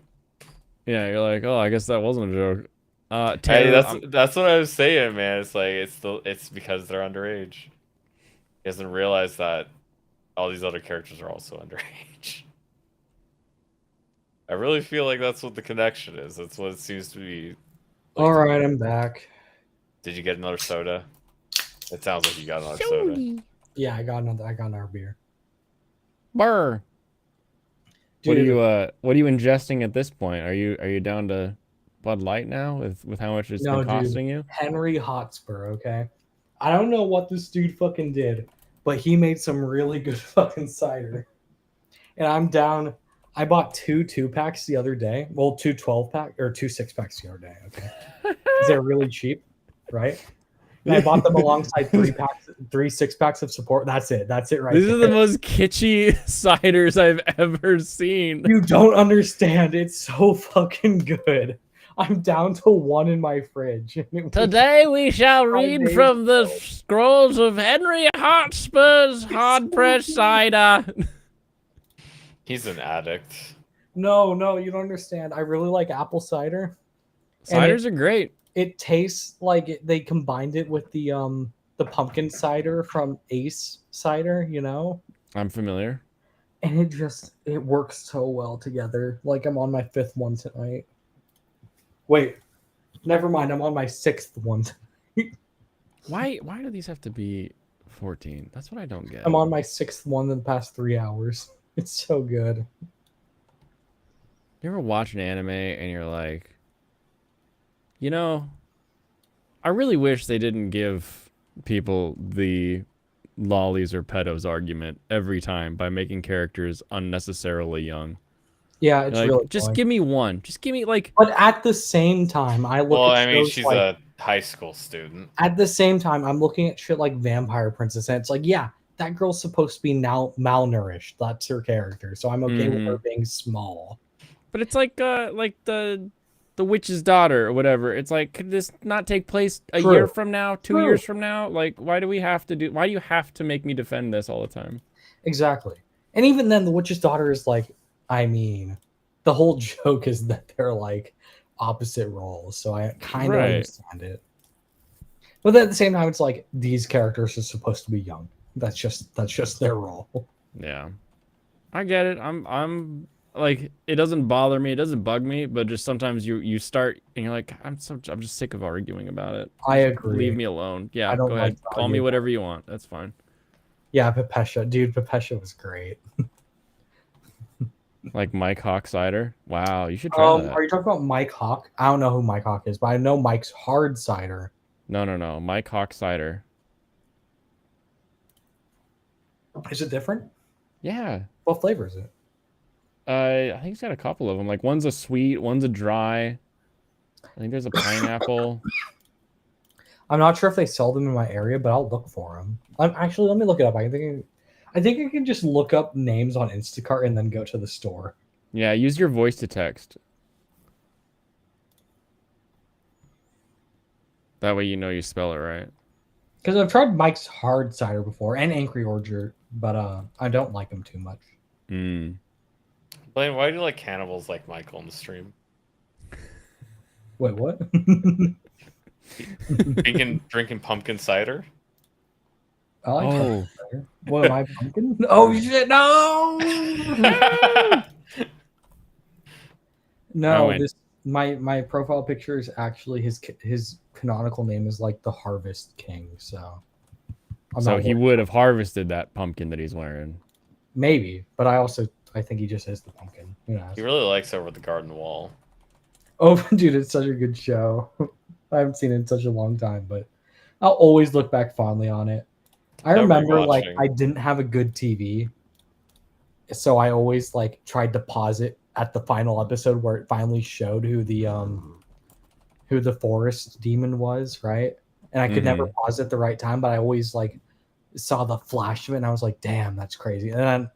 Yeah, you're like, oh, I guess that wasn't a joke. Hey, Taylor, that's what I was saying, man. It's like it's because they're underage. He doesn't realize that all these other characters are also underage. I really feel like that's what the connection is. That's what it seems to be. Like, All right, I'm back. Did you get another soda? It sounds like you got another soda. Yeah, I got another beer. Burr. Dude, What are you ingesting at this point? Are you down to Bud Light now with how much it's No, been dude. costing you? Henry Hotspur, okay? I don't know what this dude fucking did, but he made some really good fucking cider. And I'm down. I bought two 2-packs the other day. Well, two 12-pack or two 6-packs the other day, okay? 'Cause they're really cheap, right? And I bought them alongside 3 6-packs of support. That's it. That's it right These are the there. most kitschy ciders I've ever seen. You don't understand. It's so fucking good. I'm down to one in my fridge. And it was- Today we shall 5 read days from the ago. scrolls of Henry Hotspur's hard pressed cider. He's an addict. No, you don't understand. I really like apple cider. Ciders are great. It tastes like they combined it with the pumpkin cider from Ace cider, you know? I'm familiar. And it works so well together. Like I'm on my 5th one tonight. Wait, never mind. I'm on my 6th one. Why do these have to be 14? That's what I don't get. I'm on my 6th one in the past 3 hours. It's so good. You ever watch an anime and you're like, you know, I really wish they didn't give people the lollies or pedos argument every time by making characters unnecessarily young. Yeah, it's Like, really just annoying. give me one. Just give me like But at the same time, I look Well, at I mean, shows she's like, a high school student. at the same time, I'm looking at shit like Vampire Princess, and it's like, yeah, that girl's supposed to be now malnourished. That's her character, so I'm okay with her being small. but it's like the witch's daughter or whatever. It's like, could this not take place a True. year from now, 2 True. years from now? Like, why do you have to make me defend this all the time? Exactly. And even then, the witch's daughter is like, I mean, the whole joke is that they're like opposite roles, so I kind of Right. understand it. But then at the same time, it's like these characters are supposed to be young. That's just their role. Yeah, I get it. I'm like, it doesn't bother me, it doesn't bug me, but just sometimes you start and you're like, I'm just sick of arguing about it. I Just agree. leave me alone. Yeah, I don't go like ahead. to Call me argue. whatever you want. That's fine. Yeah, Pepesha. Dude, Pepesha was great. Like Mike Hawk cider. Wow, you should try that. Are you talking about Mike Hawk? I don't know who Mike Hawk is, but I know Mike's hard cider. No. Mike Hawk cider. Is it different? Yeah. What flavor is it? I think he's got a couple of them. Like one's a sweet, one's a dry. I think there's a pineapple. I'm not sure if they sell them in my area, but I'll look for them. Actually, let me look it up. I think I can just look up names on Instacart and then go to the store. Yeah, use your voice to text. That way you know you spell it right. Because I've tried Mike's hard cider before and Angry Orchard, but I don't like them too much. Mm. Blaine, why do you like cannibals like Michael in the stream? Wait, what? Drinking pumpkin cider? I like Oh. pumpkin cider. What am I, pumpkin? Oh shit! No, no. went- This my profile picture is actually his canonical name is like the Harvest King. So, So not he worried. would have harvested that pumpkin that he's wearing. Maybe, but I think he just is the pumpkin. Who knows? He really likes Over the Garden Wall. Oh, dude, it's such a good show. I haven't seen it in such a long time, but I'll always look back fondly on it. I No remember like rewatching. I didn't have a good TV, so I always like tried to pause it at the final episode where it finally showed who the forest demon was, right? And I could never pause it at the right time, but I always like saw the flash of it and I was like, damn, that's crazy. And then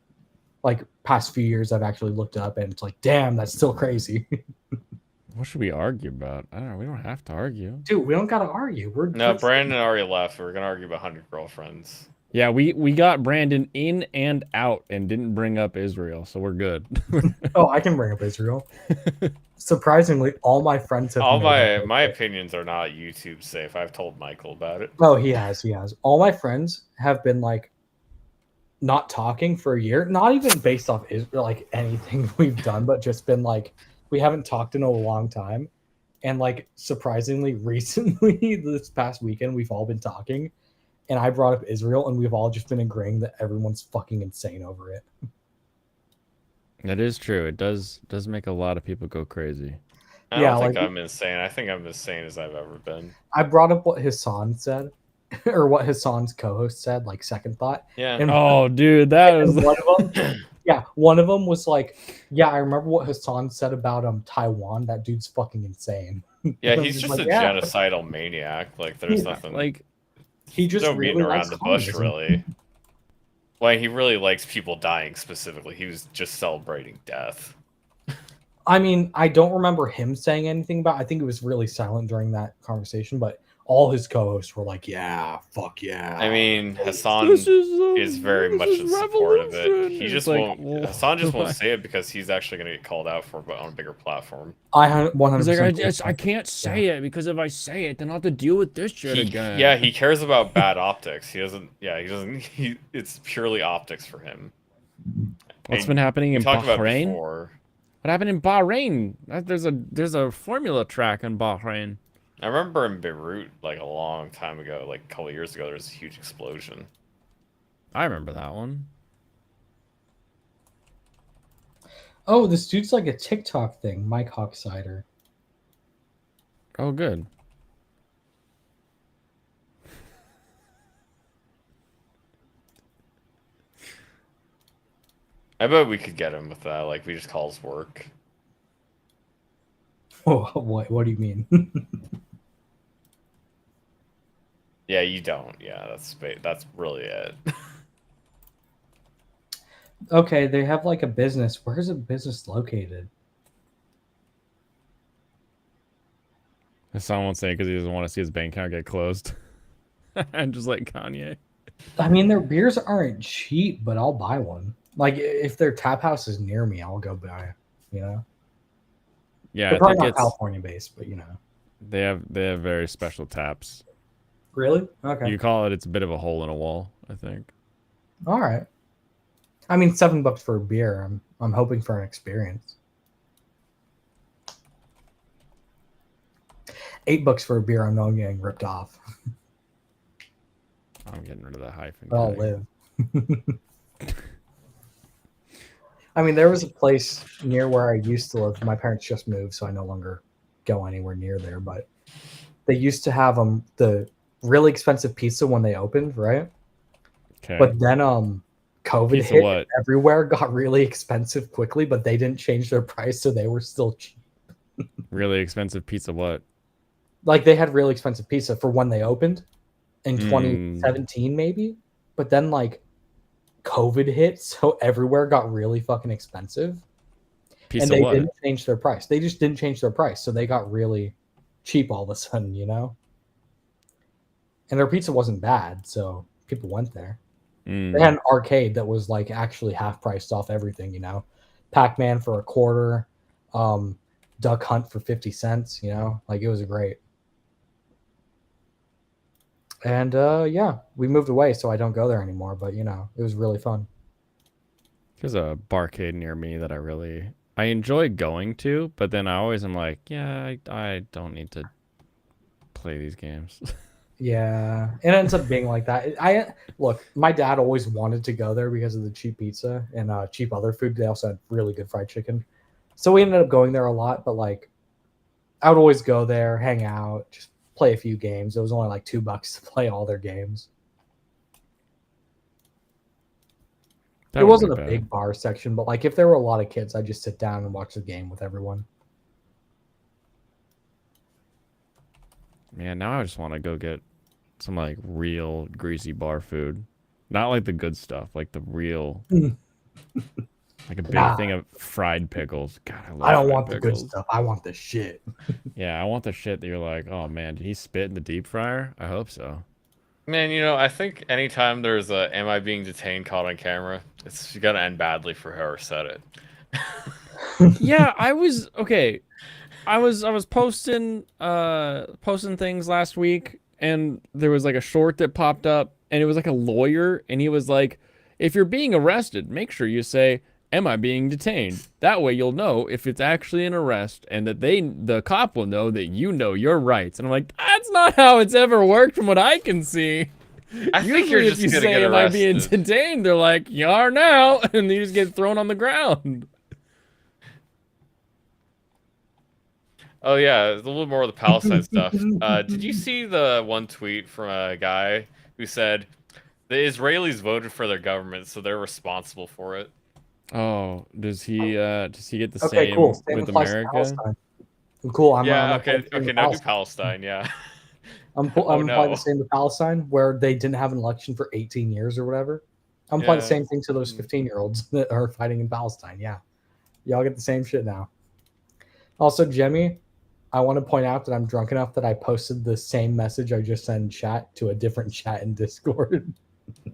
like past few years I've actually looked it up and it's like, damn, that's still crazy. What should we argue about? I don't know. We don't have to argue. Dude, we don't gotta argue. No, Brandon already left. We were gonna argue about 100 Girlfriends. Yeah, we got Brandon in and out and didn't bring up Israel, so we're good. Oh, I can bring up Israel. Surprisingly, all my friends have All made my up. opinions are not YouTube safe. I've told Michael about it. Oh, he has. All my friends have been like not talking for a year, not even based off like anything we've done, but just been like we haven't talked in a long time. And like surprisingly recently this past weekend we've all been talking and I brought up Israel and we've all just been agreeing that everyone's fucking insane over it. That is true. It does make a lot of people go crazy. I Yeah, don't think like- I'm insane. I think I'm as sane as I've ever been. I brought up what Hassan said or what Hassan's co-host said, like second thought. Yeah. And Oh, dude, that and was one of them, yeah, one of them was like, yeah, I remember what Hassan said about Taiwan. That dude's fucking insane. Yeah, I'm he's just like, a yeah. genocidal maniac. Like, there's Yeah, nothing. like, He just no really beating likes around the bush, communism. really. Like, he really likes people dying specifically. He was just celebrating death. I mean, I don't remember him saying anything about. I think it was really silent during that conversation, but all his co-hosts were like, "Yeah, fuck yeah." I mean, This Hassan is very this much is in support of it. revolution. He It's just like, won't. Hassan just won't why? say it because he's actually going to get called out for it, but on a bigger platform. I He's 100%. like, I can't say it because if I say it, then I'll have to deal with this shit again. Yeah, he cares about bad optics. He doesn't. Yeah, he doesn't. It's purely optics for him. What's And been happening we in talked about Bahrain? before. What happened in Bahrain? There's a Formula track in Bahrain. I remember in Beirut, like a long time ago, like a couple years ago, there was a huge explosion. I remember that one. Oh, this dude's like a TikTok thing, Mike Hawksider. Oh, good. I bet we could get him with that. Like we just call his work. Oh, what do you mean? Yeah, you don't. Yeah, that's really it. Okay, they have like a business. Where's a business located? Hassan won't say because he doesn't want to see his bank account get closed. And just like Kanye. I mean, their beers aren't cheap, but I'll buy one. Like if their tap house is near me, I'll go buy. You know, Yeah, they're I probably think not it's California based, but you know. they have very special taps. Really? Okay. You call it's a bit of a hole in a wall, I think. All right. I mean, $7 for a beer. I'm hoping for an experience. $8 for a beer. I know I'm getting ripped off. I'm getting rid of the hyphen. But I'll guy. live. I mean, there was a place near where I used to live. My parents just moved, so I no longer go anywhere near there. But they used to have the really expensive pizza when they opened, right? Okay. But then COVID Pizza hit. what? Everywhere got really expensive quickly, but they didn't change their price, so they were still cheap. Really expensive pizza what? Like they had really expensive pizza for when they opened in Mm. 2017, maybe. But then like COVID hit, so everywhere got really fucking expensive. Pizza And they what? didn't change their price. They just didn't change their price, so they got really cheap all of a sudden, you know. And their pizza wasn't bad, so people went there. Mm. They had an arcade that was like actually half priced off everything, you know. Pac-Man for $0.25, Duck Hunt for 50 cents, you know, like it was great. And yeah, we moved away, so I don't go there anymore. But you know, it was really fun. There's a barcade near me that I enjoy going to, but then I always am like, yeah, I don't need to play these games. Yeah, it ends up being like that. I look, my dad always wanted to go there because of the cheap pizza and cheap other food. They also had really good fried chicken, so we ended up going there a lot. But like, I would always go there, hang out, just play a few games. It was only like $2 to play all their games. That It wouldn't wasn't be a bad. big bar section, but like if there were a lot of kids, I'd just sit down and watch the game with everyone. Man, now I just want to go get some like real greasy bar food. Not like the good stuff, like the real like a big Nah. thing of fried pickles. God, I love I don't fried want the pickles. good stuff. I want the shit. Yeah, I want the shit that you're like, oh man, did he spit in the deep fryer? I hope so. Man, you know, I think anytime there's a "Am I being detained?" caught on camera, it's gonna end badly for whoever said it. Yeah, I was okay. I was posting things last week, and there was like a short that popped up, and it was like a lawyer, and he was like, if you're being arrested, make sure you say, am I being detained? That way you'll know if it's actually an arrest, and that the cop will know that you know your rights. And I'm like, that's not how it's ever worked from what I can see. I think you're Usually just if you gonna say, get am I being arrested. detained? They're like, you are now, and you just get thrown on the ground. Oh yeah, a little more of the Palestine stuff. Did you see the one tweet from a guy who said the Israelis voted for their government, so they're responsible for it? Oh, does he get the Okay, same cool. Same with applies to America? Palestine. Cool. I'm Yeah, applying the same to now do Palestine. Palestine, yeah. I'm Oh, applying no. the same to Palestine, where they didn't have an election for 18 years or whatever. I'm applying the Yeah. same thing to those 15-year-olds that are fighting in Palestine. Yeah, y'all get the same shit now. Also, Jemmy, I want to point out that I'm drunk enough that I posted the same message I just sent in chat to a different chat in Discord.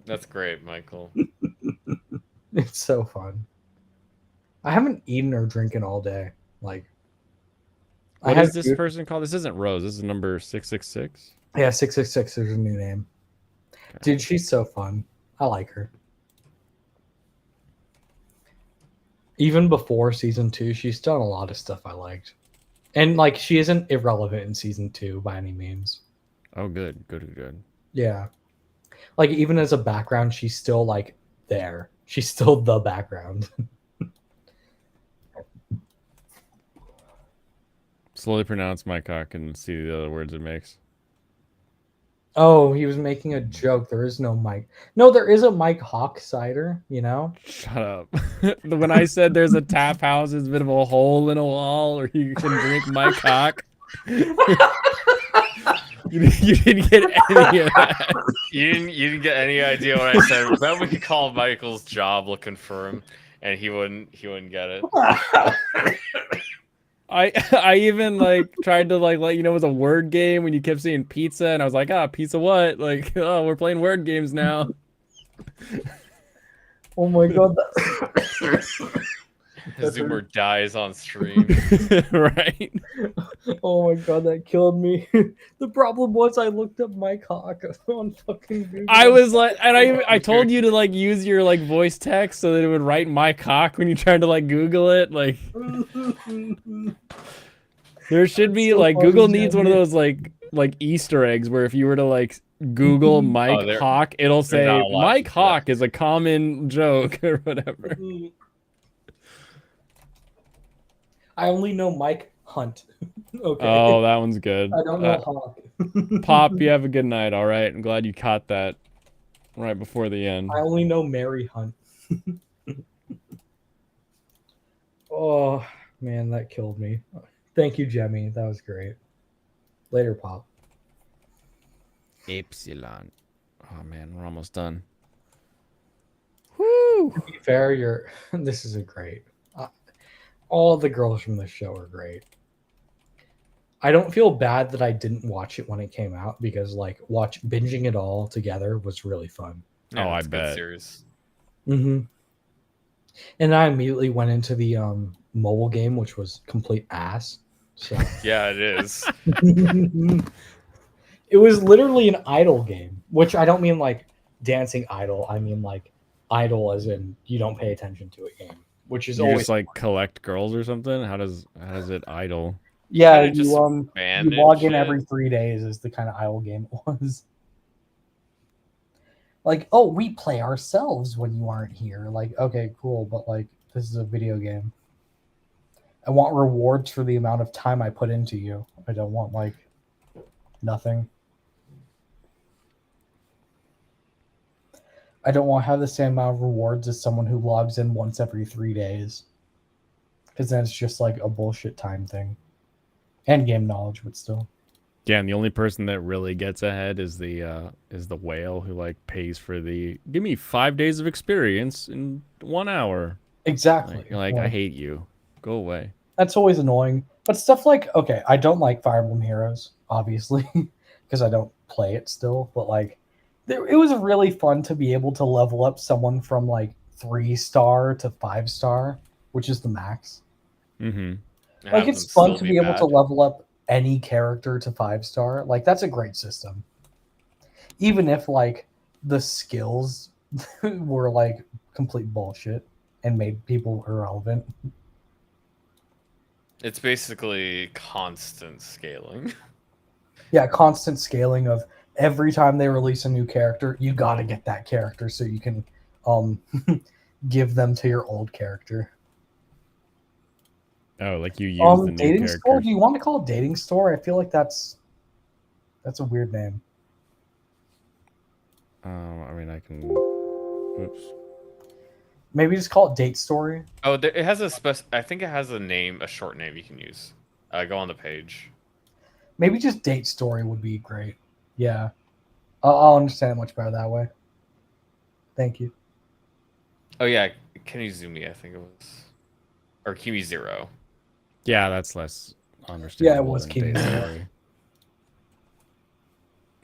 That's great, Michael. It's so fun. I haven't eaten or drinking all day. Like, I What had is this food. person called? This isn't Rose. This is number 666. Yeah, 666 is her new name. Dude, she's so fun. I like her. Even before season 2, she's done a lot of stuff I liked. And like she isn't irrelevant in season 2 by any means. Oh, good, good, good. Yeah. Like even as a background, she's still like there. She's still the background. Slowly pronounce my cock and see the other words it makes. Oh, he was making a joke. There is no Mike. No, there is a Mike Hawk cider, you know? Shut up. When I said there's a tap house, it's a bit of a hole in a wall where you can drink my cock. You didn't get any of that. You didn't get any idea what I said. Then we could call Michael's job looking for him, and he wouldn't get it. I even like tried to like let you know it was a word game when you kept saying pizza, and I was like, pizza what? Like, oh, we're playing word games now. Oh my god. Zoomer dies on stream. Right? Oh my god, that killed me. The problem was I looked up Mike Hawk on fucking Google. I was like, and I told you to like use your like voice text so that it would write my cock when you tried to like Google it. Like, there should be so like funny, Google needs one of Jimmy. those like Easter eggs where if you were to like Google Mike they're- Hawk, it'll they're say not allowed to Mike do that. Hawk is a common joke or whatever. I only know Mike Hunt. Okay. Oh, that one's good. I don't know Hawk. Pop, you have a good night. All right, I'm glad you caught that right before the end. I only know Mary Hunt. Oh man, that killed me. Thank you, Jemmy. That was great. Later, Pop. Epsilon. Oh man, we're almost done. Woo! To be fair, you're. This is a great. All the girls from this show are great. I don't feel bad that I didn't watch it when it came out because like binging it all together was really fun. Yeah, Oh, I it's a good bet. series. Mm-hmm. And I immediately went into the mobile game, which was complete ass. So Yeah, it is. it was literally an idle game, which I don't mean like dancing idle. I mean like idle as in you don't pay attention to a game, which is You always just like collect girls or something? How does it idle? yeah. Kinda just You bandit log in shit. every 3 days is the kind of idle game it was. Like, oh, we play ourselves when you aren't here. Like, okay, cool, but like this is a video game. I want rewards for the amount of time I put into you. I don't want like nothing. I don't want to have the same amount of rewards as someone who logs in once every 3 days. Because then it's just like a bullshit time thing. And game knowledge, but still. Yeah, and the only person that really gets ahead is the whale who like pays for the give me 5 days of experience in 1 hour. Exactly. Like, you're like, I hate you. Go away. That's always annoying. But stuff like, okay, I don't like Fire Emblem Heroes, obviously, because I don't play it still. But like, it was really fun to be able to level up someone from like 3-star to 5-star, which is the max. Mm-hmm. Like, it's fun to be able to level up any character to 5-star. Like, that's a great system. Even if like the skills were like complete bullshit and made people irrelevant. It's basically constant scaling. Yeah, constant scaling of every time they release a new character, you gotta get that character so you can give them to your old character. Oh, like you use the new Dating character. store? Do you want to call it dating store? I feel like that's a weird name. I mean, I can. Oops. Maybe just call it date story. Oh, it has I think it has a short name you can use. Go on the page. Maybe just date story would be great. Yeah, I'll understand it much better that way. Thank you. Oh yeah, Kenny Zumi, I think it was, or Kimi Zero. Yeah, that's less understandable was than King Day's Noah. story.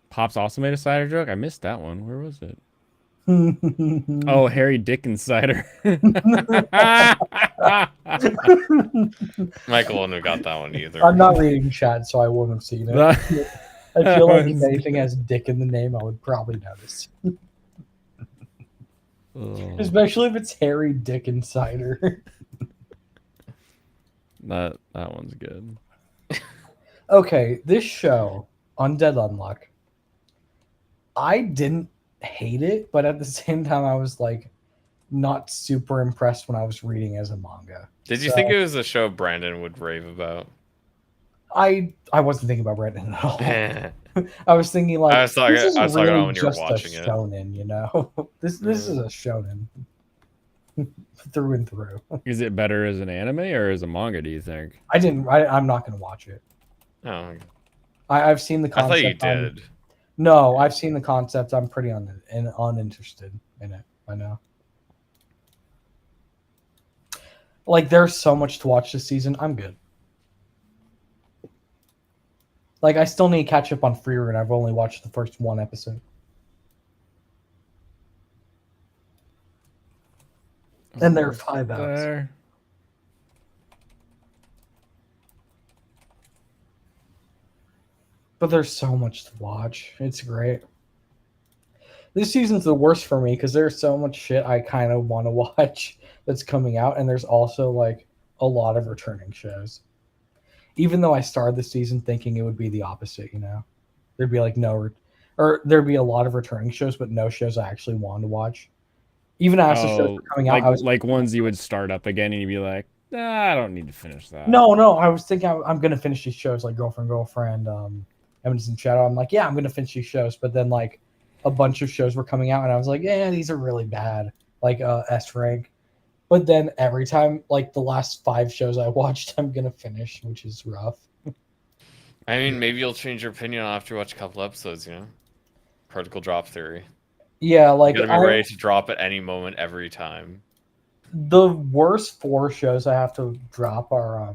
Pops also made a cider joke. I missed that one. Where was it? Oh, Harry Dickens cider. Michael wouldn't have got that one either. I'm not reading chat, so I wouldn't have seen it. That- I feel like if one's anything has Dick in the name, I would probably notice. Oh, Especially if it's Harry Dick Insider. that one's good. Okay, this show, Undead Unluck, I didn't hate it, but at the same time, I was like not super impressed when I was reading as a manga. Did you So, think it was a show Brandon would rave about? I wasn't thinking about Brandon at all. I I was thinking like was talking. this is I was talking really about when you were just a watching it. shonen, you know. This is a shonen through and through. Is it better as an anime or as a manga, do you think? I'm not gonna watch it. Oh, I've seen the I thought concept. you did. No, I've seen the concept. I'm pretty uninterested in it. I know. Like, there's so much to watch this season. I'm good. Like, I still need to catch up on Freer, and I've only watched the first one episode. And there are 5 out. There. But there's so much to watch. It's great. This season's the worst for me because there's so much shit I kind of want to watch that's coming out, and there's also like a lot of returning shows. Even though I started the season thinking it would be the opposite, you know, there'd be like or there'd be a lot of returning shows, but no shows I actually wanted to watch. Even as the shows were coming out, like, I was like ones you would start up again and you'd be like, nah, I don't need to finish that. no, I was thinking I'm gonna finish these shows like Girlfriend, Evidence in Shadow. I'm like, yeah, I'm gonna finish these shows, but then like a bunch of shows were coming out, and I was like, yeah, these are really bad, like S rank. But then every time, like the last 5 shows I watched, I'm gonna finish, which is rough. I mean, maybe you'll change your opinion after you watch a couple episodes. You know, critical drop theory. Yeah, like You gotta be ready to drop at any moment, every time. the worst 4 shows I have to drop are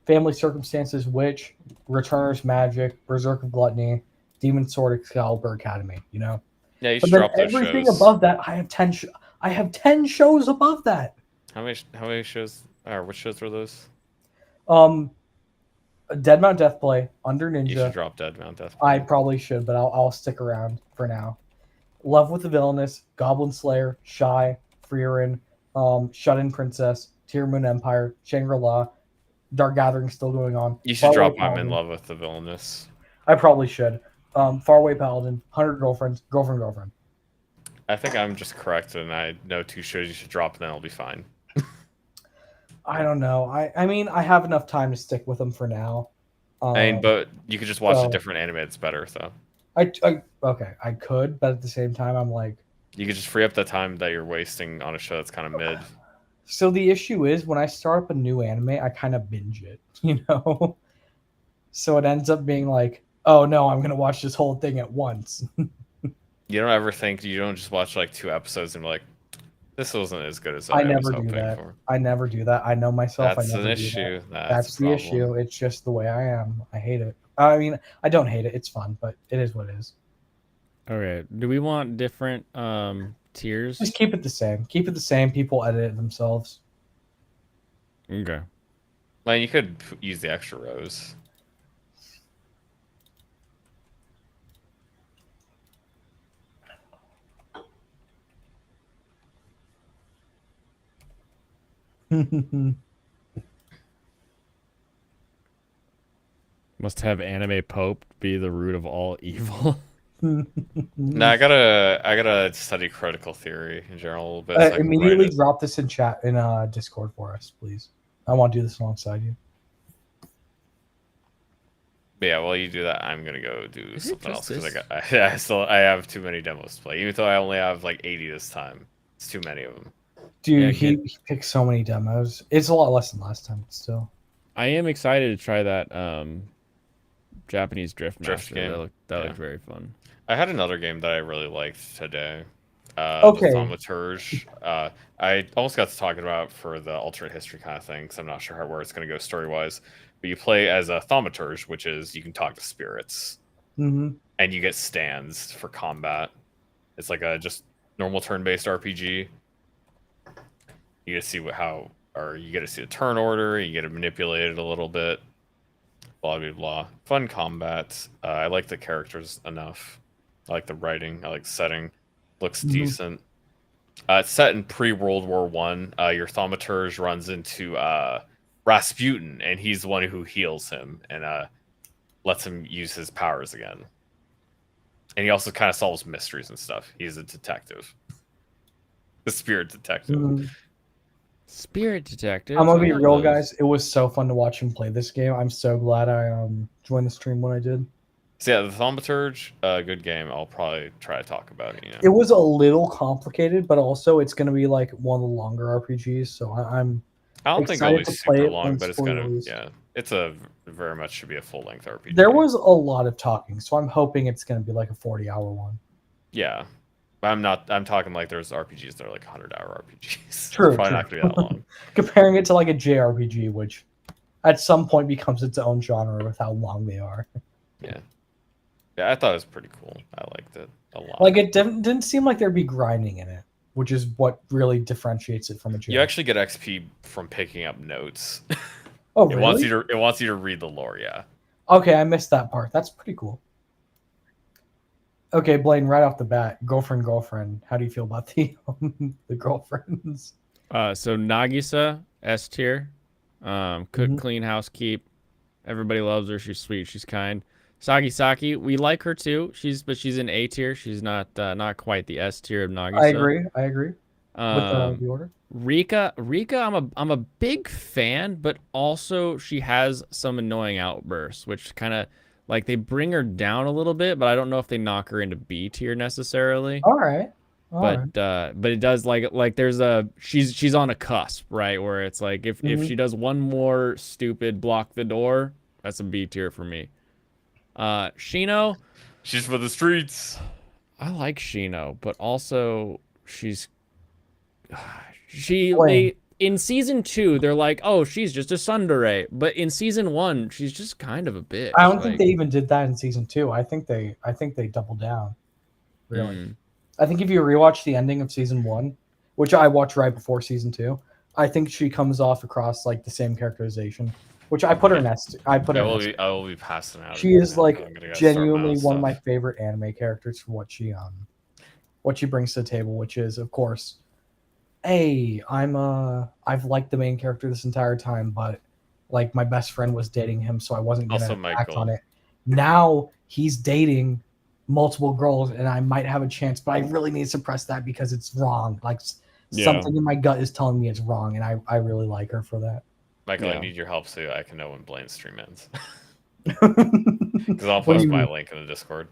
Family Circumstances, Witch, Returners Magic, Berserk of Gluttony, Demon Sword Excalibur Academy. You know, Yeah, you but should then drop those everything shows. above that, I have 10. I have 10 shows above that. How many shows? Or what shows were those? Dead Mount Deathplay, Under You should Ninja. drop Dead Mount Death. I probably should, but I'll stick around for now. Love with the Villainous, Goblin Slayer, Shy, Freerin, Shut In Princess, Tier Moon Empire, Shangri-La, Dark Gathering still going on. You should Faraway drop I'm in Paladin. love with the villainous. I probably should. Faraway Paladin, 100 Girlfriends, Girlfriend. I think I'm just correct, and I know 2 shows you should drop, and then I'll be fine. I don't know. I mean, I have enough time to stick with them for now. I mean, but you could just watch so- a different anime that's better, though. Okay, I could, but at the same time, I'm like, You could just free up the time that you're wasting on a show that's kind of mid. so the issue is when I start up a new anime, I kind of binge it, you know? So it ends up being like, oh no, I'm going to watch this whole thing at once. You don't ever think you don't just watch like 2 episodes and be like, this wasn't as good as I I was never do hoping that. for. I never do that. I know myself. That's I never an do that. issue. That's a the problem. issue. It's just the way I am. I hate it. I mean, I don't hate it. It's fun, but it is what it is. Okay. Do we want different tiers? Just keep it the same. Keep it the same. People edit it themselves. Okay. Like, you could use the extra rows. Must have anime pope be the root of all evil. No, I gotta study critical theory in general a little bit. So I can Immediately write it. drop this in chat in Discord for us, please. I want to do this alongside you. But yeah, while you do that, I'm gonna go do Is it something else just because I have too many demos to play. Even though I only have like 80 this time, it's too many of them. Dude, Yeah, he picked so many demos. It's a lot less than last time, but still. I am excited to try that Japanese Drift Drift Master. game. That Yeah. looked very fun. I had another game that I really liked today. The Okay. Thaumaturge. I almost got to talking about for the alternate history kind of thing, because I'm not sure where it's going to go story wise. But you play as a Thaumaturge, which is you can talk to spirits, hmm and you get stands for combat. It's like a just normal turn-based RPG. You get to see you get to see the turn order. You get to manipulate it a little bit. Blah blah blah. Fun combat. I like the characters enough. I like the writing. I like the setting. Looks decent. It's set in pre-World War One. Your thaumaturge runs into Rasputin, and he's the one who heals him and lets him use his powers again. And he also kind of solves mysteries and stuff. He's a detective, the spirit detective. Spirit detective. I'm gonna I be love real, those. guys. It was so fun to watch him play this game. I'm so glad I joined the stream when I did. So yeah, the thaumaturge, good game. I'll probably try to talk about it. It was a little complicated, but also it's gonna be like one of the longer RPGs. So I'm I don't think it'll excited be to play super it long, when but it's it's fully gonna released. it's a very much should be a full length RPG. There was a lot of talking, so I'm hoping it's gonna be like a 40-hour one. Yeah. I'm talking like there's RPGs that are like 100-hour RPGs. True, It's probably true. not gonna be that long. Comparing it to like a JRPG, which at some point becomes its own genre with how long they are. Yeah. Yeah, I thought it was pretty cool. I liked it a lot. Like it didn't seem like there'd be grinding in it, which is what really differentiates it from a JRPG. You actually get XP from picking up notes. Oh, It really? wants you to read the lore, yeah. Okay, I missed that part. That's pretty cool. Okay, Blaine, right off the bat, girlfriend. How do you feel about the the girlfriends? So Nagisa, S tier. Cook, Mhm. clean, housekeep. Everybody loves her. She's sweet. She's kind. Saki, we like her too. She's in A tier. She's not quite the S tier of Nagisa. I agree with the order. Rika, I'm a big fan, but also she has some annoying outbursts, which kind of like they bring her down a little bit, but I don't know if they knock her into B tier necessarily. All right. All right. But it does like there's she's on a cusp, right? Where it's like if she does one more stupid block the door, that's a B tier for me. Shino, She's for the streets. I like Shino, but also Blaine. in season 2 they're like, oh, she's just a tsundere, but in season 1 she's just kind of a bitch. I don't think they even did that in season 2. I think they doubled down. Really. I think if you rewatch the ending of season 1, which I watched right before season 2, I think she comes off across like the same characterization, which I put her in S. I will be passing out. She is I'm like gonna go start genuinely my one of my stuff. favorite anime characters for what she brings to the table, which is of course, hey, I've liked the main character this entire time, but like my best friend was dating him, so I wasn't gonna Also act Michael. on it. Now he's dating multiple girls and I might have a chance, but I really need to suppress that because it's wrong. Like something in my gut is telling me it's wrong, and I really like her for that. Michael, Yeah. I need your help so I can know when Blaine's stream ends. Because Because I'll post my link in the Discord.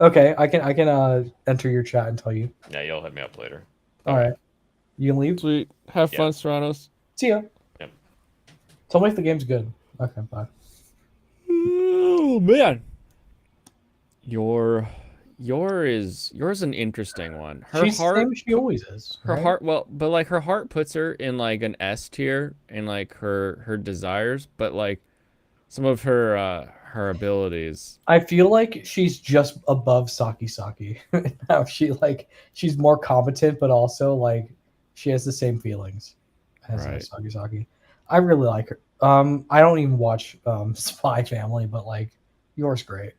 Okay, I can enter your chat and tell you. Yeah, you'll hit me up later. All right, you can leave. Sweet. Have Yeah. fun, Stranos. See ya. Yep. Tell me if the game's good. Okay, bye. Oh man. Yours an interesting one. Her She's heart the same as she always is. her right? heart but like her heart puts her in like an S tier in like her desires, but like some of her abilities. I feel like she's just above Saki. Now she's more competent, but also like she has the same feelings as Right. Saki. I really like her. I don't even watch Spy Family, but like yours great.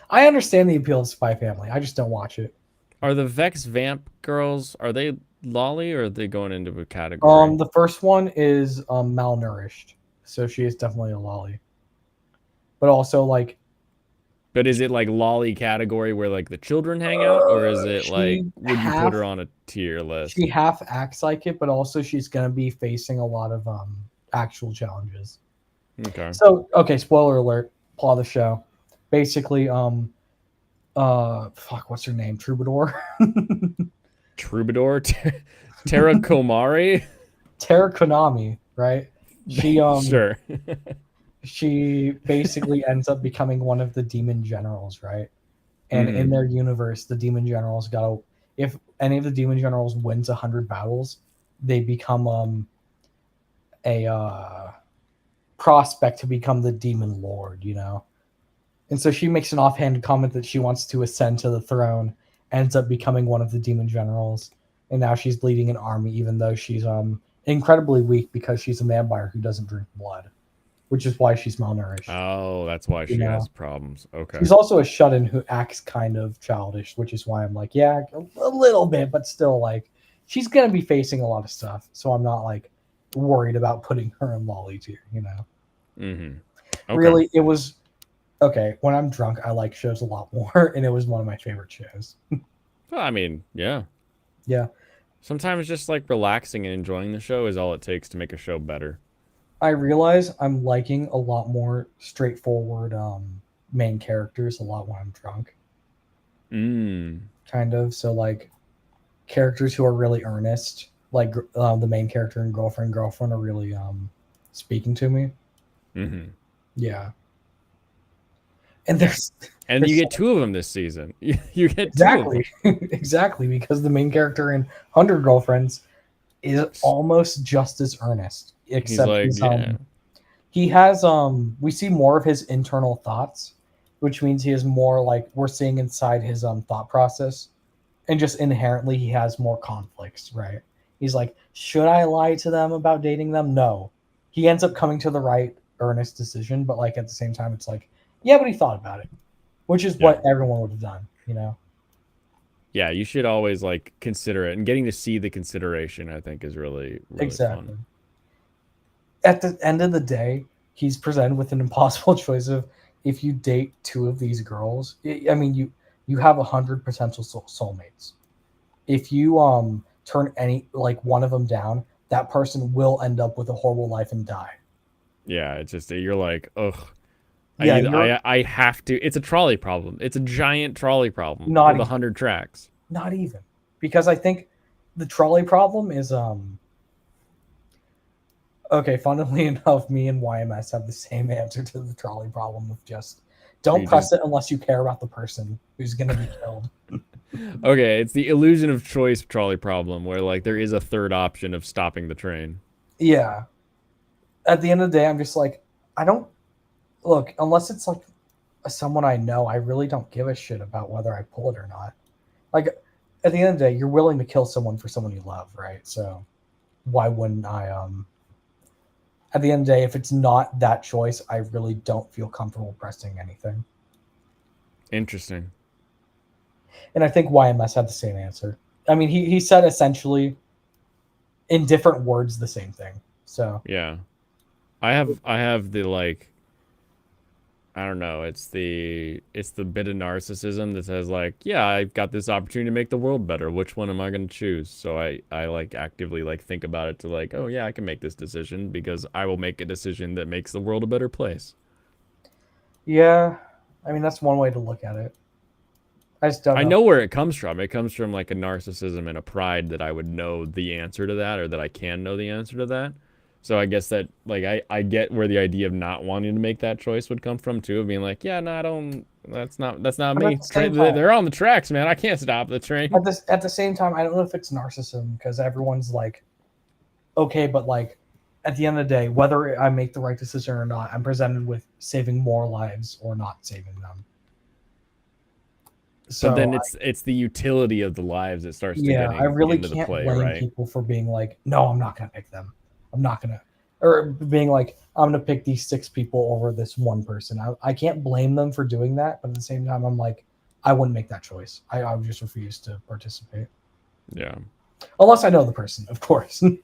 I understand the appeal of Spy Family. I just don't watch it. Are the Vex Vamp girls, are they lolly or are they going into a category? The first one is malnourished, so she is definitely a lolly. But also like, But is it like lolly category where like the children hang out, or is it like would you put her on a tier list? she half acts like it, but also she's gonna be facing a lot of actual challenges. Okay. So okay, spoiler alert, plot of the show. Basically, what's her name? Troubadour? Troubadour, Terra Komari. Terra Konami, right? She Sure. she basically ends up becoming one of the demon generals, right? And in their universe, the demon generals if any of the demon generals wins 100 battles, they become a prospect to become the demon lord, you know. And so she makes an offhand comment that she wants to ascend to the throne, ends up becoming one of the demon generals, and now she's leading an army, even though she's incredibly weak because she's a vampire who doesn't drink blood, which is why she's malnourished. Oh, that's why You she know? has problems. Okay. She's also a shut-in who acts kind of childish, which is why I'm like, yeah, a little bit, but still, like, she's gonna be facing a lot of stuff, so I'm not like worried about putting her in lolly tier, you know. Mm-hmm. Okay. Really, it was okay. When I'm drunk, I like shows a lot more, and it was one of my favorite shows. Well, I mean, yeah. Yeah, Sometimes just like relaxing and enjoying the show is all it takes to make a show better. I realize I'm liking a lot more straightforward main characters a lot when I'm drunk, Mm. kind of. So like characters who are really earnest, like the main character and girlfriend are really speaking to me. Mm-hmm. Yeah, and there's And there's you so get two of them this season. You get exactly two of them. exactly because the main character in 100 Girlfriends is almost just as earnest, He's except like, he's yeah. he has we see more of his internal thoughts, which means he is more like we're seeing inside his thought process, and just inherently he has more conflicts, right? He's like, should I lie to them about dating them? No. He ends up coming to the right earnest decision, but like at the same time it's like, yeah, but he thought about it, which is what everyone would have done, you know. Yeah, you should always like consider it, and getting to see the consideration, I think, is really, really Exactly. fun. At the end of the day, he's presented with an impossible choice of if you date two of these girls. I mean, you have 100 potential soulmates. If you turn any like one of them down, that person will end up with a horrible life and die. Yeah, it's just you're like, ugh. Yeah, I have to. It's a trolley problem. It's a giant trolley problem Not with even. 100 tracks. Not even, because I think the trolley problem is okay. Funnily enough, me and YMS have the same answer to the trolley problem of just don't You press just- it unless you care about the person who's going to be killed. Okay, it's the illusion of choice trolley problem, where like there is a third option of stopping the train. Yeah. At the end of the day, I'm just like, I don't look unless it's like someone I know. I really don't give a shit about whether I pull it or not. Like at the end of the day, you're willing to kill someone for someone you love, right? So why wouldn't I? At the end of the day, if it's not that choice, I really don't feel comfortable pressing anything. Interesting. And I think YMS had the same answer. I mean, he said essentially in different words the same thing. So Yeah. I have the like, I don't know, it's the bit of narcissism that says like, yeah, I've got this opportunity to make the world better. Which one am I going to choose? So I like actively like think about it to like, oh yeah, I can make this decision because I will make a decision that makes the world a better place. yeah, I mean that's one way to look at it. I just don't I know. know where it comes from. It comes from like a narcissism and a pride that I would know the answer to that, or that I can know the answer to that. So I guess that like I get where the idea of not wanting to make that choice would come from too, of being like, yeah, no, I don't. That's not But me. at the same time- They're on the tracks, man. I can't stop the train. At the same time, I don't know if it's narcissism because everyone's like, okay, but like at the end of the day, whether I make the right decision or not, I'm presented with saving more lives or not saving them. So But then it's the utility of the lives that starts to yeah, get I really into the can't play, blame right? people for being like, no, I'm not gonna pick them. I'm not gonna, or being like, I'm gonna pick these 6 people over this one person. I can't blame them for doing that, but at the same time, I'm like, I wouldn't make that choice. I would just refuse to participate Yeah. unless I know the person, of course. The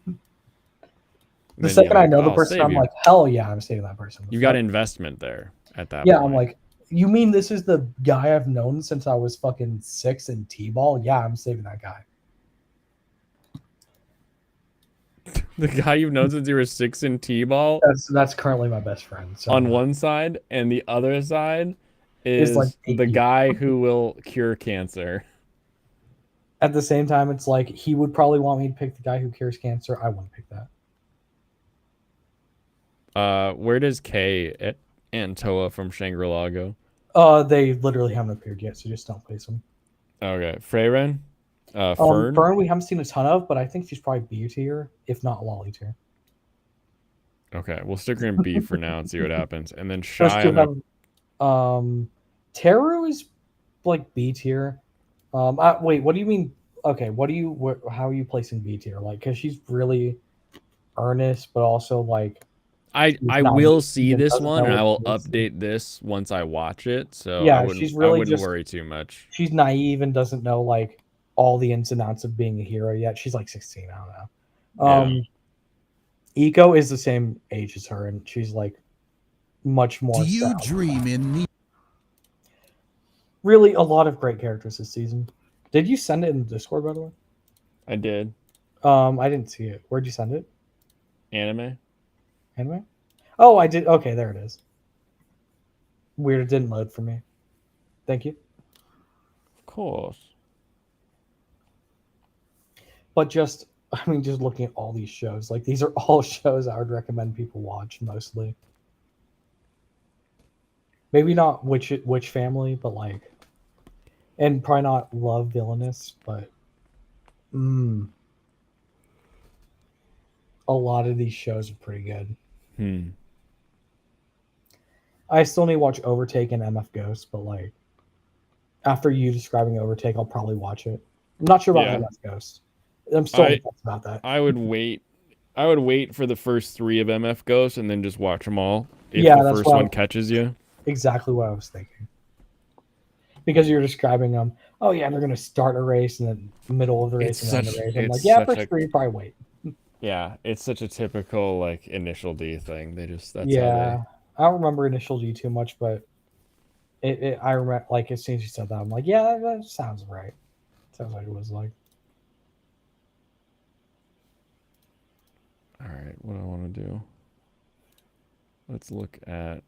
Then second you're I like, know the "I'll person, save I'm you." like, hell yeah, I'm saving that person. You got investment there at that Yeah, point. I'm like, you mean this is the guy I've known since I was fucking 6 in T-ball? Yeah, I'm saving that guy. the guy you've known since you were 6 in T-ball That's currently my best friend. So on one side, and the other side is like 8 the people. guy who will cure cancer. At the same time, it's like he would probably want me to pick the guy who cures cancer. I wouldn't pick that. Where does Kay and Toa from Shangri-La go? They literally haven't appeared yet, so just don't place them. Okay, Freyren. Fern. Fern we haven't seen a ton of, but I think she's probably B tier, if not lolly tier. Okay, we'll stick her in B for now and see what happens. And then Those Shy, two I'm gonna, have Teru is like B tier. Wait, what do you mean? Okay, how are you placing B tier? Like, because she's really earnest, but also like I she's will naive see and this doesn't one, know and I what will she is. update this once I watch it. So Yeah, she's I really wouldn't just worry too much. she's naive and doesn't know like all the ins and outs of being a hero yet. She's like 16, I don't know. Yeah. Eco is the same age as her, and she's like much more. Do you sound. dream in the Really, a lot of great characters this season. Did you send it in the Discord, by the way? I did. I didn't see it. Where'd you send it? Anime? Anime? Oh, I did. Okay, there it is. Weird, it didn't load for me. Thank you. Of course. But just, I mean, just looking at all these shows, like these are all shows I would recommend people watch mostly. Maybe not which family, but like, and probably not Love Villainous, but a lot of these shows are pretty good. I still need to watch Overtake and MF Ghost, but like after you describing Overtake, I'll probably watch it. I'm not sure about Yeah. MF Ghost. I'm still on the fence about that. I would wait. I would wait for the first 3 of MF Ghost and then just watch them all. If Yeah, the that's first what one catches you. Exactly what I was thinking. Because you're describing them, oh yeah, they're gonna start a race and then middle of the race It's and end the such- race. I'm like, it's yeah, such first a- 3, probably wait. Yeah, it's such a typical like initial D thing. That's how Yeah, I don't remember Initial D too much, but I remember like as soon as you said that, I'm like, yeah, that sounds right. Sounds like it was like. All right, what do I want to do? Let's look at.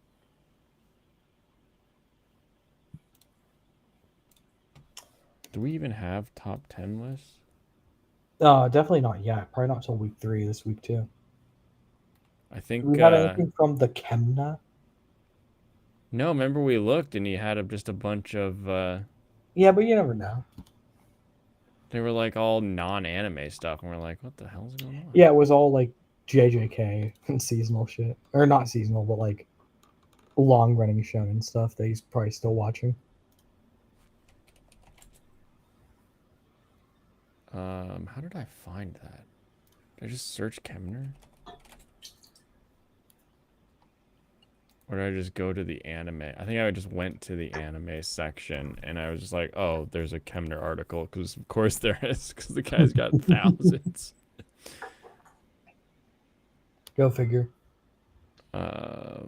Do we even have top 10 lists? Definitely not yet. Probably not till week 3. This week too. I think. We got anything from the Chemna? No, remember we looked and he had just a bunch of. Yeah, but you never know. They were like all non-anime stuff, and we're like, what the hell's going on? Yeah, it was all like JJK and seasonal shit, or not seasonal, but like long-running shonen stuff that he's probably still watching. How did I find that? Did I just search Kemner? Or did I just go to the anime? I think I just went to the anime section and I was just like, oh, there's a Kemner article. Because, of course, there is. Because the guy's got thousands. Go figure. I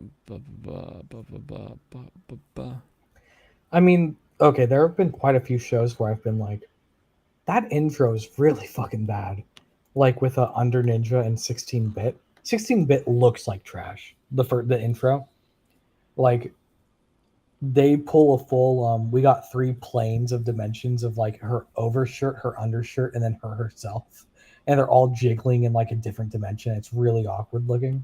I mean, okay, there have been quite a few shows where I've been like, that intro is really fucking bad. Like with Under Ninja and 16-bit. 16-bit looks like trash. The intro. Like they pull a full we got 3 planes of dimensions of like her overshirt, her undershirt, and then her herself. And they're all jiggling in like a different dimension. It's really awkward looking.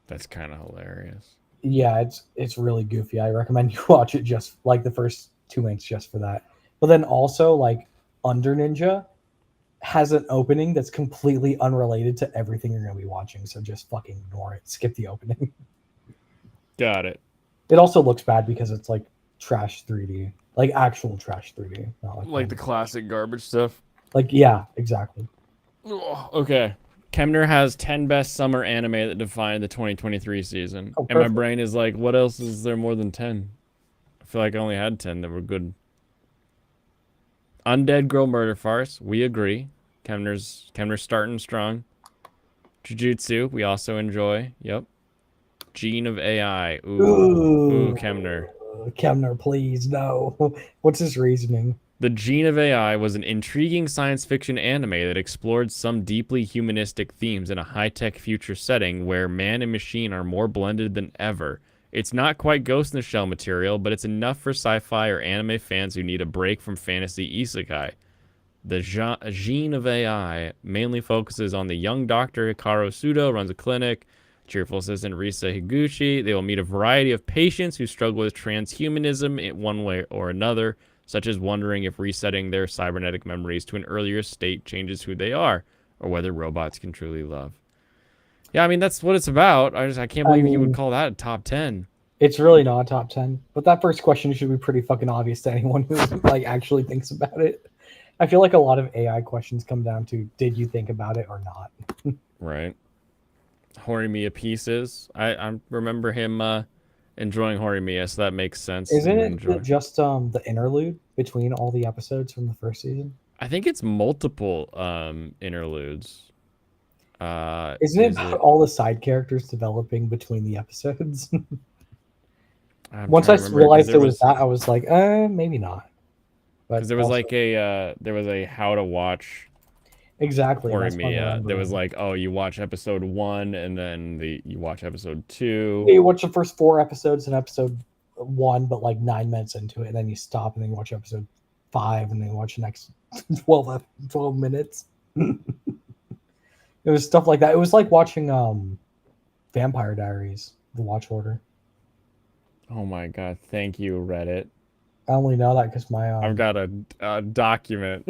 That's kind of hilarious. Yeah, it's really goofy. I recommend you watch it just like the first 2 minutes just for that. But then also like Under Ninja has an opening that's completely unrelated to everything you're going to be watching. So just fucking ignore it. Skip the opening. Got it. It also looks bad because it's like trash 3D, like actual trash 3D, not Like the classic garbage stuff. like yeah, exactly. Ugh, okay. Kemner has 10 best summer anime that defined the 2023 season. Oh, and my perfect. brain is like, what else is there more than 10? I feel like I only had 10 that were good. Undead Girl Murder Farce, we agree. Kemner's starting strong. Jujutsu, we also enjoy. Yep. Gene of AI. Ooh, Kemner. Kemner, please no. What's his reasoning? The Gene of AI was an intriguing science fiction anime that explored some deeply humanistic themes in a high-tech future setting where man and machine are more blended than ever. It's not quite Ghost in the Shell material, but it's enough for sci-fi or anime fans who need a break from fantasy isekai. The Gene of AI mainly focuses on the young doctor Hikaru Sudo runs a clinic, cheerful assistant Risa Higuchi. They will meet a variety of patients who struggle with transhumanism in one way or another. such as wondering if resetting their cybernetic memories to an earlier state changes who they are, or whether robots can truly love. Yeah, I mean, that's what it's about. I can't I believe you would mean, call that a top 10. it's really not a top 10, but that first question should be pretty fucking obvious to anyone who like actually thinks about it. I feel like a lot of AI questions come down to did you think about it or not? Right. Horimiya Pieces. I remember him enjoying Horimiya, so that makes sense. Isn't Him it enjoy- just the interlude between all the episodes from the first season? I think it's multiple interludes. Isn't is it all the side characters developing between the episodes? I'm Once I trying to remember, 'cause realized there it was that, I was like, maybe not. But because there was also- like there was a how to watch exactly that's what I'm Horimiya. There was remembering. like, oh, you watch episode 1 and then you watch episode 2. Yeah, you watch the first 4 episodes in episode 1, but like 9 minutes into it, and then you stop and then you watch episode 5, and then you watch the next 12 minutes. It was stuff like that. It was like watching Vampire Diaries, the watch order. Oh my god, thank you, Reddit. I only know that because my I've got a document.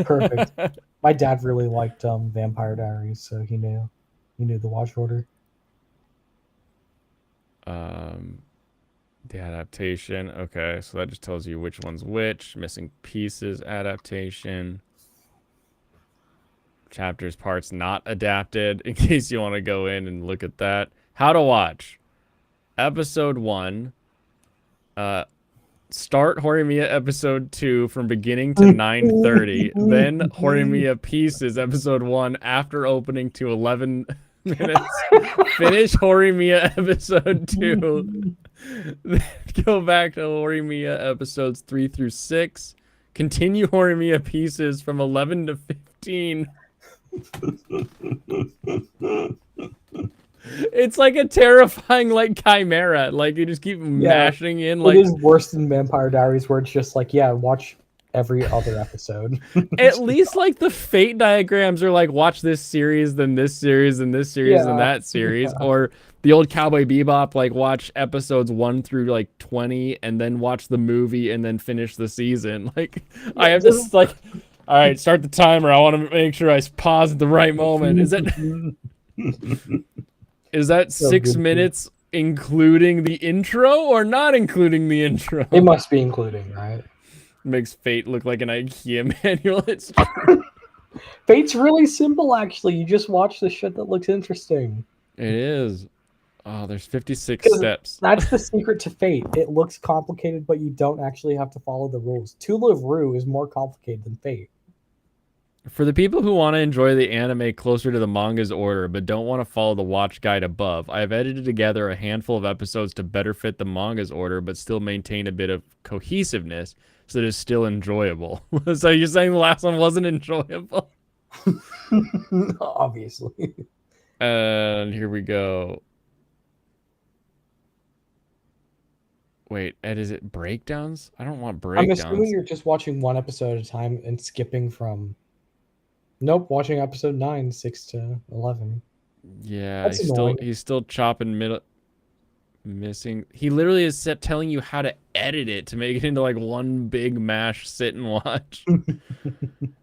Perfect. My dad really liked Vampire Diaries, so he knew the watch order. The adaptation. Okay, so that just tells you which one's which. Missing pieces adaptation. Chapters, parts not adapted, in case you want to go in and look at that. How to watch. Episode 1. Start Horimiya episode 2 from beginning to 9:30. Then Horimiya Pieces episode 1 after opening to 11 minutes. Finish Horimiya episode 2. Then go back to Horimiya episodes 3 through 6. Continue Horimiya Pieces from 11 to 15. It's like a terrifying like chimera. Like you just keep mashing in like it is worse than Vampire Diaries, where it's just like, yeah, watch every other episode. at least like the fate diagrams are like watch this series, then this series, and this series, and Yeah, that series. yeah. Or the old Cowboy Bebop, like watch episodes 1 through like 20 and then watch the movie and then finish the season. Like I have this like, all right, start the timer. I want to make sure I pause at the right moment. Is that So 6 good, minutes including the intro or not including the intro? It must be including, right? Makes Fate look like an IKEA manual. It's Fate's really simple, actually. You just watch the shit that looks interesting. It is. Oh, there's 56 'Cause steps. That's the secret to Fate. It looks complicated, but you don't actually have to follow the rules. Tula of Rue is more complicated than Fate. For the people who want to enjoy the anime closer to the manga's order but don't want to follow the watch guide above, I have edited together a handful of episodes to better fit the manga's order but still maintain a bit of cohesiveness so that it's still enjoyable. So you're saying the last one wasn't enjoyable? Obviously. And here we go. Wait, Ed, is it breakdowns? I don't want I'm breakdowns. assuming you're just watching one episode at a time and skipping from. Nope, watching episode 9, 6 to 11. Yeah, That's he's annoying. still chopping missing. He literally is telling you how to edit it to make it into like one big mash sit and watch.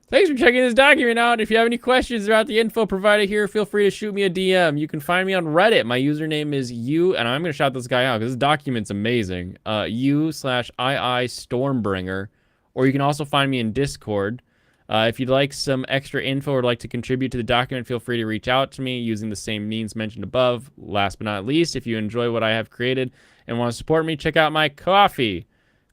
Thanks for checking this document out. If you have any questions about the info provided here, feel free to shoot me a DM. You can find me on Reddit. My username is you, and I'm gonna shout this guy out because this document's amazing. U/II Stormbringer, or you can also find me in Discord. If you'd like some extra info or like to contribute to the document, feel free to reach out to me using the same means mentioned above. Last but not least, if you enjoy what I have created and want to support me, check out my Ko-fi.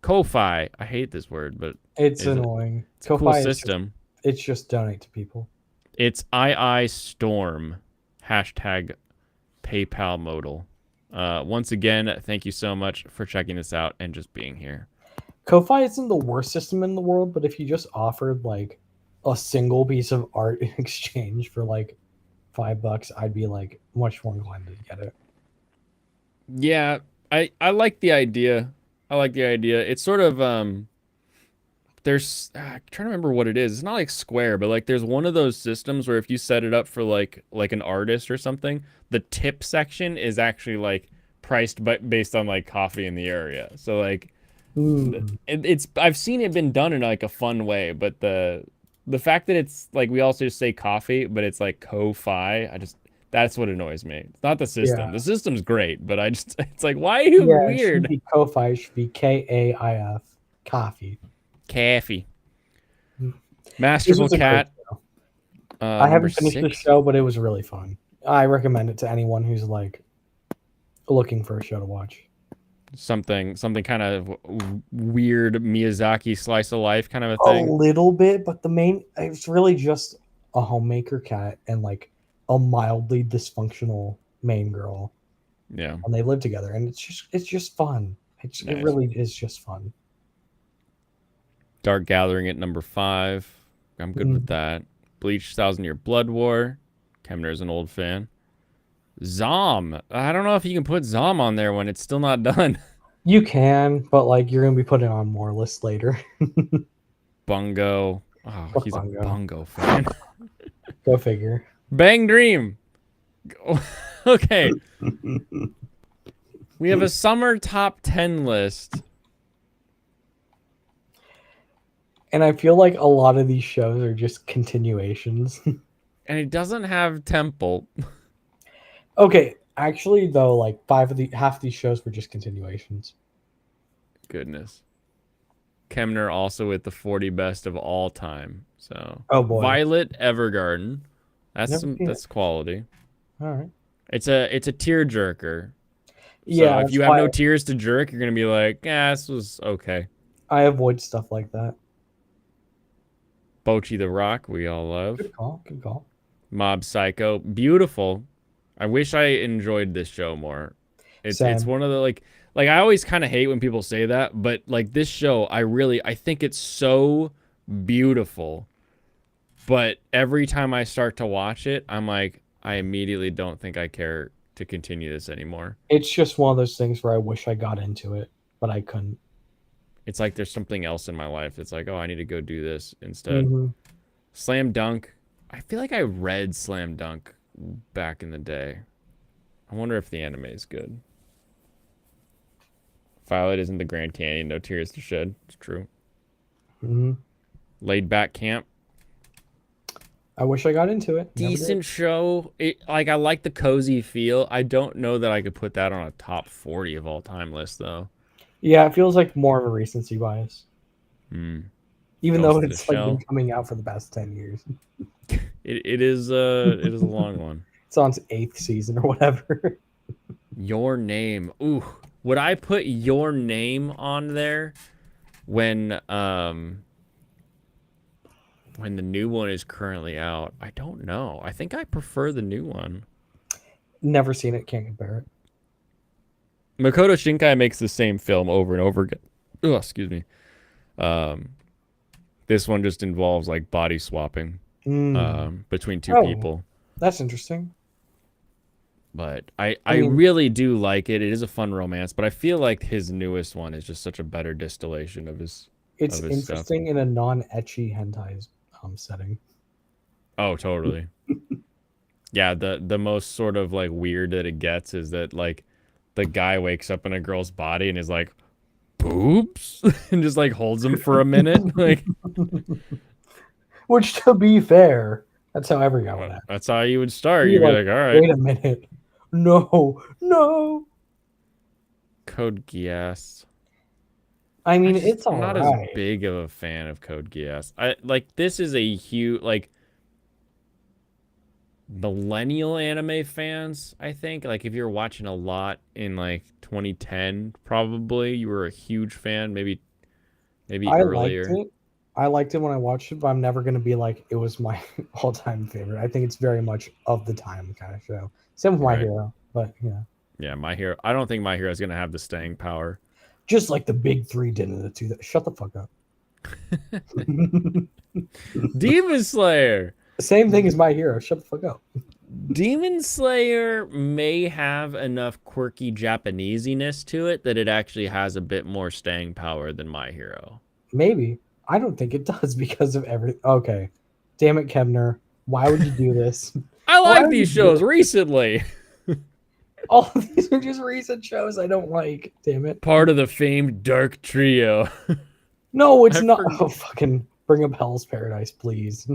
I hate this word, but It's Is it? annoying. it's a cool Ko-fi is system. It's just donate to people. It's II Storm. Hashtag PayPal modal. Once again, thank you so much for checking this out and just being here. Ko-fi isn't the worst system in the world, but if you just offered like a single piece of art in exchange for like $5, I'd be like much more inclined to get it. Yeah, I like the idea. It's sort of there's I'm trying to remember what it is. It's not like Square, but like there's one of those systems where if you set it up for like an artist or something, the tip section is actually like priced based on like coffee in the area. So like It's I've seen it been done in like a fun way, but the fact that it's like we also just say coffee, but it's like ko-fi, that's what annoys me. It's not the system. Yeah. The system's great, but it's like, why are you Yeah, it should weird? be Ko-Fi. It should be Kaif. Coffee. Caffy. This Masterful was a great Cat. show. Uh, I number haven't finished the 6. show, but it was really fun. I recommend it to anyone who's like looking for a show to watch. Something kind of weird Miyazaki slice of life kind of a A thing. little bit, but it's really just a homemaker cat and like a mildly dysfunctional main girl, Yeah. and they live together, and it's just fun. It Nice. really is just fun. Dark Gathering at number 5. I'm good with that. Bleach 1000-Year Blood War. Kemner's an old fan. Zom. I don't know if you can put Zom on there when it's still not done. You can, but like you're gonna be putting on more lists later. Bungo. Oh, Fuck he's Bungo. a Bungo fan. Go figure. Bang Dream. Okay. We have a summer top 10 list. And I feel like a lot of these shows are just continuations. And it doesn't have Temple. Okay, actually though, like half of these shows were just continuations. Goodness. Kemner also with the 40 best of all time. So Oh boy. Violet Evergarden. Never seen That's quality. All right. It's a tear jerker. Yeah. So if you have no tears to jerk, you're gonna be like, yeah, this was okay. I avoid stuff like that. Bocchi the Rock, we all love. Good call. Good call. Mob Psycho, beautiful. I wish I enjoyed this show more. It's Same. one of the like I always kind of hate when people say that, but like this show, I think it's so beautiful. But every time I start to watch it, I'm like, I immediately don't think I care to continue this anymore. It's just one of those things where I wish I got into it, but I couldn't. It's like there's something else in my life. It's like, oh, I need to go do this instead. Mhm. Slam Dunk. I feel like I read Slam Dunk back in the day. I wonder if the anime is good. Violet is in the Grand Canyon. No tears to shed. It's true. Mhm. Laid Back Camp. I wish I got into it. Never Decent did. show. I like the cozy feel. I don't know that I could put that on a top 40 of all time list though. Yeah, it feels like more of a recency bias, Hmm. even Ghost though in the it's like Shell. been coming out for the past 10 years. It is a long one. It's on its 8th season or whatever. Your Name. Ooh, would I put Your Name on there when the new one is currently out? I don't know. I think I prefer the new one. Never seen it. Can't compare it. Makoto Shinkai makes the same film over and over again. Oh, excuse me. This one just involves like body swapping between two people. That's interesting. But I mean- really do like it. It is a fun romance, but I feel like his newest one is just such a better distillation of his. It's of his interesting in a non-etchy hentai setting. Oh, totally. Yeah, the most sort of like weird that it gets is that like the guy wakes up in a girl's body and is like, boobs, and just like holds him for a minute. Like, Which, to be fair, that's how every guy would act. that's how you would start. You're You'd be like, all right. Wait a minute. No. Code Geass. I mean, I just- it's I'm all not right. as big of a fan of Code Geass. I like this is a huge like millennial anime fans, I think. Like if you're watching a lot in like 2010, probably you were a huge fan, maybe I earlier. liked it. I liked it when I watched it, but I'm never gonna be like it was my all-time favorite. I think it's very much of the time kind of show. Same with My Right. Hero, but yeah, Yeah, My Hero. I don't think My Hero is gonna have the staying power. just like the big three did in the two. Shut the fuck up. Demon Slayer. Same thing as My Hero. Shut the fuck up. Demon Slayer may have enough quirky Japanesiness to it that it actually has a bit more staying power than My Hero. Maybe. I don't think it does because of everything. Okay, damn it, Kemner. Why would you do this? I Why like would these you do shows recently. All of these are just recent shows I don't like. Damn it. Part of the famed Dark Trio. No, it's I not. forgot- Oh, fucking bring up Hell's Paradise, please.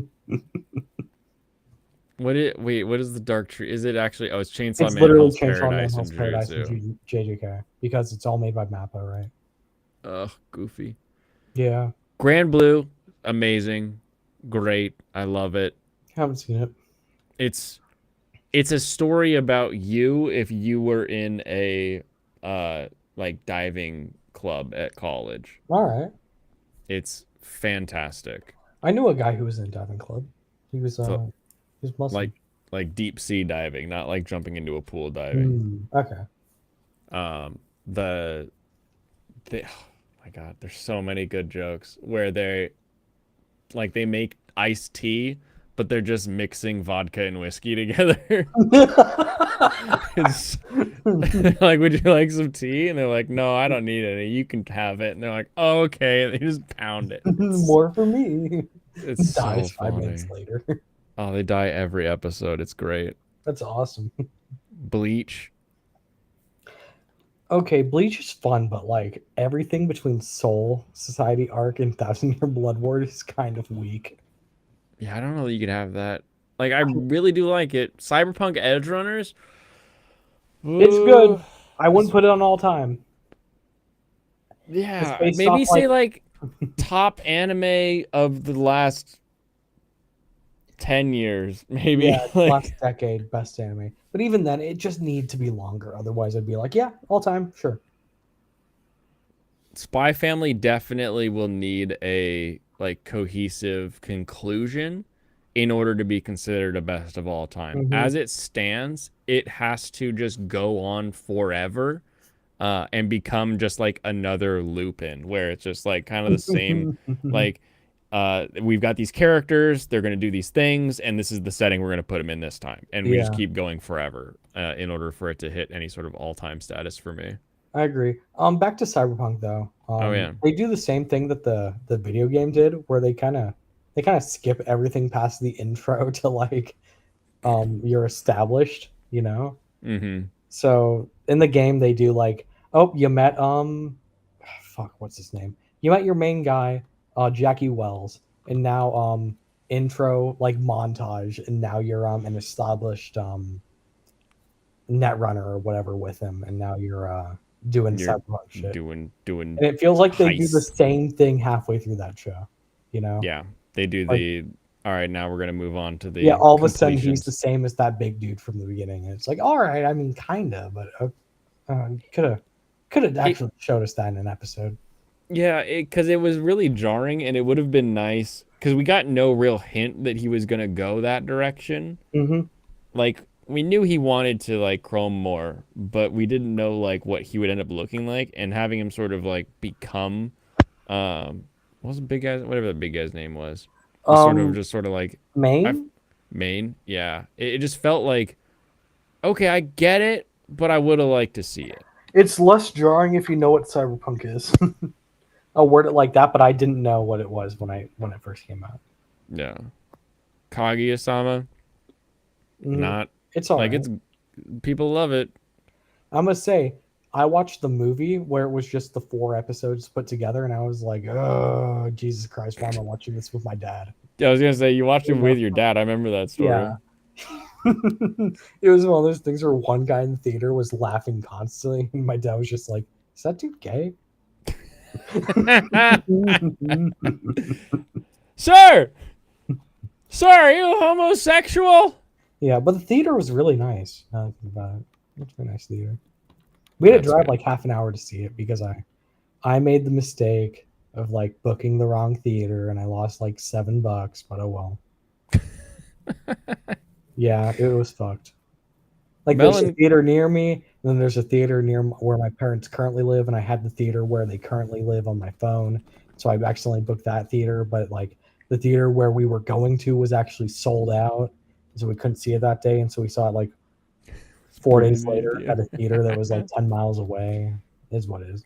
What is the Dark Trio? Is it actually? Oh, it's Chainsaw It's Man, literally Hell's Chainsaw Man, Paradise, Hell's and Paradise, and Jujutsu. JJK because it's all made by Mappa, right? Ugh, goofy. Yeah, Grand Blue, amazing, great. I love it. haven't seen it. It's a story about you if you were in a like diving club at college. All right. It's fantastic. I knew a guy who was in a diving club. He was So, he was Muslim. like deep sea diving, not like jumping into a pool diving. Okay. The oh my god, there's so many good jokes where they make iced tea, but they're just mixing vodka and whiskey together. It's like, would you like some tea? And they're like, no, I don't need any. You can have it. And they're like, oh, okay. And they just pound it. More for me. It's so Dies 5 funny. minutes later. Oh, they die every episode. It's great. That's awesome. Bleach. Okay, Bleach is fun, but like everything between Soul Society arc and Thousand Year Blood War is kind of weak. Yeah, I don't know that you could have that. Like, I really do like it. Cyberpunk Edge Runners. It's good. I wouldn't put it on all time. Yeah, based maybe off, say like top anime of the last 10 years, maybe. Yeah, like, last decade, best anime. But even then, it just needs to be longer. Otherwise, I'd be like, yeah, all time, sure. Spy Family definitely will need a like cohesive conclusion in order to be considered a best of all time. Mhm. As it stands, it has to just go on forever and become just like another Lupin, where it's just like kind of the same. Like, we've got these characters, they're going to do these things, and this is the setting we're going to put them in this time. And we just Yeah. keep going forever in order for it to hit any sort of all-time status for me. I agree. Back to Cyberpunk though. Oh, yeah. They do the same thing that the video game did, where they kind of skip everything past the intro to like you're established, you know. Mm-hmm. So in the game they do like, oh, you met fuck, what's his name? You met your main guy, Jackie Wells, and now intro like montage, and now you're an established netrunner or whatever with him, and now you're doing You're Cyberpunk shit. doing And it feels like they do the heists. same thing halfway through that show, you know? Yeah, they do Like- the. All right, now we're gonna move on to the. Yeah, all of a sudden he's completions. the same as that big dude from the beginning. And it's like, all right, I mean, kinda, but could have actually showed us that in an episode. Yeah, because it was really jarring, and it would have been nice because we got no real hint that he was gonna go that direction. Mm-hmm. Like, we knew he wanted to like chrome more, but we didn't know like what he would end up looking like, and having him sort of like become, what was the big guy's, whatever the big guy's name was, just sort of like Maine? Maine. Yeah, it just felt like, okay, I get it, but I would have liked to see it. It's less jarring if you know what cyberpunk is. I'll word it like that, but I didn't know what it was when it first came out. Yeah, Kaguya-sama, Mhm. not It's all like right. it's people love it. I must say, I watched the movie where it was just the 4 episodes put together, and I was like, oh, Jesus Christ, why am I watching this with my dad? I was gonna say you watched it Yeah. with your dad. I remember that story. Yeah. It was one of those things where one guy in the theater was laughing constantly, and my dad was just like, is that dude gay? Sir, are you homosexual? Yeah, but the theater was really nice. Now that I think about it. It's a nice theater. We had to That's drive good. like half an hour to see it because I made the mistake of like booking the wrong theater, and I lost like $7, but oh well. Yeah, it was fucked. Like there's a Melon- theater near me, and then there's a theater near where my parents currently live, and I had the theater where they currently live on my phone, so I accidentally booked that theater. But like the theater where we were going to was actually sold out, so we couldn't see it that day, and so we saw it like 4 days later at a theater that was like 10 miles away. Is what it is.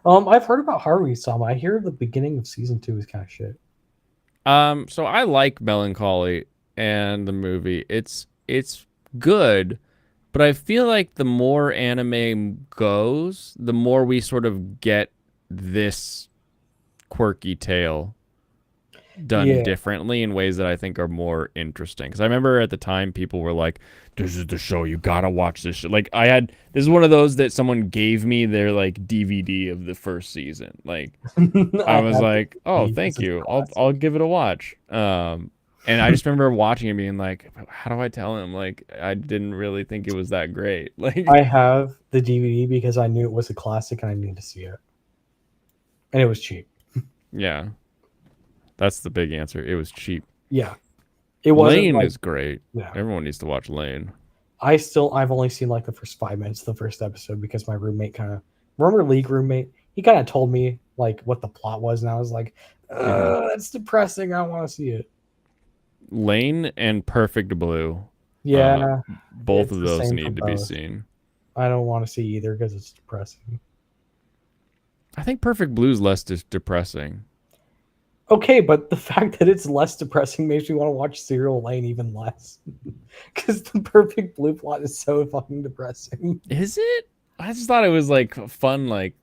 I've heard about Haruhi-sama. I hear the beginning of season 2 is kind of shit. So I like Melancholy and the movie. It's good. But I feel like the more anime goes, the more we sort of get this quirky tale done Yeah. differently in ways that I think are more interesting. Because I remember at the time people were like, "This is the show. You gotta watch this show." Like this is one of those that someone gave me their like DVD of the first season. Like I was have like, "Oh, this thank is you. classic. I'll give it a watch." And I just remember watching it being like, "How do I tell him? Like I didn't really think it was that great." Like I have the DVD because I knew it was a classic and I needed to see it, and it was cheap. yeah, that's the big answer. It was cheap. Yeah, it wasn't Lane like is great. yeah. Everyone needs to watch Lane. I've only seen like the first 5 minutes of the first episode because my roommate remember League roommate, he kind of told me like what the plot was, and I was like, that's depressing. I don't want to see it. Lane and Perfect Blue. Yeah, Both it's of the those same need for to be both. seen. I don't want to see either because it's depressing. I think Perfect Blue is less depressing. Okay, but the fact that it's less depressing makes me want to watch Serial Lane even less. Because the Perfect Blue plot is so fucking depressing. Is it? I just thought it was like fun, like,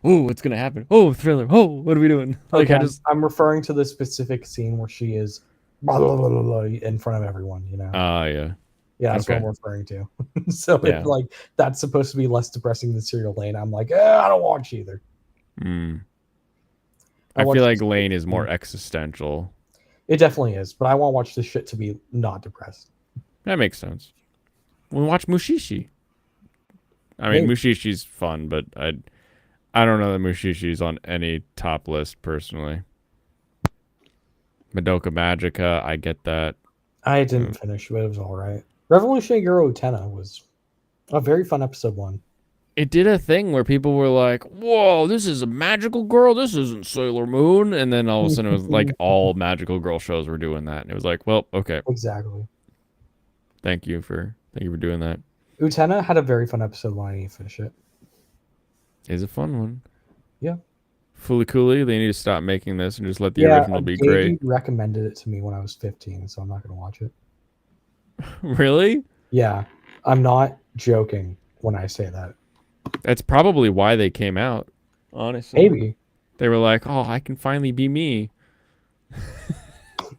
oh, what's gonna happen? Oh, thriller. Oh, what are we doing? Like, Okay, I'm referring to the specific scene where she is blah, blah, blah, blah, blah, in front of everyone, you know? yeah. Yeah, that's what okay. I'm referring to. So Yeah. if like that's supposed to be less depressing than Serial Lane, I'm like, I don't watch either. I watch feel like this Lane shit is to more be- existential. It definitely is, but I want to watch this shit to be not depressed. That makes sense. We watch Mushishi. I mean, Maybe. Mushishi's fun, but I don't know that Mushishi's on any top list personally. Madoka Magica, I get that. I didn't finish, but it was all right. Revolutionary Girl Utena was a very fun episode 1. It did a thing where people were like, "Whoa, this is a magical girl. This isn't Sailor Moon." And then all of a sudden, it was like all magical girl shows were doing that, and it was like, "Well, okay, Exactly. thank you for doing that." Utena had a very fun episode 1. I didn't finish it. It's a fun one. Yeah. Fully Cooley, they need to stop making this and just let the original be great. Davey recommended it to me when I was 15, so I'm not going to watch it. Really? Yeah, I'm not joking when I say that. That's probably why they came out. Honestly, Maybe. they were like, "Oh, I can finally be me."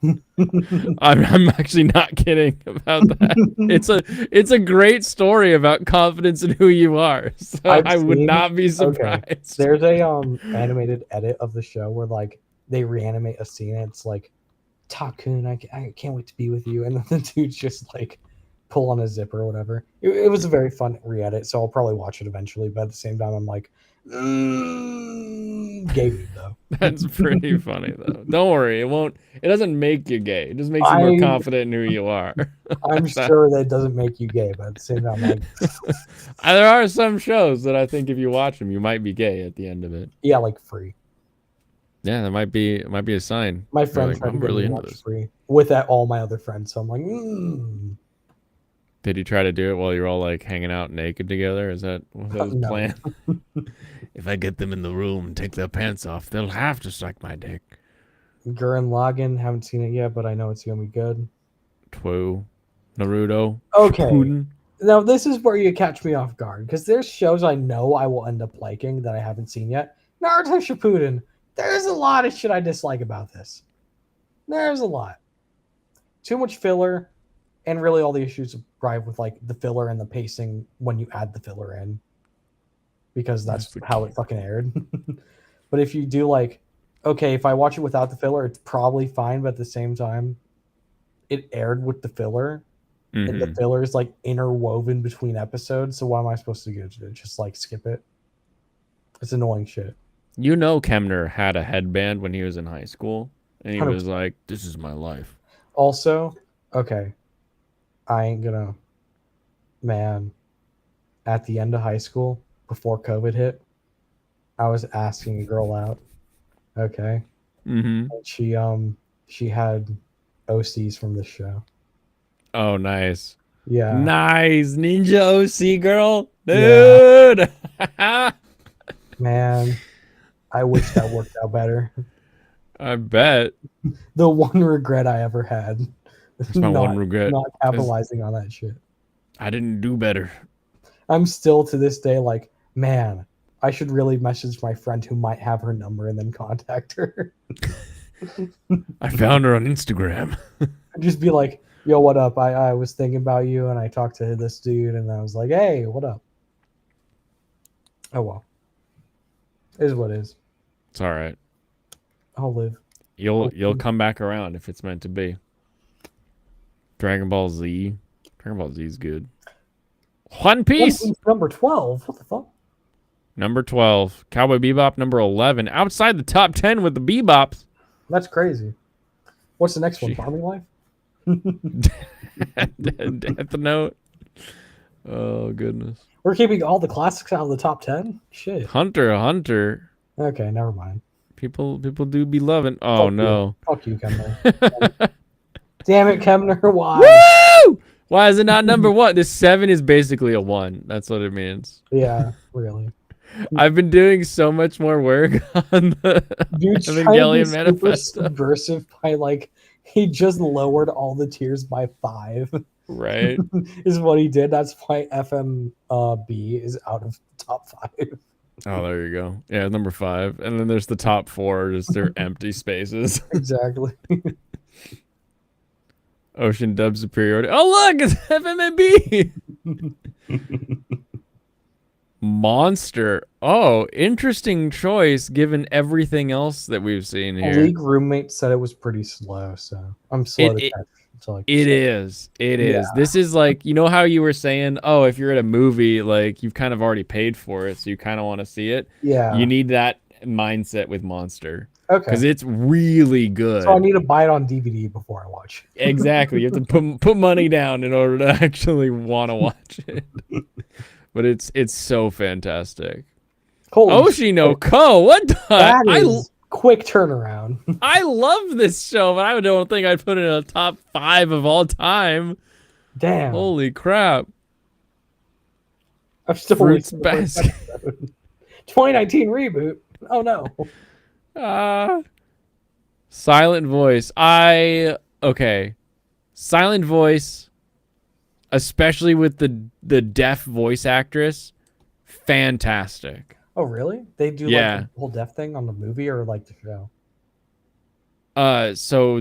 I'm actually not kidding about that. It's a great story about confidence in who you are. So I would not be surprised. Okay. There's a animated edit of the show where like they reanimate a scene and it's like, Takun, I can't wait to be with you, and then the dude's just like pull on a zipper or whatever. It was a very fun re-edit, so I'll probably watch it eventually, but at the same time I'm like, gay dude though. That's pretty funny though. Don't worry, it doesn't make you gay. It just makes you more confident in who you are. I'm sure that doesn't make you gay, but at the same time, like, there are some shows that I think if you watch them, you might be gay at the end of it. yeah, like Free. Yeah, that might be a sign. My friend like, I'm really into this. Free with all my other friends, so I'm like, Did he try to do it while you're all like hanging out naked together? Was that his No. plan? If I get them in the room and take their pants off, they'll have to suck my dick. Gurren Lagann, haven't seen it yet, but I know it's gonna be good. Two, Naruto. Okay. Shippuden. Now this is where you catch me off guard because there's shows I know I will end up liking that I haven't seen yet. Naruto Shippuden. There's a lot of shit I dislike about this. There's a lot. Too much filler, and really all the issues arrive with like the filler and the pacing when you add the filler in, because that's how it fucking aired. But if you do like, okay, if I watch it without the filler, it's probably fine. But at the same time, it aired with the filler. And the filler is like interwoven between episodes. So what am I supposed to do? Just like skip it? It's annoying shit. You know, Kemner had a headband when he was in high school, and he 100%. was like, "This is my life." Also, okay, I ain't gonna. Man, at the end of high school, before COVID hit, I was asking a girl out. Okay, Mm-hmm. and she had OCs from the show. Oh, nice. Yeah, Nice. Ninja OC girl. Yeah. Dude. man, I wish that worked out better. I bet. The one regret I ever had. That's my one regret. Not capitalizing on that shit. I didn't do better. I'm still to this day like, man, I should really message my friend who might have her number and then contact her. I found her on Instagram. Just be like, yo, what up? I was thinking about you and I talked to this dude and I was like, hey, what up? Oh well. Is what is. It's all right. I'll live. You'll come back around if it's meant to be. Dragon Ball Z. Dragon Ball Z is good. One Piece. Number 12. What the fuck? Number 12. Cowboy Bebop. Number 11. Outside the top 10 with the Bebops. That's crazy. What's the next one? Gee. Farming Life? Death Note. Oh, goodness. We're keeping all the classics out of the top 10? Shit. Hunter x Hunter. Okay, never mind. People do be loving. Oh, Fuck no. Fuck you, Kemner. Damn it, Kemner. Why? Woo! Why is it not number 1? This 7 is basically a 1. That's what it means. Yeah, really. I've been doing so much more work on the Dude's Evangelion trying to be super Manifesto. subversive by like he just lowered all the tiers by 5. Right? Is what he did. That's why FMB is out of the top 5. Oh, there you go. Yeah, number 5. And then there's the top 4, just they're empty spaces. Exactly. Ocean Dub Superiority. Oh, look, it's FMB. Monster. Oh, interesting choice given everything else that we've seen A here. league roommate said it was pretty slow, so I'm slow to catch. So like, It is. It is. Yeah. This is like, you know how you were saying, oh, if you're at a movie, like you've kind of already paid for it, so you kind of want to see it. Yeah. You need that mindset with Monster Okay. because it's really good. So I need to buy it on DVD before I watch. Exactly. You have to put money down in order to actually want to watch it. But it's so fantastic. Holy Oshino Ko, what the? that is quick turnaround. I love this show, but I don't think I'd put it in a top 5 of all time. Damn. Holy crap. I'm still Fruits waiting for the first Basket. episode. 2019 reboot. Oh no. Silent voice. Okay. Silent voice, especially with the deaf voice actress, fantastic. Oh really? They do Yeah. like the whole deaf thing on the movie or like the show? So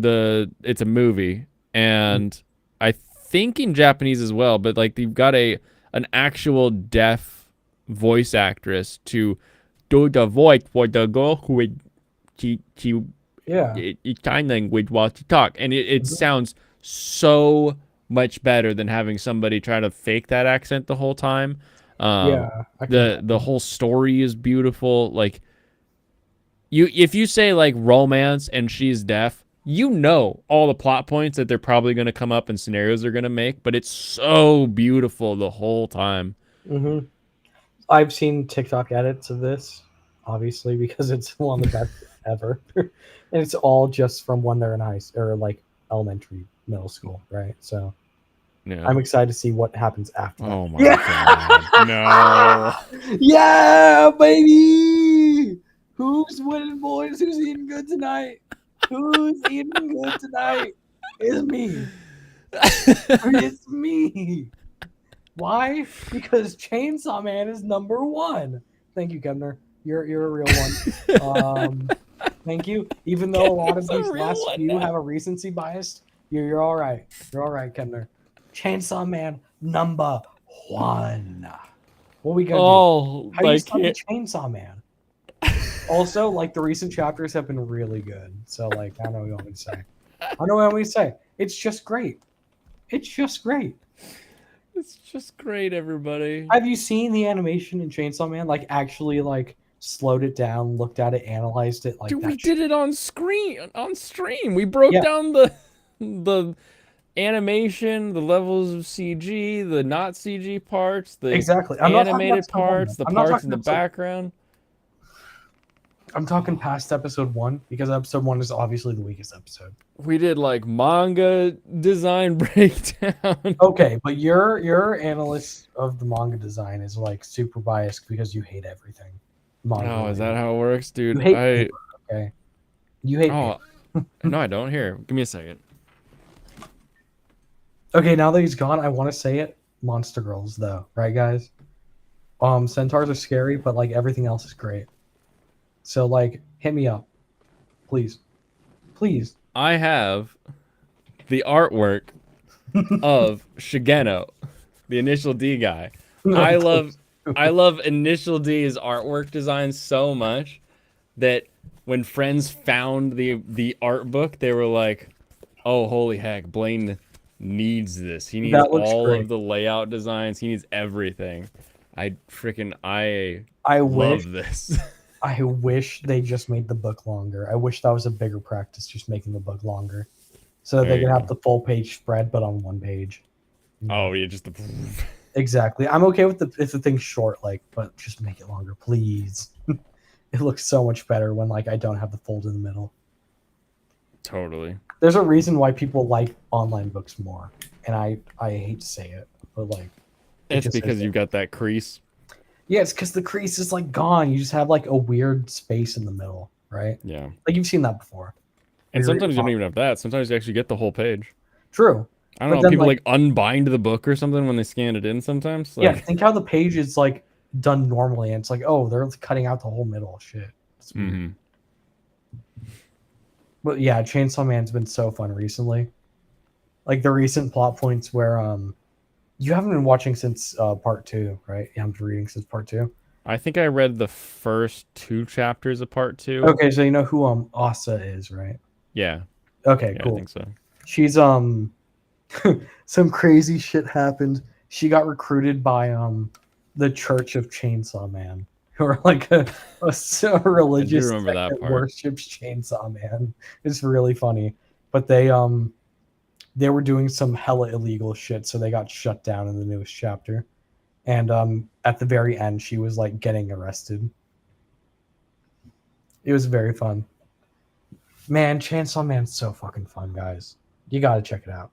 it's a movie, and I think in Japanese as well, but like they've got an actual deaf voice actress to do the voice for the girl who she Yeah. it's sign language while she talk, and it sounds so much better than having somebody try to fake that accent the whole time. Yeah. I can- The whole story is beautiful. Like if you say like romance and she's deaf, you know all the plot points that they're probably going to come up and scenarios they're going to make, but it's so beautiful the whole time. Mhm. I've seen TikTok edits of this, obviously, because it's one of the best ever, and it's all just from when they're in high or like elementary, middle school, right? So Yeah. I'm excited to see what happens after. Oh my Yeah. god. No. Yeah, baby. Who's winning, boys? Who's eating good tonight? Who's eating good tonight? It's me. It's me. Why? Because Chainsaw Man is number 1. Thank you, Kemner. You're a real one. Thank you. Even though a lot of Kemner's a these real last one few now. have a recency bias, you're all right. You're all right, Kemner. Chainsaw Man number 1. What we gonna do? Oh, How do you like stop the Chainsaw Man? Also, like the recent chapters have been really good. So, like, I don't know what you want me to say. I don't know what you want me to say. It's just great. It's just great. it's just great, everybody. Have you seen the animation in Chainsaw Man? Like, actually, like, slowed it down, looked at it, analyzed it. Like, Dude, we that did it on stream. We broke Yeah. down the animation, the levels of CG, the not CG parts, the Exactly. I'm not talking animated episode one, parts, the I'm not parts in talking the episode- background. I'm talking past episode 1 because episode 1 is obviously the weakest episode. We did like manga design breakdown. Okay, but your analyst of the manga design is like super biased because you hate everything. Manga Oh, is that related. how it works, dude? You hate paper, okay? You hate Oh, paper. no, I don't. Here, give me a second. Okay, now that he's gone, I want to say it. monster girls though, right guys? Centaurs are scary, but like everything else is great. So like hit me up. Please. Please. I have the artwork of Shigeno, the Initial D guy. I love Initial D's artwork design so much that when friends found the art book, they were like, "Oh, holy heck, Blaine needs this. He needs That looks all great. of the layout designs. He needs everything." I I wish love this. I wish they just made the book longer. I wish that was a bigger practice, just making the book longer. So that There they you could have go. the full page spread, but on one page. Oh, yeah, just the Exactly. I'm okay with if the thing's short, like, but just make it longer, please. It looks so much better when like I don't have the fold in the middle. totally. There's a reason why people like online books more, and I hate to say it, but like it It's just because is. you've got that crease. Yeah, it's because the crease is like gone. You just have like a weird space in the middle, right? Yeah. Like you've seen that before. And You're- sometimes you don't even have that. Sometimes you actually get the whole page. True. I don't But know. then, People like- like unbind the book or something when they scan it in sometimes. Yeah, Like, think how the page is like done normally, and it's like, oh, they're cutting out the whole middle. Shit. It's weird. mhm. But yeah, Chainsaw Man's been so fun recently. Like the recent plot points where you haven't been watching since part 2, right? You haven't been reading since part 2. I think I read the first 2 chapters of part 2. Okay, so you know who Asa is, right? Yeah. Okay, Yeah, I cool. think so. She's some crazy shit happened. She got recruited by the Church of Chainsaw Man, who are like a religious remember sect that part. worships Chainsaw Man. It's really funny, but they were doing some hella illegal shit, so they got shut down in the newest chapter. And at the very end, she was like getting arrested. It was very fun. Man, Chainsaw Man's so fucking fun, guys. You gotta check it out.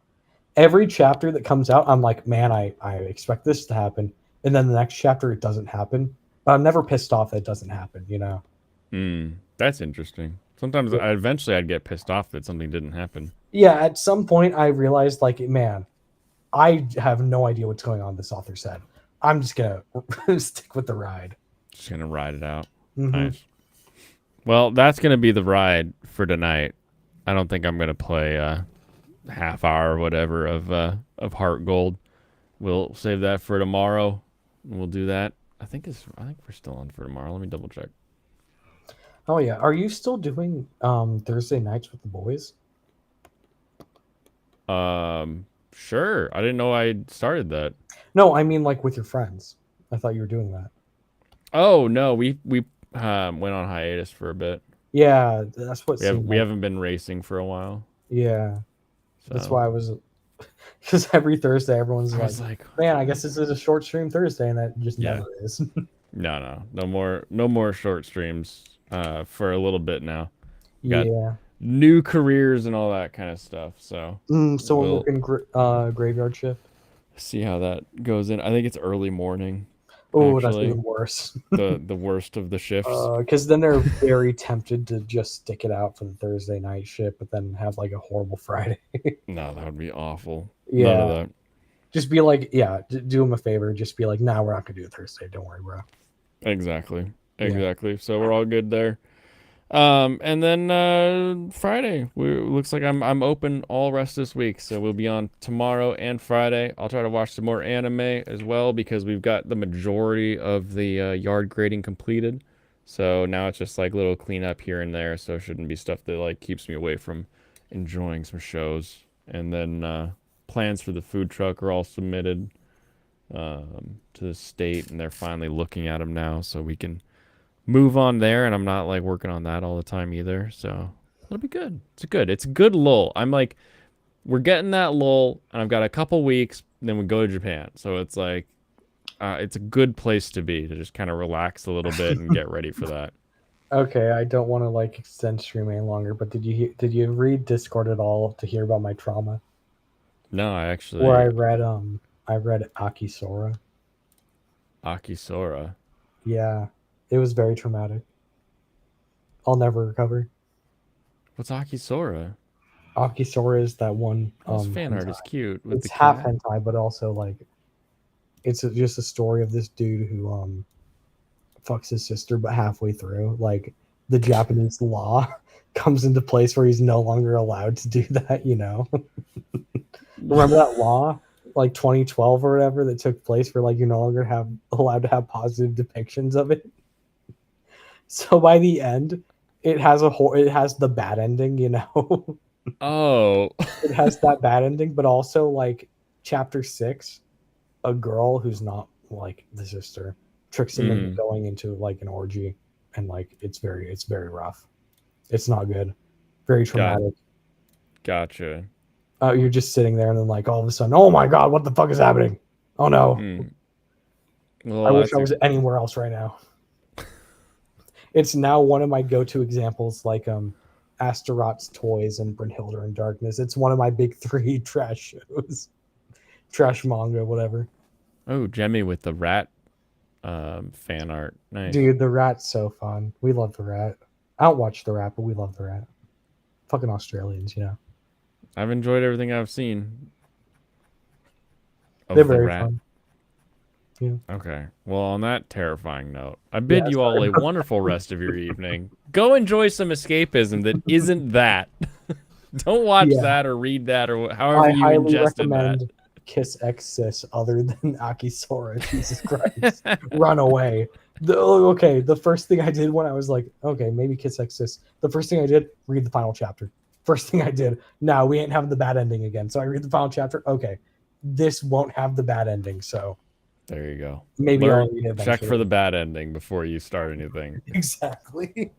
Every chapter that comes out, I'm like, man, I expect this to happen. And then the next chapter, it doesn't happen. But I'm never pissed off that it doesn't happen, you know? That's interesting. Sometimes Yeah. eventually I'd get pissed off that something didn't happen. Yeah, at some point, I realized, like, man, I have no idea what's going on, this author said. I'm just gonna stick with the ride. Just gonna ride it out. Mhm. Nice. Well, that's gonna be the ride for tonight. I don't think I'm gonna play half hour or whatever of Heart Gold. We'll save that for tomorrow. We'll do that. I think we're still on for tomorrow. Let me double check. Oh, yeah. Are you still doing Thursday nights with the boys? Sure. I didn't know I started that. No, I mean, like, with your friends. I thought you were doing that. Oh no, we went on hiatus for a bit. Yeah, that's what We seemed like. haven't been racing for a while. Yeah, that's So why I was. Because every Thursday, everyone's I like, was like, man, I guess this is a short stream Thursday, and that just Yeah. never is. no more short streams for a little bit now. Got Yeah. new careers and all that kind of stuff. So So we're We'll- working graveyard shift. see how that goes in. I think it's early morning. Oh, that's Actually, even worse. the worst of the shifts. Because then they're very tempted to just stick it out for the Thursday night shift, but then have like a horrible Friday. No, that would be awful. Yeah. None of that. Just be like, yeah, do them a favor. Just be like, nah, we're not gonna do it Thursday. Don't worry, bro. Exactly. Yeah. Exactly. So we're all good there. And then Friday, looks like I'm open all rest this week, so we'll be on tomorrow and Friday. I'll try to watch some more anime as well because we've got the majority of the yard grading completed. So now it's just like little cleanup here and there, so it shouldn't be stuff that like keeps me away from enjoying some shows. And then plans for the food truck are all submitted to the state, and they're finally looking at them now, so we can move on there, and I'm not like working on that all the time either. So it'll be good. It's a good lull. I'm like, we're getting that lull, and I've got a couple weeks, then we go to Japan. So it's like, it's a good place to be to just kind of relax a little bit and get ready for that. Okay, I don't want to like extend stream any longer, but did you read Discord at all to hear about my trauma? No, I actually Where I read Akisora. Akisora. Yeah, it was very traumatic. I'll never recover. What's Akisora? Akisora is that one. Oh, this fan art hentai. is cute with It's the half cat. hentai, but also like it's just a story of this dude who fucks his sister, but halfway through, like the Japanese law comes into place where he's no longer allowed to do that. You know, remember that law, like 2012 or whatever, that took place where like you're no longer allowed to have positive depictions of it. So by the end, it has the bad ending. You know, Oh. it has that bad ending, but also like chapter 6, a girl who's not like the sister tricks him into going into like an orgy, and like it's very rough. It's not good. Very traumatic. Gotcha. You're just sitting there and then like all of a sudden, oh my god, what the fuck is happening? Oh no. Well, I wish I was anywhere else right now. It's now one of my go-to examples, like Astaroth's Toys and Brynhilde in Darkness. It's one of my big 3 trash shows. Trash manga, whatever. Oh, Jemmy with the rat fan art. Nice. Dude, the rat's so fun. We love the rat. I don't watch the rat, but we love the rat. Fucking Australians, you know. I've enjoyed everything I've seen of They're the very rat. fun. Yeah. Okay. Well, on that terrifying note, I bid Yeah, you all a wonderful rest of your evening. Go enjoy some escapism that isn't that. Don't watch that or read that or however I you highly ingested recommend that. Kiss X Sis other than Akisora. Jesus Christ. Run away. The first thing I did when I was like, okay, maybe Kiss X Sis. The first thing I did, read the final chapter. First thing I did, no, we ain't having the bad ending again. So I read the final chapter. Okay, this won't have the bad ending. So There you go. maybe I'll read it Check for eventually. the bad ending before you start anything. Exactly.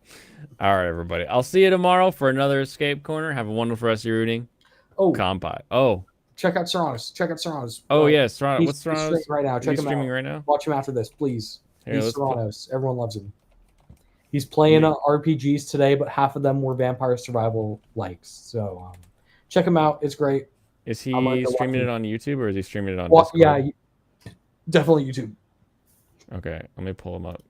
All right, everybody. I'll see you tomorrow for another Escape Corner. Have a wonderful rest of your evening. Oh, Kampai. Oh. check out Serranos. Check out Serranos. Oh, yeah. Serrano. He's What's Serrano's? streaming right now. Check He's him streaming out. right now? Watch him after this, please. Here, He's let's Serranos. Everyone loves him. He's playing RPGs today, but half of them were Vampire Survival likes. So check him out. It's great. Is he I'm gonna go streaming watch it on YouTube or is he streaming it on Well, Discord? yeah, definitely YouTube. Okay, let me pull him up.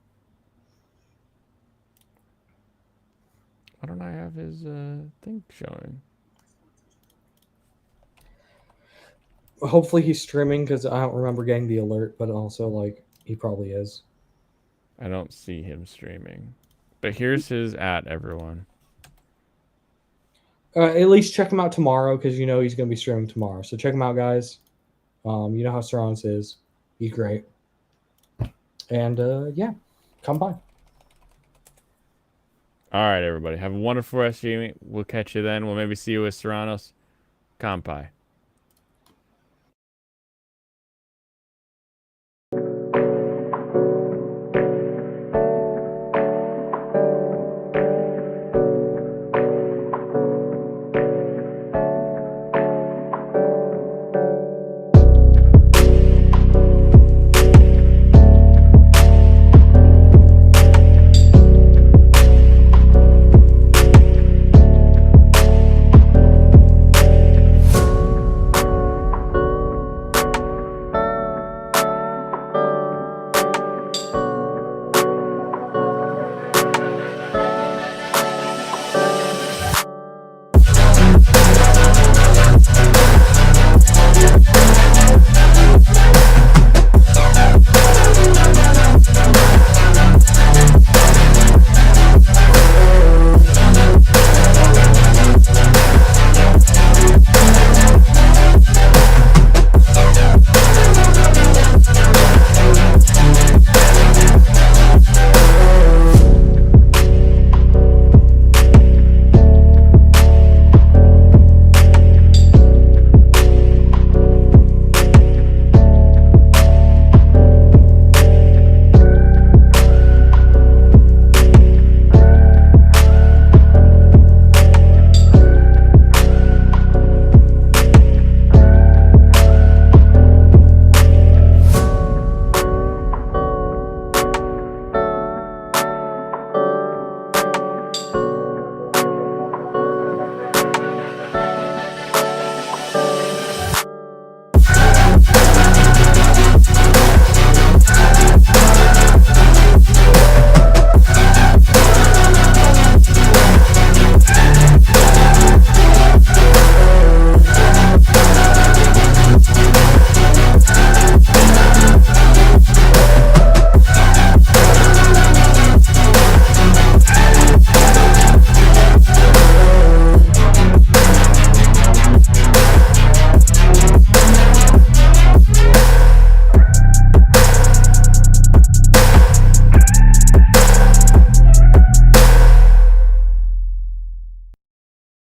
Why don't I have his thing showing? Hopefully he's streaming because I don't remember getting the alert, but also like he probably is. I don't see him streaming. But here's his everyone. At least check him out tomorrow because you know he's going to be streaming tomorrow. So check him out, guys. You know how Serrans is. He's great. And yeah, come by. All right, everybody. Have a wonderful rest of your evening. We'll catch you then. We'll maybe see you with Serranos. Kampai.